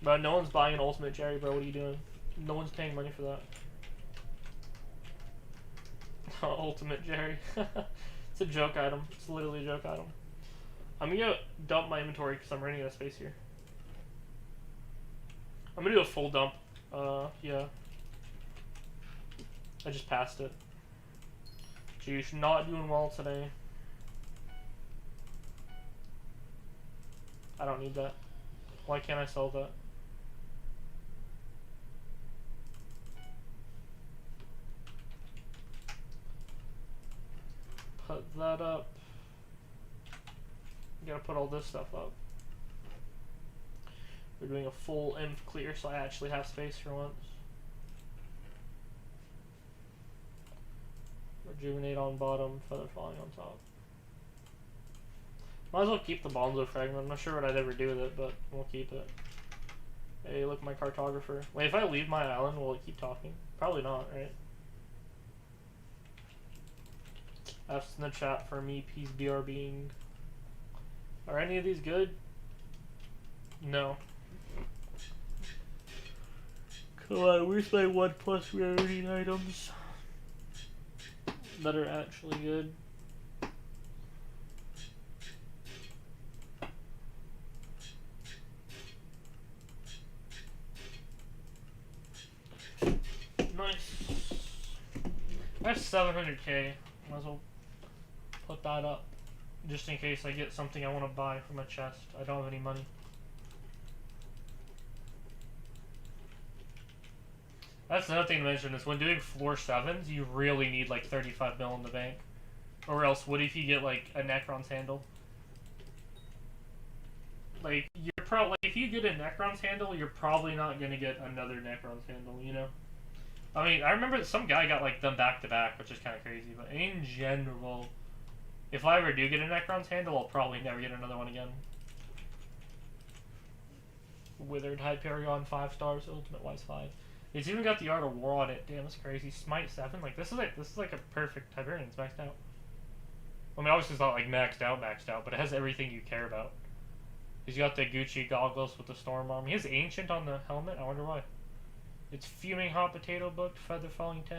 Bro, no one's buying an ultimate Jerry, bro. What are you doing? No one's paying money for that. Ultimate Jerry. It's a joke item. It's literally a joke item. I'm gonna dump my inventory because I'm running out of space here. I'm gonna do a full dump. Yeah. I just passed it. Geez, not doing well today. I don't need that. Why can't I sell that? Put that up. Gotta put all this stuff up. We're doing a full inf clear, so I actually have space for once. Rejuvenate on bottom, feather falling on top. Might as well keep the bonzo fragment. I'm not sure what I'd ever do with it, but we'll keep it. Hey, look, my cartographer. Wait, if I leave my island, will it keep talking? Probably not, right? F's in the chat for me, peace BRBing. Are any of these good? No. Come on, where's my 1+ rarity items that are actually good? Nice. I have 700k. Might as well put that up. Just in case I get something I want to buy from a chest. I don't have any money. That's another thing to mention is when doing floor 7s, you really need like 35 mil in the bank. Or else, what if you get like a Necron's handle? Like, you're probably, if you get a Necron's handle, you're probably not gonna get another Necron's handle, you know? I mean, I remember some guy got like them back to back, which is kind of crazy, but in general, if I ever do get a Necron's handle, I'll probably never get another one again. Withered Hyperion 5 stars, Ultimate Wise 5. It's even got the Art of War on it. Damn, that's crazy. Smite 7, like this is like a perfect Hyperion. It's maxed out. I mean, obviously it's not like maxed out, but it has everything you care about. He's got the Gucci goggles with the storm arm. He has Ancient on the helmet. I wonder why. It's Fuming Hot Potato booked, Feather Falling 10.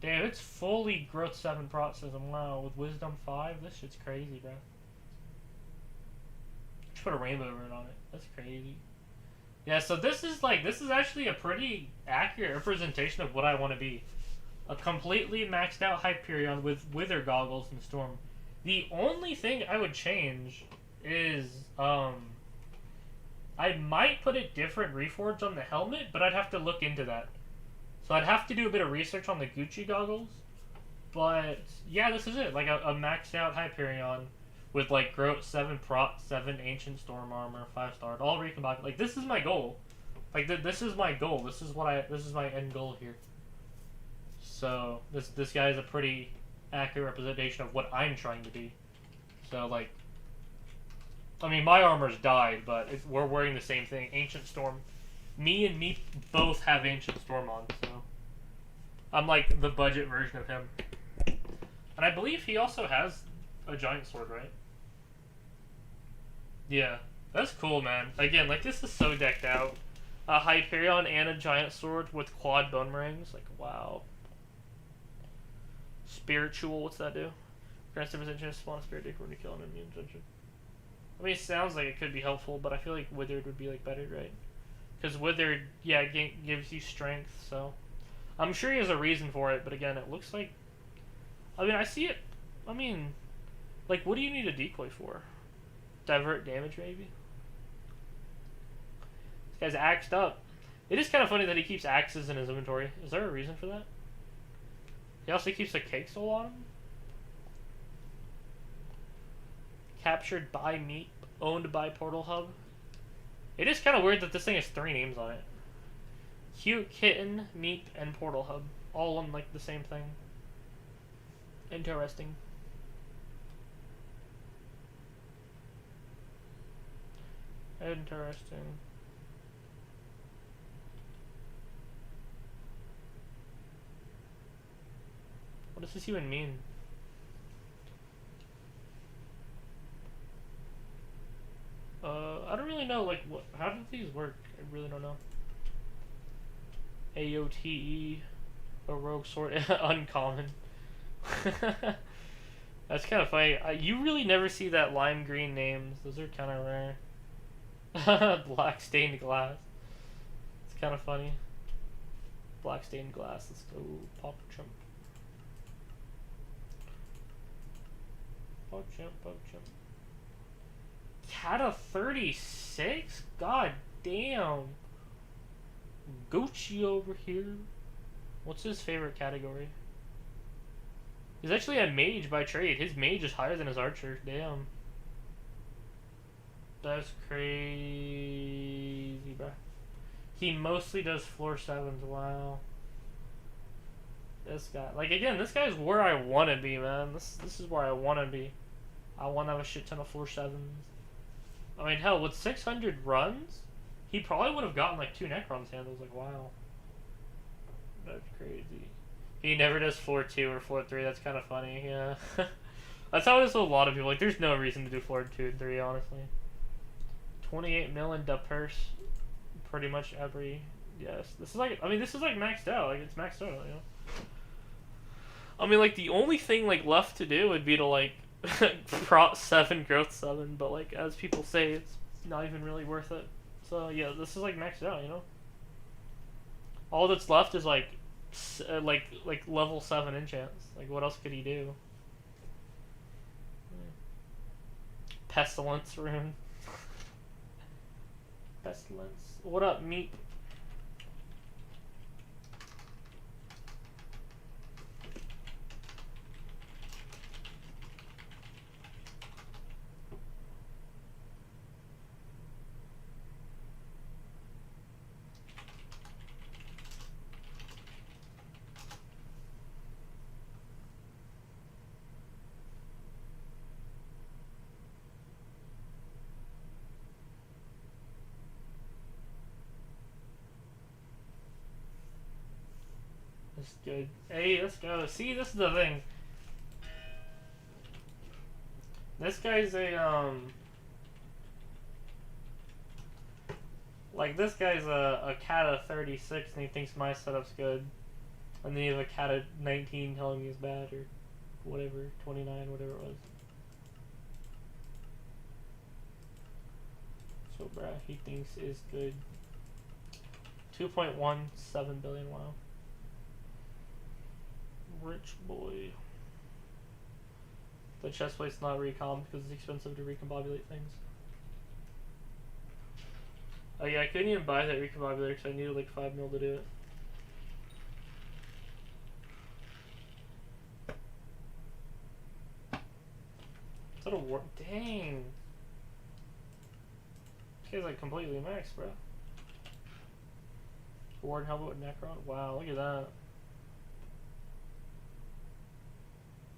Damn, it's fully Growth 7 Protsism. Wow, with Wisdom 5, this shit's crazy, bro. Just put a rainbow rune on it. That's crazy. Yeah, so this is actually a pretty accurate representation of what I want to be. A completely maxed out Hyperion with Wither goggles and Storm. The only thing I would change is, I might put a different reforge on the helmet, but I'd have to look into that. So I'd have to do a bit of research on the Gucci goggles. But, yeah, this is it. Like a maxed out Hyperion with, like, Growth 7 Prot 7 Ancient Storm Armor, 5-star, all recombined. Like, this is my goal. Like, this is my goal. This is my end goal here. So, this guy is a pretty accurate representation of what I'm trying to be. So, like, I mean, my armor's died, but we're wearing the same thing. Ancient Storm. Me and me both have Ancient Storm on, so I'm like the budget version of him. And I believe he also has a giant sword, right? Yeah, that's cool, man. Again, like, this is so decked out. A Hyperion and a giant sword with quad boomerangs. Like, wow. Spiritual, what's that do? Grants them attention to spawn a spirit dick when you kill an immune dungeon. I mean, it sounds like it could be helpful, but I feel like Withered would be, like, better, right? Because Withered, yeah, gives you strength, so I'm sure he has a reason for it, but again, it looks like, I mean, I see it, I mean, like, what do you need a decoy for? Divert damage, maybe? This guy's axed up. It is kind of funny that he keeps axes in his inventory. Is there a reason for that? He also keeps a cake soul on him? Captured by Meep, owned by Portal Hub. It is kind of weird that this thing has 3 names on it. Cute Kitten, Meep, and Portal Hub. All on, like, the same thing. Interesting. Interesting. What does this even mean? I don't really know, like, how do these work? I really don't know. AOTE, a rogue sword, uncommon. That's kind of funny. You really never see that lime green names. Those are kind of rare. Black stained glass. It's kind of funny. Black stained glass. Let's go pop chump. Pop chump, pop chump. Cata 36? God damn. Gucci over here. What's his favorite category? He's actually a mage by trade. His mage is higher than his archer. Damn. That's crazy, bro. He mostly does floor 7s. Wow. This guy. Like, again, this guy's where I want to be, man. This is where I want to be. I want to have a shit ton of floor 7s. I mean, hell, with 600 runs, he probably would have gotten, like, 2 Necrons handles. Like, wow. That's crazy. He never does floor 2 or floor 3. That's kind of funny, yeah. That's how it is with a lot of people. Like, there's no reason to do floor 2 and 3, honestly. 28 mil in the purse. Pretty much every... Yes. This is like... I mean, this is, like, maxed out. Like, it's maxed out, you know? I mean, like, the only thing, like, left to do would be to, like, prot 7, growth 7. But, like, as people say, it's not even really worth it. So, yeah, this is, like, maxed out, you know? All that's left is, like level 7 enchants. Like, what else could he do? Pestilence rune. Pestilence. What up, meat? That's good. Hey, let's go. See, this is the thing. This guy's a, like, this guy's a Cata 36 and he thinks my setup's good. And then you have a Cata 19 telling me it's bad, or whatever, 29, whatever it was. So, bruh, he thinks is good. 2.17 billion, wow. Rich boy. The chest plate's not recom because it's expensive to recombobulate things. Oh yeah, I couldn't even buy that recombobulator because I needed like 5 mil to do it. Is that a war? Dang. This guy's like completely maxed, bro. Ward helmet with Necron? Wow, look at that.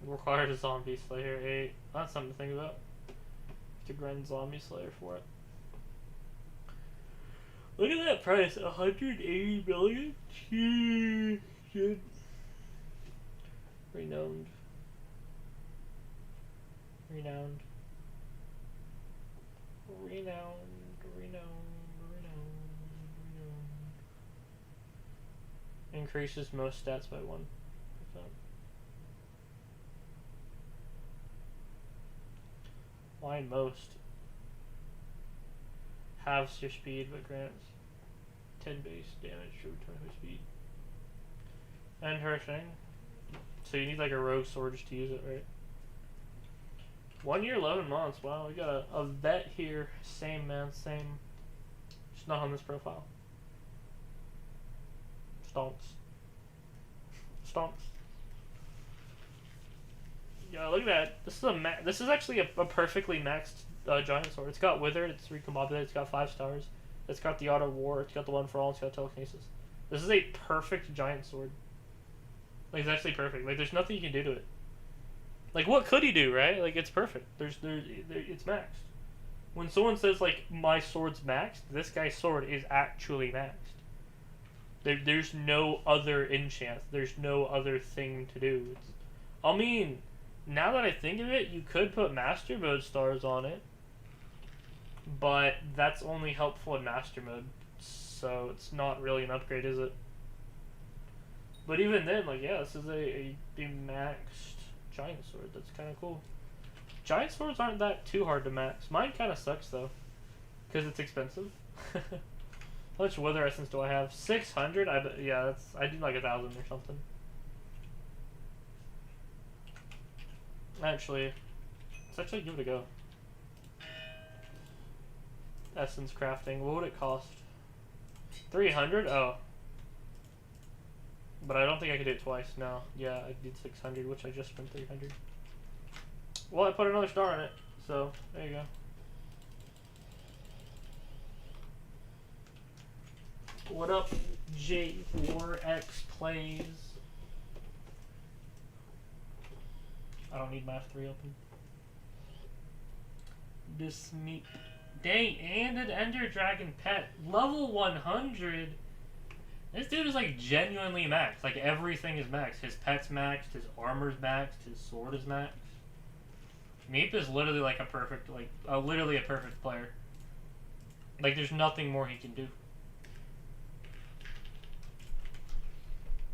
Required a zombie slayer 8. That's something to think about. To grind zombie slayer for it. Look at that price, 180 million? Shit. Renowned. Renowned. Increases most stats by 1%. Why most? Halves your speed but grants 10 base damage for 25 speed. Interesting. So you need like a rogue sword just to use it, right? 1 year, 11 months. Wow, we got a vet here. Same, man, same. Just not on this profile. Stomps. Stomps. Yeah, look at that. This is actually a perfectly maxed giant sword. It's got withered, it's recombobulated, it's got 5 stars. It's got the auto war, it's got the one for all, it's got telekinesis. This is a perfect giant sword. Like, it's actually perfect. Like, there's nothing you can do to it. Like, what could he do, right? Like, it's perfect. It's maxed. When someone says, like, my sword's maxed, this guy's sword is actually maxed. There's no other enchant. There's no other thing to do. I mean, now that I think of it, you could put Master Mode stars on it. But that's only helpful in Master Mode. So it's not really an upgrade, is it? But even then, like, yeah, this is a maxed giant sword. That's kind of cool. Giant swords aren't that too hard to max. Mine kind of sucks though, because it's expensive. How much wither essence do I have? 600. I bet. Yeah, that's. I need like 1,000 or something. Actually, let's actually give it a go. Essence crafting. What would it cost? 300? Oh. But I don't think I could do it twice. No. Yeah, I did 600, which I just spent 300. Well, I put another star on it, so there you go. What up, J4X plays? I don't need Math 3 open. This meat. Dang, and an Ender Dragon pet. Level 100? This dude is like genuinely maxed. Like everything is maxed. His pet's maxed, his armor's maxed, his sword is maxed. Meep is literally like a perfect, like, literally a perfect player. Like there's nothing more he can do.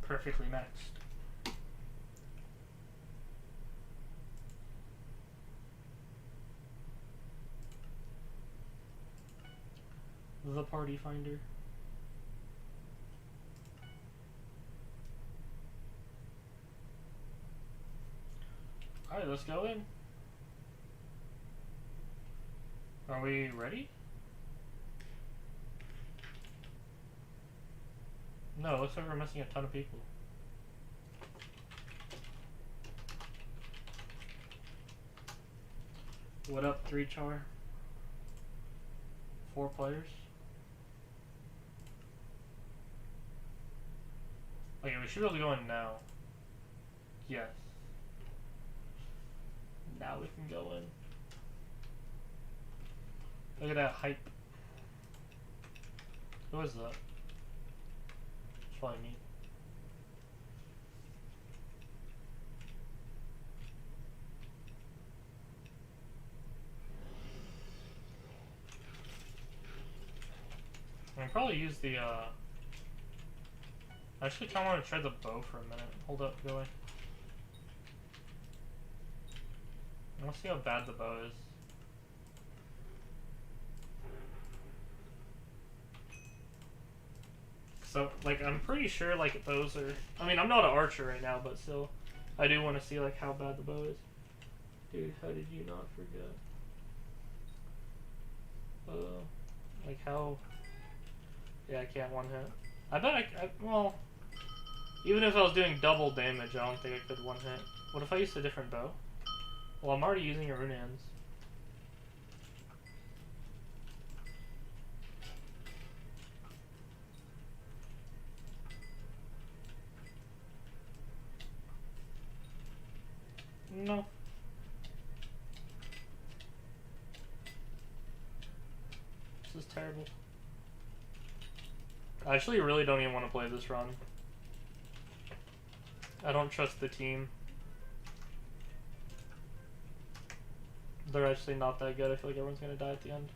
Perfectly maxed. The party finder. Alright, let's go in. Are we ready? No, it looks like we're missing a ton of people. What up, 3char? 4 players. Okay, we should be able to go in now. Yes. Now we can go in. Look at that hype. Who is that? It's probably me. I can probably use the, I actually kind of want to try the bow for a minute. Hold up, go away. I want to see how bad the bow is. So, like, I'm pretty sure, like, bows are... I mean, I'm not an archer right now, but still, I do want to see, like, how bad the bow is. Dude, how did you not forget? Like, how... Yeah, I can't one hit. I bet well... Even if I was doing double damage, I don't think I could one hit. What if I used a different bow? Well, I'm already using a Runans. No. This is terrible. I actually really don't even want to play this run. I don't trust the team. They're actually not that good. I feel like everyone's gonna die at the end.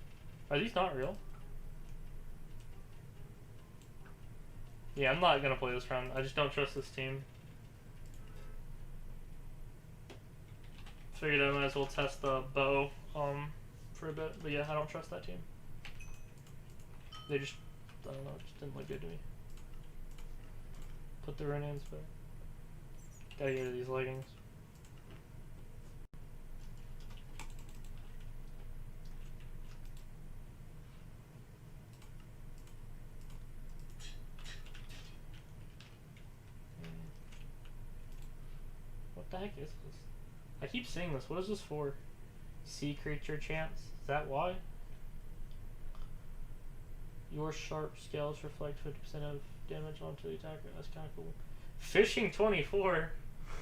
Are these not real? Yeah, I'm not gonna play this run. I just don't trust this team. Figured I might as well test the bow for a bit. But yeah, I don't trust that team. They just, I don't know, it just didn't look good to me. Put the run-ins back. Gotta get rid of these leggings. What the heck is this? I keep saying this. What is this for? Sea creature chance? Is that why? Your sharp scales reflect 50% of damage onto the attacker. That's kind of cool. Fishing 24?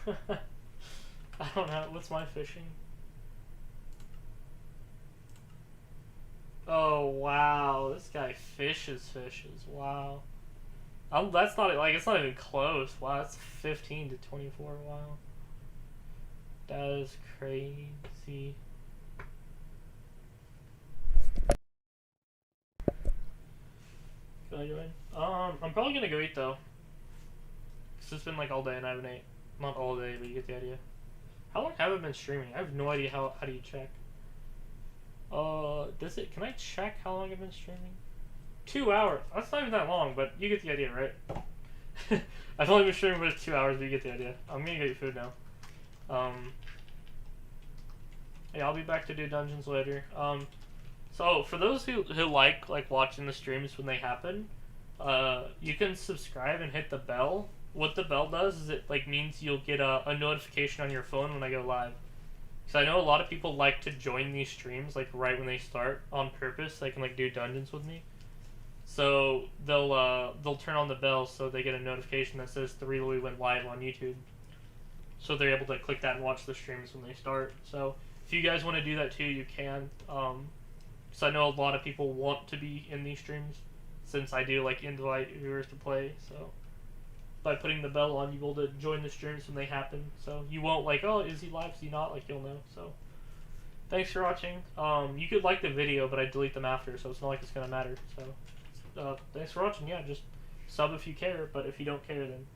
I don't know. What's my fishing? Oh, wow. This guy fishes. Wow. That's not, like, it's not even close. Wow, that's 15 to 24. Wow. That is crazy. Can I join? I'm probably gonna go eat though. Cause it's been like all day and I haven't ate. Not all day, but you get the idea. How long have I been streaming? I have no idea how do you check. Does it? Can I check how long I've been streaming? 2 hours. That's not even that long, but you get the idea, right? I've only been streaming for 2 hours, but you get the idea. I'm gonna get you food now. Yeah, I'll be back to do dungeons later. So for those who like watching the streams when they happen, you can subscribe and hit the bell. What the bell does is it like means you'll get a notification on your phone when I go live. Because I know a lot of people like to join these streams like right when they start on purpose. They can like do dungeons with me. So they'll turn on the bell so they get a notification that says 3 Louis went live on YouTube. So they're able to click that and watch the streams when they start. So if you guys want to do that too, you can. Because I know a lot of people want to be in these streams, since I do like invite viewers to play. So by putting the bell on, you'll be able to join the streams when they happen. So you won't like, oh, is he live? Is he not? Like, you'll know. So thanks for watching. You could like the video, but I delete them after, so it's not like it's gonna matter. So thanks for watching. Yeah, just sub if you care, but if you don't care, then